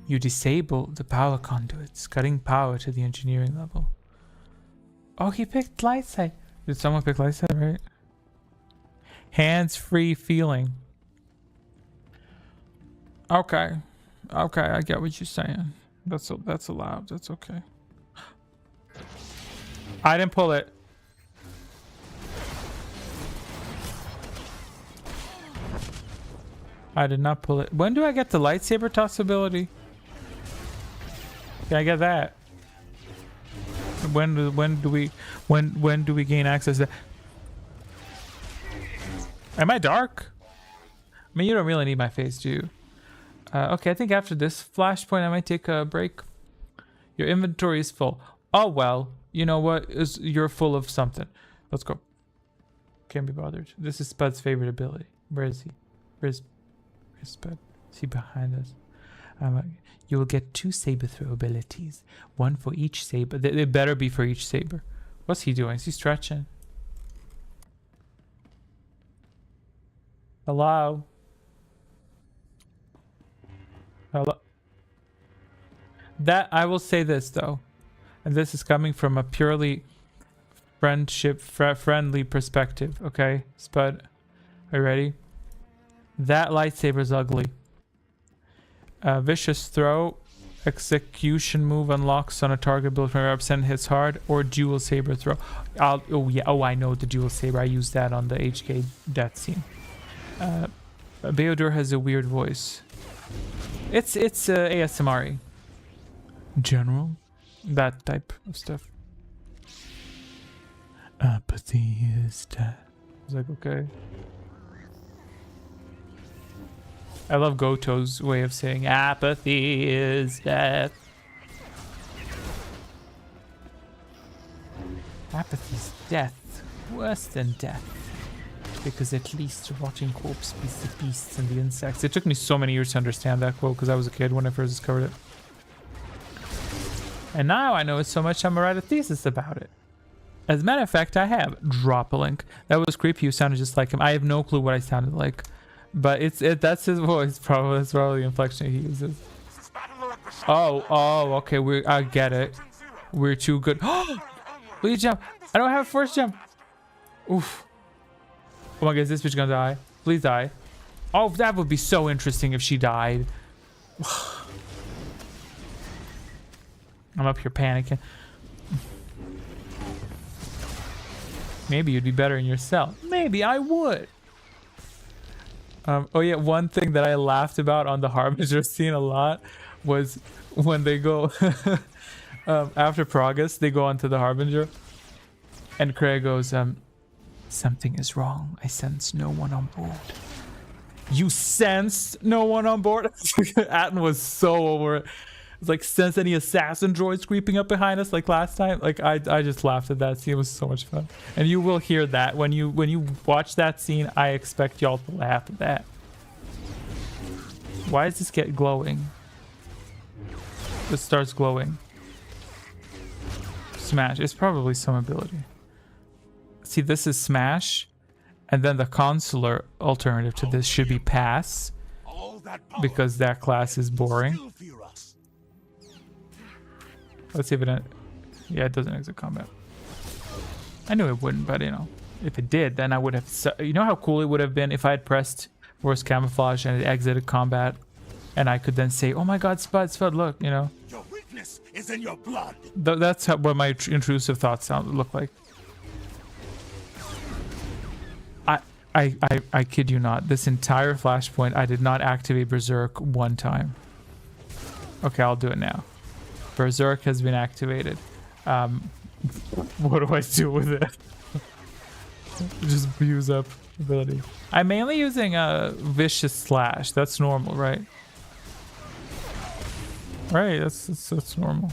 You disable the power conduits, cutting power to the engineering level. Oh, he picked light side. Did someone pick light side, right? Hands-free feeling. Okay. Okay, I get what you're saying. That's allowed. That's okay. I didn't pull it. I did not pull it. When do I get the lightsaber toss ability? Can I get that? When do we gain access to that? Am I dark? I mean, you don't really need my face, do you? Okay, I think after this flashpoint, I might take a break. Your inventory is full. Oh well, you know what? You're full of something. Let's go. Can't be bothered. This is Spud's favorite ability. Where is he? Where's Spud? Is he behind us? You will get 2 saber throw abilities, 1 for each saber. They better be for each saber. What's he doing? Is he stretching? Hello? Hello? That, I will say this though, and this is coming from a purely friendly perspective, okay? Spud, are you ready? That lightsaber is ugly. Vicious throw, execution move unlocks on a target built from represent hits hard, or dual saber throw. I know the dual saber. I used that on the HK death scene. Beodur has a weird voice. It's ASMR-y. General, that type of stuff. Apathy is death. I was like, okay. I love Goto's way of saying apathy is death. Apathy is death. Worse than death. Because at least the rotting corpse beats the beasts and the insects. It took me so many years to understand that quote because I was a kid when I first discovered it. And now I know it so much I'm gonna write a thesis about it. As a matter of fact, I have. Drop a link. That was creepy. You sounded just like him. I have no clue what I sounded like. But that's his voice, probably. That's probably the inflection he uses. Oh, okay. I get it. We're too good. Please jump. I don't have a first jump. Oof. Oh my god, is this bitch gonna die? Please die. Oh, that would be so interesting if she died. I'm up here panicking. Maybe you'd be better in your cell. Maybe I would. Oh yeah, one thing that I laughed about on the Harbinger scene a lot was when they go after Pragus, they go onto the Harbinger, and Craig goes, something is wrong. I sense no one on board. You sensed no one on board? Atten was so over it. It's like, sense any assassin droids creeping up behind us like last time? Like, I just laughed at that scene. It was so much fun. And you will hear that when you watch that scene. I expect y'all to laugh at that. Why does this get glowing? This starts glowing. Smash. It's probably some ability. See, this is smash, and then the consular alternative to this should be pass, because that class is boring. Let's see if it... Yeah, it doesn't exit combat. I knew it wouldn't, but you know, if it did, then I would have... You know how cool it would have been if I had pressed force camouflage and it exited combat, and I could then say, oh my god, Spud, look, you know. Your weakness is in your blood. That's what my intrusive thoughts look like. I kid you not. This entire flashpoint, I did not activate Berserk one time. Okay, I'll do it now. Berserk has been activated. What do I do with it? Just use up ability. I'm mainly using a vicious slash. That's normal, right? Right, that's normal.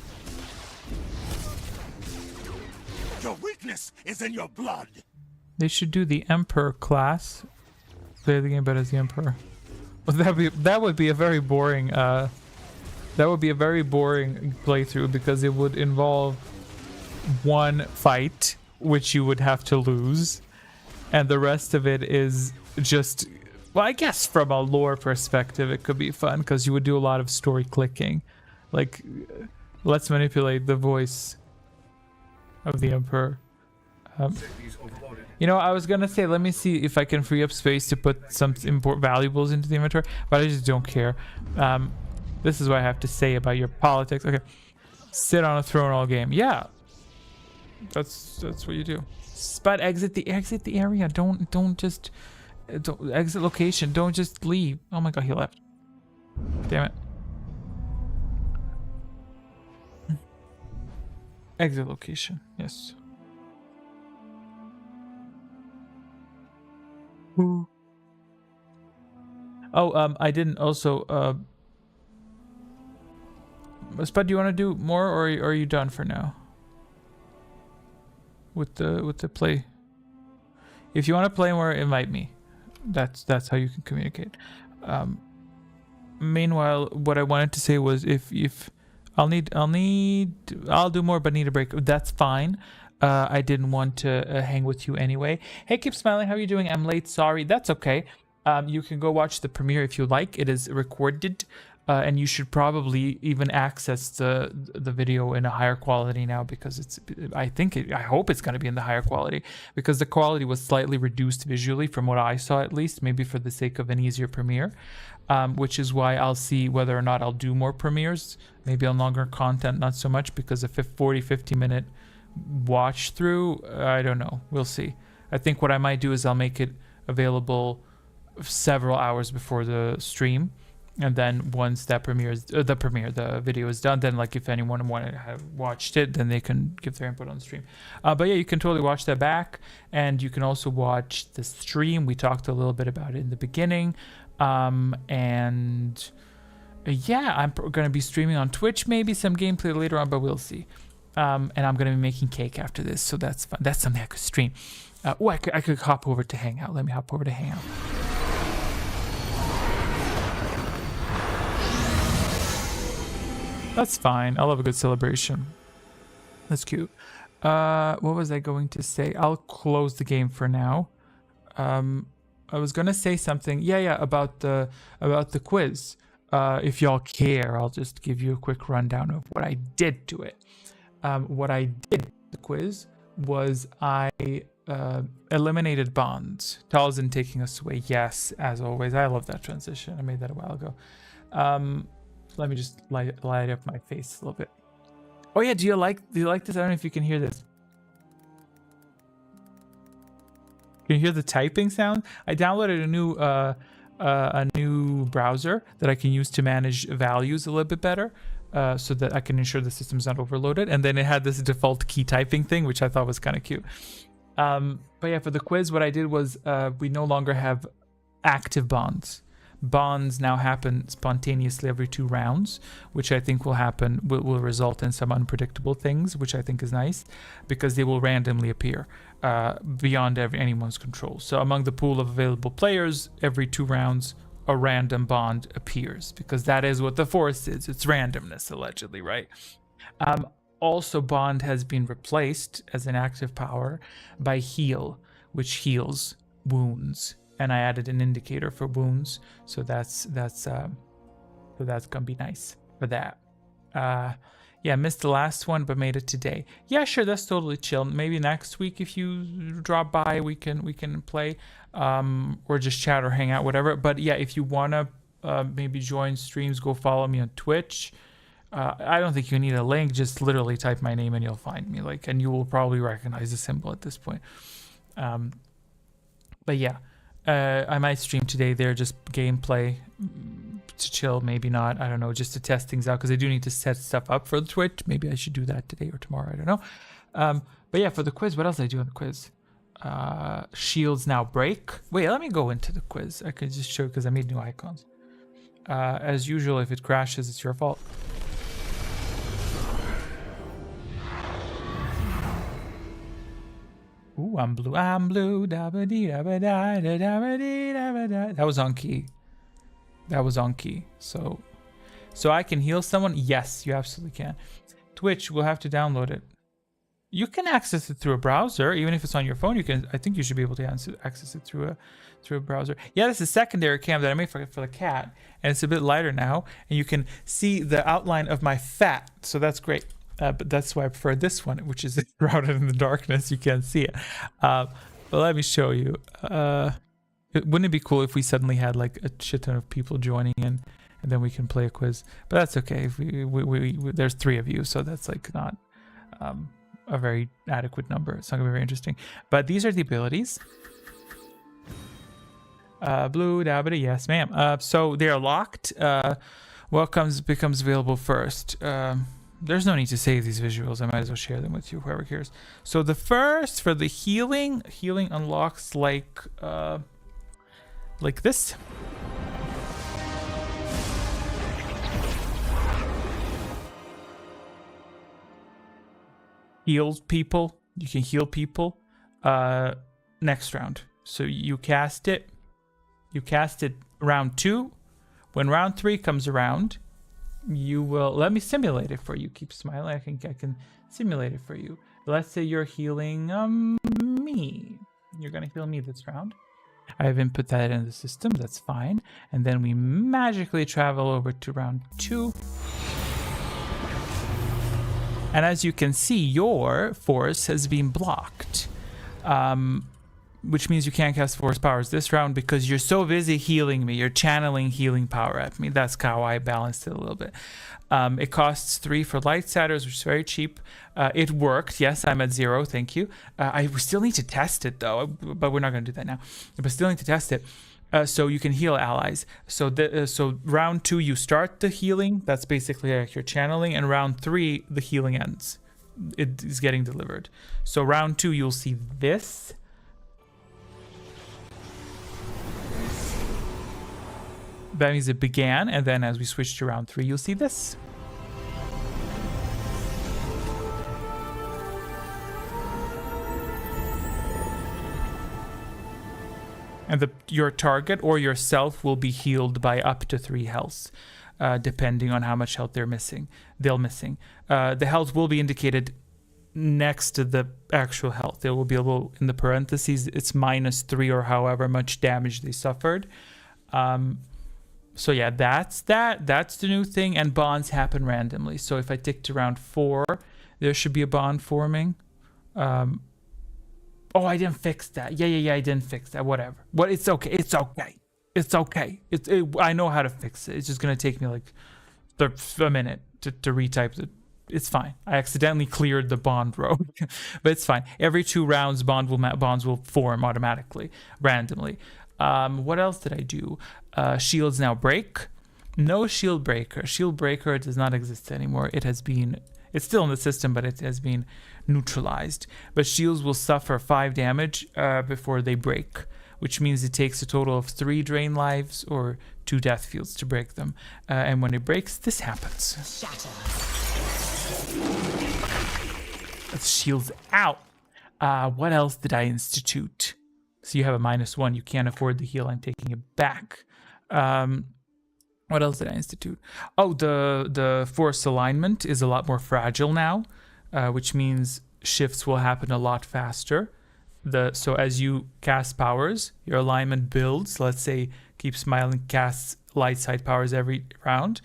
Your weakness is in your blood. They should do the Emperor class. Play the game better as the Emperor. Well, that would be a very boring playthrough, because it would involve one fight which you would have to lose, and the rest of it is just, well, I guess from a lore perspective it could be fun because you would do a lot of story clicking, like let's manipulate the voice of the Emperor. You know, I was gonna say, let me see if I can free up space to put some valuables into the inventory, but I just don't care. This is what I have to say about your politics. Okay, sit on a throne all game. Yeah, that's what you do. But exit the area. Don't just exit location. Don't just leave. Oh my god, he left. Damn it. Exit location. Yes. Oh, I didn't also Spud, do you want to do more, or are you done for now with the play? If you want to play more, invite me. That's how you can communicate. Meanwhile, what I wanted to say was, if I'll do more, but need a break. That's fine. I didn't want to hang with you anyway. Hey, keep smiling. How are you doing? I'm late. Sorry. That's okay. You can go watch the premiere if you like. It is recorded, and you should probably even access the video in a higher quality now, because I hope it's going to be in the higher quality, because the quality was slightly reduced visually from what I saw, at least, maybe for the sake of an easier premiere, which is why I'll see whether or not I'll do more premieres, maybe on longer content, not so much, because a 40-50 minute watch through, I don't know, we'll see. I think what I might do is I'll make it available several hours before the stream, and then once that the video is done, then like if anyone wanted to have watched it, then they can give their input on the stream. But yeah, you can totally watch that back, and you can also watch the stream. We talked a little bit about it in the beginning, and yeah, I'm going to be streaming on Twitch, maybe some gameplay later on, but we'll see. And I'm going to be making cake after this, so that's fun. That's something I could stream. I could hop over to Hangout. Let me hop over to Hangout. That's fine. I love a good celebration. That's cute. What was I going to say? I'll close the game for now. I was gonna say something. Yeah, about the quiz. If y'all care, I'll just give you a quick rundown of what I did to it. What I did to the quiz was I eliminated bonds. Talzin taking us away. Yes, as always. I love that transition. I made that a while ago. Let me just light up my face a little bit. Oh yeah, do you like this? I don't know if you can hear this. Can you hear the typing sound? I downloaded a new browser that I can use to manage values a little bit better, so that I can ensure the system's not overloaded. And then it had this default key typing thing, which I thought was kind of cute. But yeah, for the quiz, what I did was we no longer have active bonds. Bonds now happen spontaneously every 2 rounds, which I think will result in some unpredictable things, which I think is nice, because they will randomly appear beyond anyone's control. So among the pool of available players, every 2 rounds, a random bond appears, because that is what the Force is. It's randomness, allegedly, right? Also, bond has been replaced as an active power by heal, which heals wounds. And I added an indicator for wounds, so that's gonna be nice for that. Yeah, missed the last one, but made it today. Yeah, sure, that's totally chill. Maybe next week if you drop by, we can play, or just chat or hang out, whatever. But yeah, if you wanna maybe join streams, go follow me on Twitch. I don't think you need a link. Just literally type my name and you'll find me. And you will probably recognize the symbol at this point. But yeah. I might stream today there, just gameplay to chill, maybe not, I don't know, just to test things out, because I do need to set stuff up for the Twitch. Maybe I should do that today or tomorrow, I don't know. But yeah, for the quiz, what else did I do on the quiz? Shields now break. Wait, let me go into the quiz. I could just show, because I made new icons. As usual, if it crashes, it's your fault. Ooh, I'm blue, da-ba-dee, da-ba-da, da-ba-dee, da-ba-da. That was on key. So I can heal someone? Yes, you absolutely can. Twitch, we'll have to download it. You can access it through a browser, even if it's on your phone. You can. I think you should be able to access it through a browser. Yeah, this is a secondary cam that I made for the cat, and it's a bit lighter now, and you can see the outline of my fat. So that's great. But that's why I prefer this one, which is routed in the darkness. You can't see it. But let me show you. Wouldn't it be cool if we suddenly had like a shit ton of people joining in, and then we can play a quiz? But that's okay. If we there's 3 of you, so that's like not a very adequate number. It's not gonna be very interesting. But these are the abilities. Blue, dabbity, yes, ma'am. So they are locked. What becomes available first? There's no need to save these visuals. I might as well share them with you, whoever cares. So the first, for the healing unlocks like this. Heals people. You can heal people. Next round. So you cast it. You cast it round 2. When round 3 comes around, you will let me simulate it for you. Keep smiling. I can simulate it for you. Let's say you're healing me. You're gonna heal me this round. I have input that in the system. That's fine. And then we magically travel over to round 2. And as you can see, your force has been blocked. Which means you can't cast force powers this round because you're so busy healing me. You're channeling healing power at me. That's how I balanced it a little bit. It costs 3 for light satyrs, which is very cheap. It worked. Yes, I'm at 0. Thank you. We still need to test it though, but we're not going to do that now. But still need to test it. So you can heal allies. So round 2, you start the healing. That's basically like you're channeling. And round 3, the healing ends. It is getting delivered. So round 2, you'll see this. That means it began, and then as we switch to round 3, you'll see this. And your target or yourself will be healed by up to 3 health, depending on how much health they're missing. The health will be indicated next to the actual health. There will be a little in the parentheses. It's -3 or however much damage they suffered. So yeah, that's the new thing, and bonds happen randomly. So if I tick to round 4, there should be a bond forming. Oh, I didn't fix that. Yeah, I didn't fix that. Whatever. What? It's okay. It's okay. It's okay. I know how to fix it. It's just gonna take me like a minute to retype it. It's fine. I accidentally cleared the bond row, but it's fine. Every 2 rounds, bonds will form automatically, randomly. What else did I do? Shields now break. No shield breaker. Shield breaker does not exist anymore. It's still in the system, but it has been neutralized. But shields will suffer 5 damage before they break, which means it takes a total of 3 drain lives or 2 death fields to break them. And when it breaks, this happens. Shatter. That's shields out. What else did I institute? So you have a -1. You can't afford the heal. I'm taking it back. What else did I institute? Oh, the force alignment is a lot more fragile now, which means shifts will happen a lot faster. So as you cast powers, your alignment builds. Let's say Keep Smiling casts light side powers every round,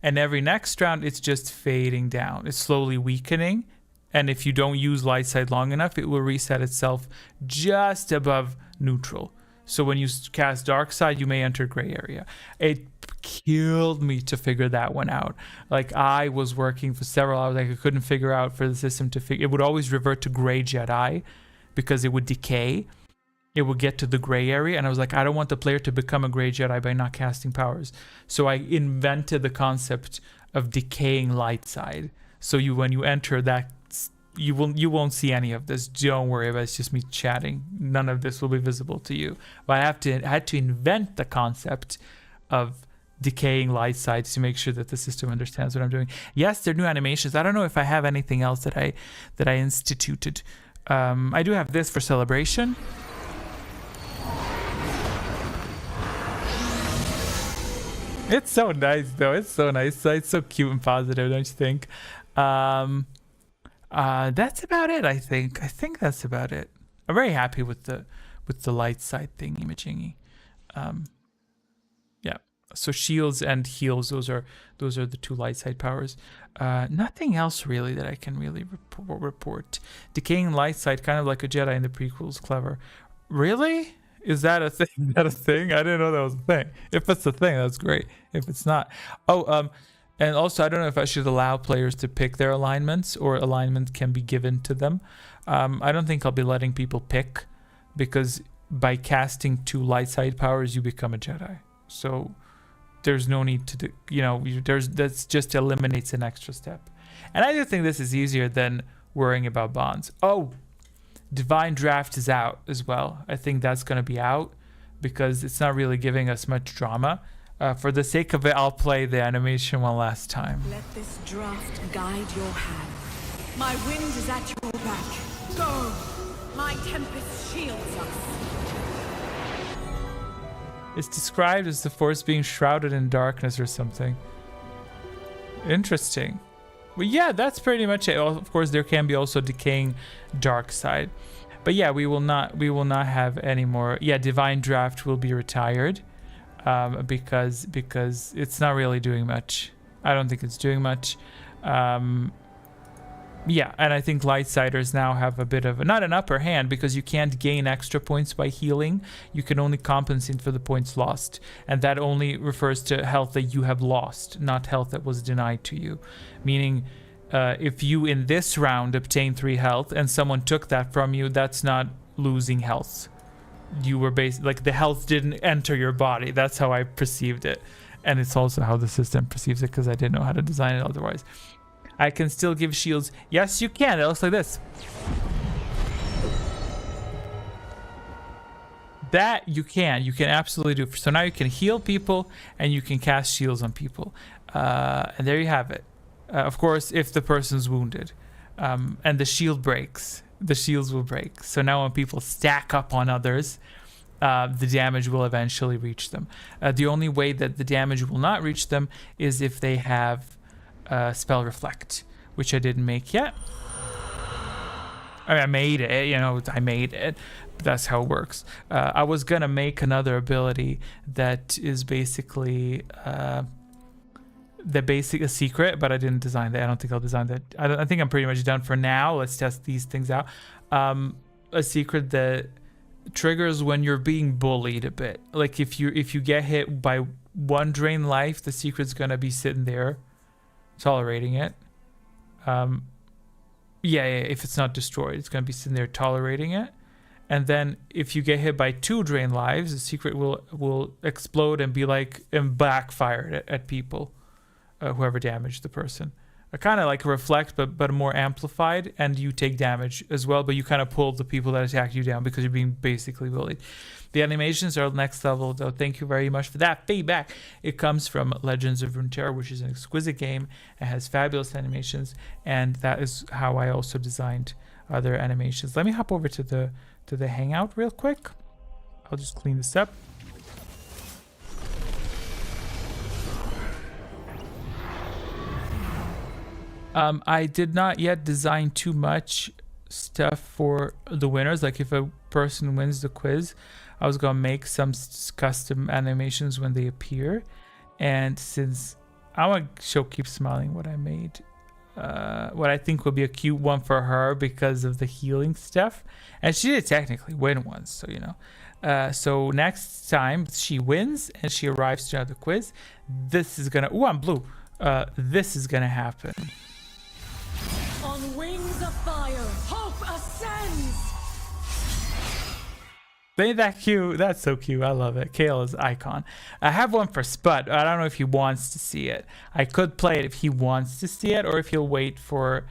and every next round it's just fading down. It's slowly weakening, and if you don't use light side long enough, it will reset itself just above neutral. So when you cast dark side, you may enter gray area. It killed me to figure that one out. Like, I was working for several hours. Like, I couldn't figure out for the system to figure. It would always revert to gray Jedi because it would decay. It would get to the gray area, and I was like, I don't want the player to become a gray Jedi by not casting powers. So I invented the concept of decaying light side. So when you enter that, you won't see any of this. Don't worry about it. It's just me chatting. None of this will be visible to you. But I had to invent the concept of decaying light side to make sure that the system understands what I'm doing. Yes, there are new animations. I don't know if I have anything else that I instituted. I do have this for celebration. It's so nice though. It's so nice. It's so cute and positive, don't you think? That's about it. I think that's about it. I'm very happy with the light side thing, imaging. Yeah. So shields and heals. Those are the 2 light side powers. Nothing else really that I can really report. Decaying light side, kind of like a Jedi in the prequels. Clever. Really? Is that a thing? Is that a thing? I didn't know that was a thing. If it's a thing, that's great. If it's not, and also I don't know if I should allow players to pick their alignments or alignment can be given to them. I don't think I'll be letting people pick, because by casting 2 light side powers, you become a Jedi. So there's no need to do, that's just eliminates an extra step. And I do think this is easier than worrying about bonds. Oh, Divine Draft is out as well. I think that's going to be out because it's not really giving us much drama. For the sake of it, I'll play the animation one last time. Let this draft guide your hand. My wind is at your back. Go! My tempest shields us. It's described as the force being shrouded in darkness or something. Interesting. Well, yeah, that's pretty much it. Well, of course, there can be also decaying dark side, but yeah, we will not have any more. Yeah, Divine Draft will be retired, because it's not really doing much. I don't think it's doing much. Yeah, and I think Lightsiders now have a bit of not an upper hand, because you can't gain extra points by healing. You can only compensate for the points lost, and that only refers to health that you have lost, not health that was denied to you. Meaning, if you in this round obtain 3 health and someone took that from you, that's not losing health. You were like the health didn't enter your body. That's how I perceived it, and it's also how the system perceives it, because I didn't know how to design it otherwise. I can still give shields. Yes, you can. It looks like this. That you can. You can absolutely do. So now you can heal people and you can cast shields on people. And there you have it. Of course, if the person's wounded. And the shield breaks. The shields will break. So now when people stack up on others, the damage will eventually reach them. The only way that the damage will not reach them is if they have spell reflect, which I didn't make yet. I mean, I made it, I made it. But that's how it works. I was gonna make another ability that is basically a secret, but I didn't design that. I don't think I'll design that. I think I'm pretty much done for now. Let's test these things out. a secret that triggers when you're being bullied a bit. Like if you get hit by one drain life, the secret's gonna be sitting there tolerating it. If it's not destroyed, it's gonna be sitting there tolerating it. And then if you get hit by 2 drain lives, the secret will explode and be like and backfire at people, whoever damaged the person. Kind of like reflect, but more amplified, and you take damage as well, but you kind of pull the people that attack you down because you're being basically bullied. The animations are next level, though. Thank you very much for that feedback. It comes from Legends of Runeterra, which is an exquisite game. It has fabulous animations, and that is how I also designed other animations. Let me hop over to the Hangout real quick. I'll just clean this up. I did not yet design too much stuff for the winners. Like if a person wins the quiz, I was gonna make some custom animations when they appear. And since I want to show Keep Smiling what I made, what I think will be a cute one for her because of the healing stuff, and she did technically win one, so you know. So next time she wins and she arrives to the quiz, this is gonna. Oh, I'm blue. This is gonna happen. On wings of fire, hope ascends. Ain't that cute? That's so cute. I love it. Kale is icon. I have one for Spud. I don't know if he wants to see it. I could play it if he wants to see it, or if he'll wait for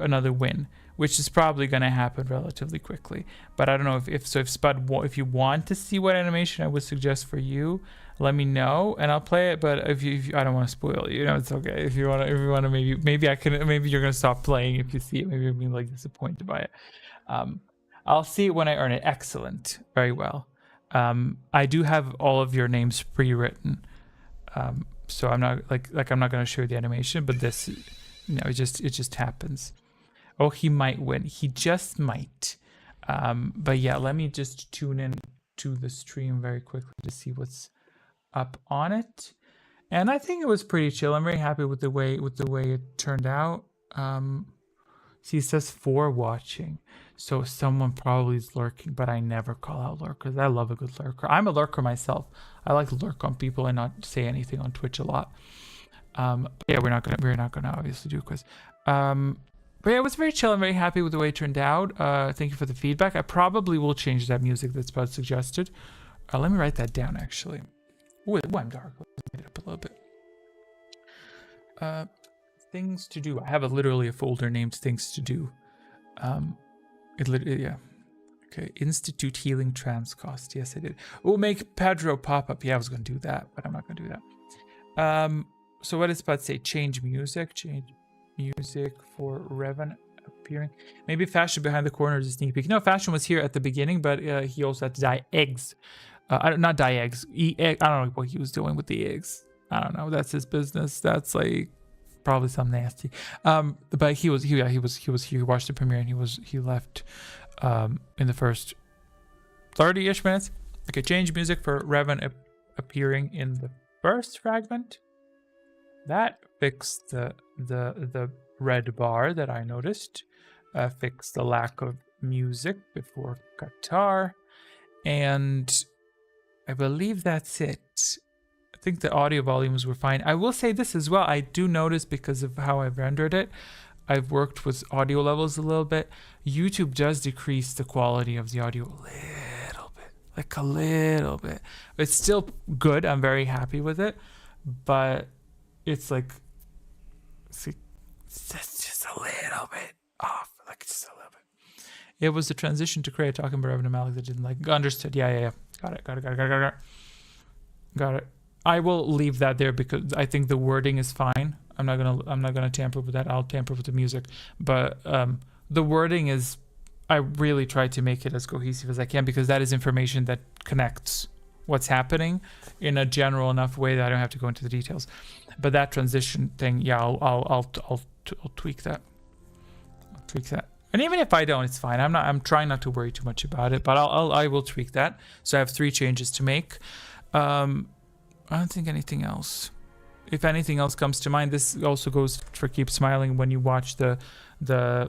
another win, which is probably going to happen relatively quickly. But I don't know if Spud, if you want to see what animation I would suggest for you, let me know and I'll play it. But if you I don't want to spoil you. It's okay. If you want to, maybe I can. Maybe you're gonna stop playing if you see it. Maybe you're being like disappointed by it. I'll see it when I earn it. Excellent. Very well. I do have all of your names pre-written. So I'm not I'm not gonna show you the animation, but this, it just happens. Oh, he might win. He just might. But yeah, let me just tune in to the stream very quickly to see what's up on it. And I think it was pretty chill. I'm very happy with the way it turned out. See, it says 4 watching. So someone probably is lurking, but I never call out lurkers. I love a good lurker. I'm a lurker myself. I like to lurk on people and not say anything on Twitch a lot. Yeah, we're not gonna obviously do a quiz. But yeah, it was very chill. I'm very happy with the way it turned out. Thank you for the feedback. I probably will change that music that Spud suggested. Let me write that down actually. Ooh, I'm dark. Let's make it up a little bit. Things to do. I have literally a folder named Things to Do. Yeah. Okay. Institute Healing Transcost. Yes, I did. Oh, make Pedro pop up. Yeah, I was going to do that, but I'm not going to do that. So what does Spud say? Change music. Change music for Revan appearing. Maybe Fashion behind the corner is a sneak peek. No, Fashion was here at the beginning, but he also had to dye eggs. Not dye eggs. I don't know what he was doing with the eggs. I don't know. That's his business. That's like probably some nasty. But he was here. He watched the premiere and he left in the first 30-ish minutes. Okay, change music for Revan appearing in the first fragment. That fixed the red bar that I noticed. Fixed the lack of music before Qatar, and I believe that's it. I think the audio volumes were fine. I will say this as well. I do notice, because of how I've rendered it, I've worked with audio levels a little bit. YouTube does decrease the quality of the audio a little bit. Like a little bit. It's still good. I'm very happy with it. But it's like, see, it's just a little bit off. Like just a little bit. It was the transition to Kreia talking about Revan and Malik that didn't like. Understood. Yeah. Got it. I will leave that there because I think the wording is fine. I'm not gonna tamper with that. I'll tamper with the music, but the wording is. I really try to make it as cohesive as I can because that is information that connects what's happening in a general enough way that I don't have to go into the details. But that transition thing, yeah, I'll tweak that. I'll tweak that. And even if I don't, it's fine. I'm trying not to worry too much about it, but I will tweak that. So I have 3 changes to make. I don't think anything else. If anything else comes to mind, this also goes for Keep Smiling. When you watch the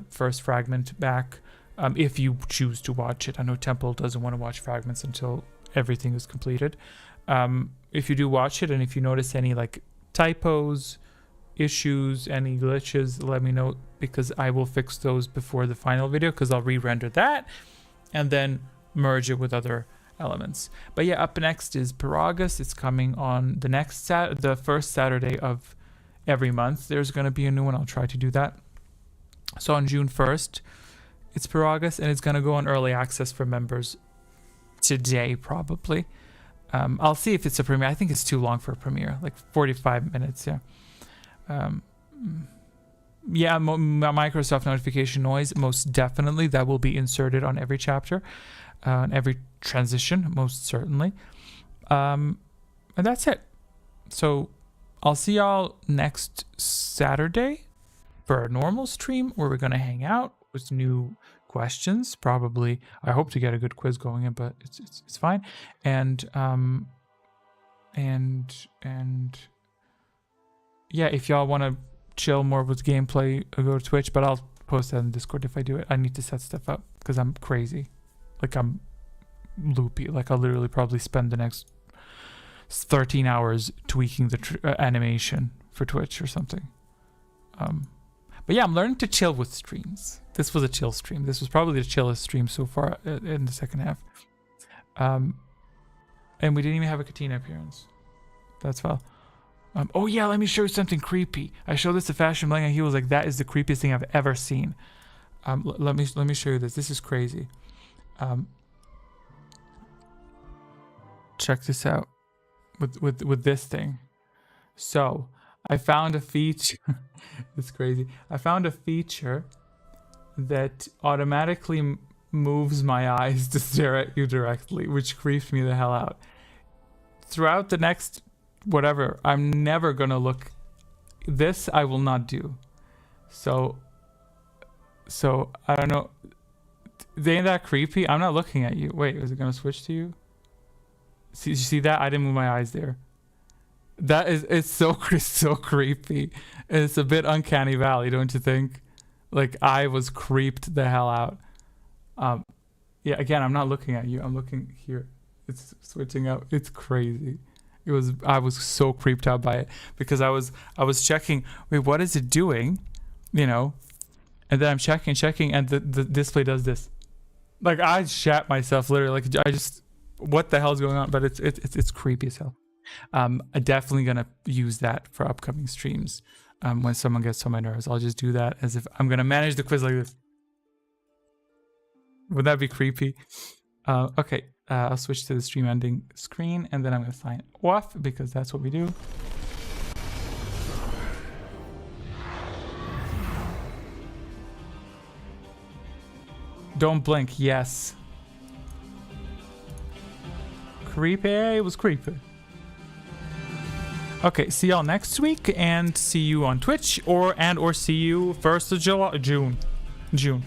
first fragment back, if you choose to watch it. I know Temple doesn't want to watch fragments until everything is completed. If you do watch it, and if you notice any like typos, issues, any glitches, let me know, because I will fix those before the final video, because I'll re-render that and then merge it with other elements. But yeah, up next is Peragus. It's coming on the first Saturday of every month. There's going to be a new one. I'll try to do that. So on June 1st, it's Peragus, and it's going to go on early access for members today, probably. I'll see if it's a premiere. I think it's too long for a premiere, like 45 minutes. Yeah. Microsoft notification noise, most definitely. That will be inserted on every chapter, on every transition, most certainly. And that's it. So I'll see y'all next Saturday for a normal stream where we're going to hang out with new questions. Probably, I hope to get a good quiz going in, but it's fine. And yeah, if y'all want to chill more with gameplay, go to Twitch, but I'll post that in Discord if I do it. I need to set stuff up because I'm crazy. Like, I'm loopy. Like, I'll literally probably spend the next 13 hours tweaking the animation for Twitch or something. But yeah, I'm learning to chill with streams. This was a chill stream. This was probably the chillest stream so far in the second half. And we didn't even have a Katina appearance. That's well. Oh yeah, let me show you something creepy. I showed this to Fashion Blank and he was like, that is the creepiest thing I've ever seen. Let me show you this. This is crazy. Check this out with this thing. So I found a feature. It's crazy. I found a feature that automatically moves my eyes to stare at you directly, which creeps me the hell out. Throughout the next whatever, I'm never gonna look. This I will not do. So I don't know. Ain't that creepy? I'm not looking at you. Wait, is it gonna switch to you? See, you see that? I didn't move my eyes there. That is, it's so creepy. It's a bit uncanny valley, don't you think? Like, I was creeped the hell out. Yeah, again, I'm not looking at you. I'm looking here. It's switching up. It's crazy. I was so creeped out by it because I was checking, wait, what is it doing? You know? And then I'm checking, and the display does this. Like, I shat myself literally. Like, I just, what the hell is going on? But it's creepy as hell. I'm definitely gonna use that for upcoming streams. When someone gets on my nerves, I'll just do that as if I'm gonna manage the quiz like this. Would that be creepy? Okay, I'll switch to the stream ending screen, and then I'm gonna sign off because that's what we do. Don't blink. Yes. Creepy. It was creepy. Okay, see y'all next week, and see you on Twitch, or see you 1st of June.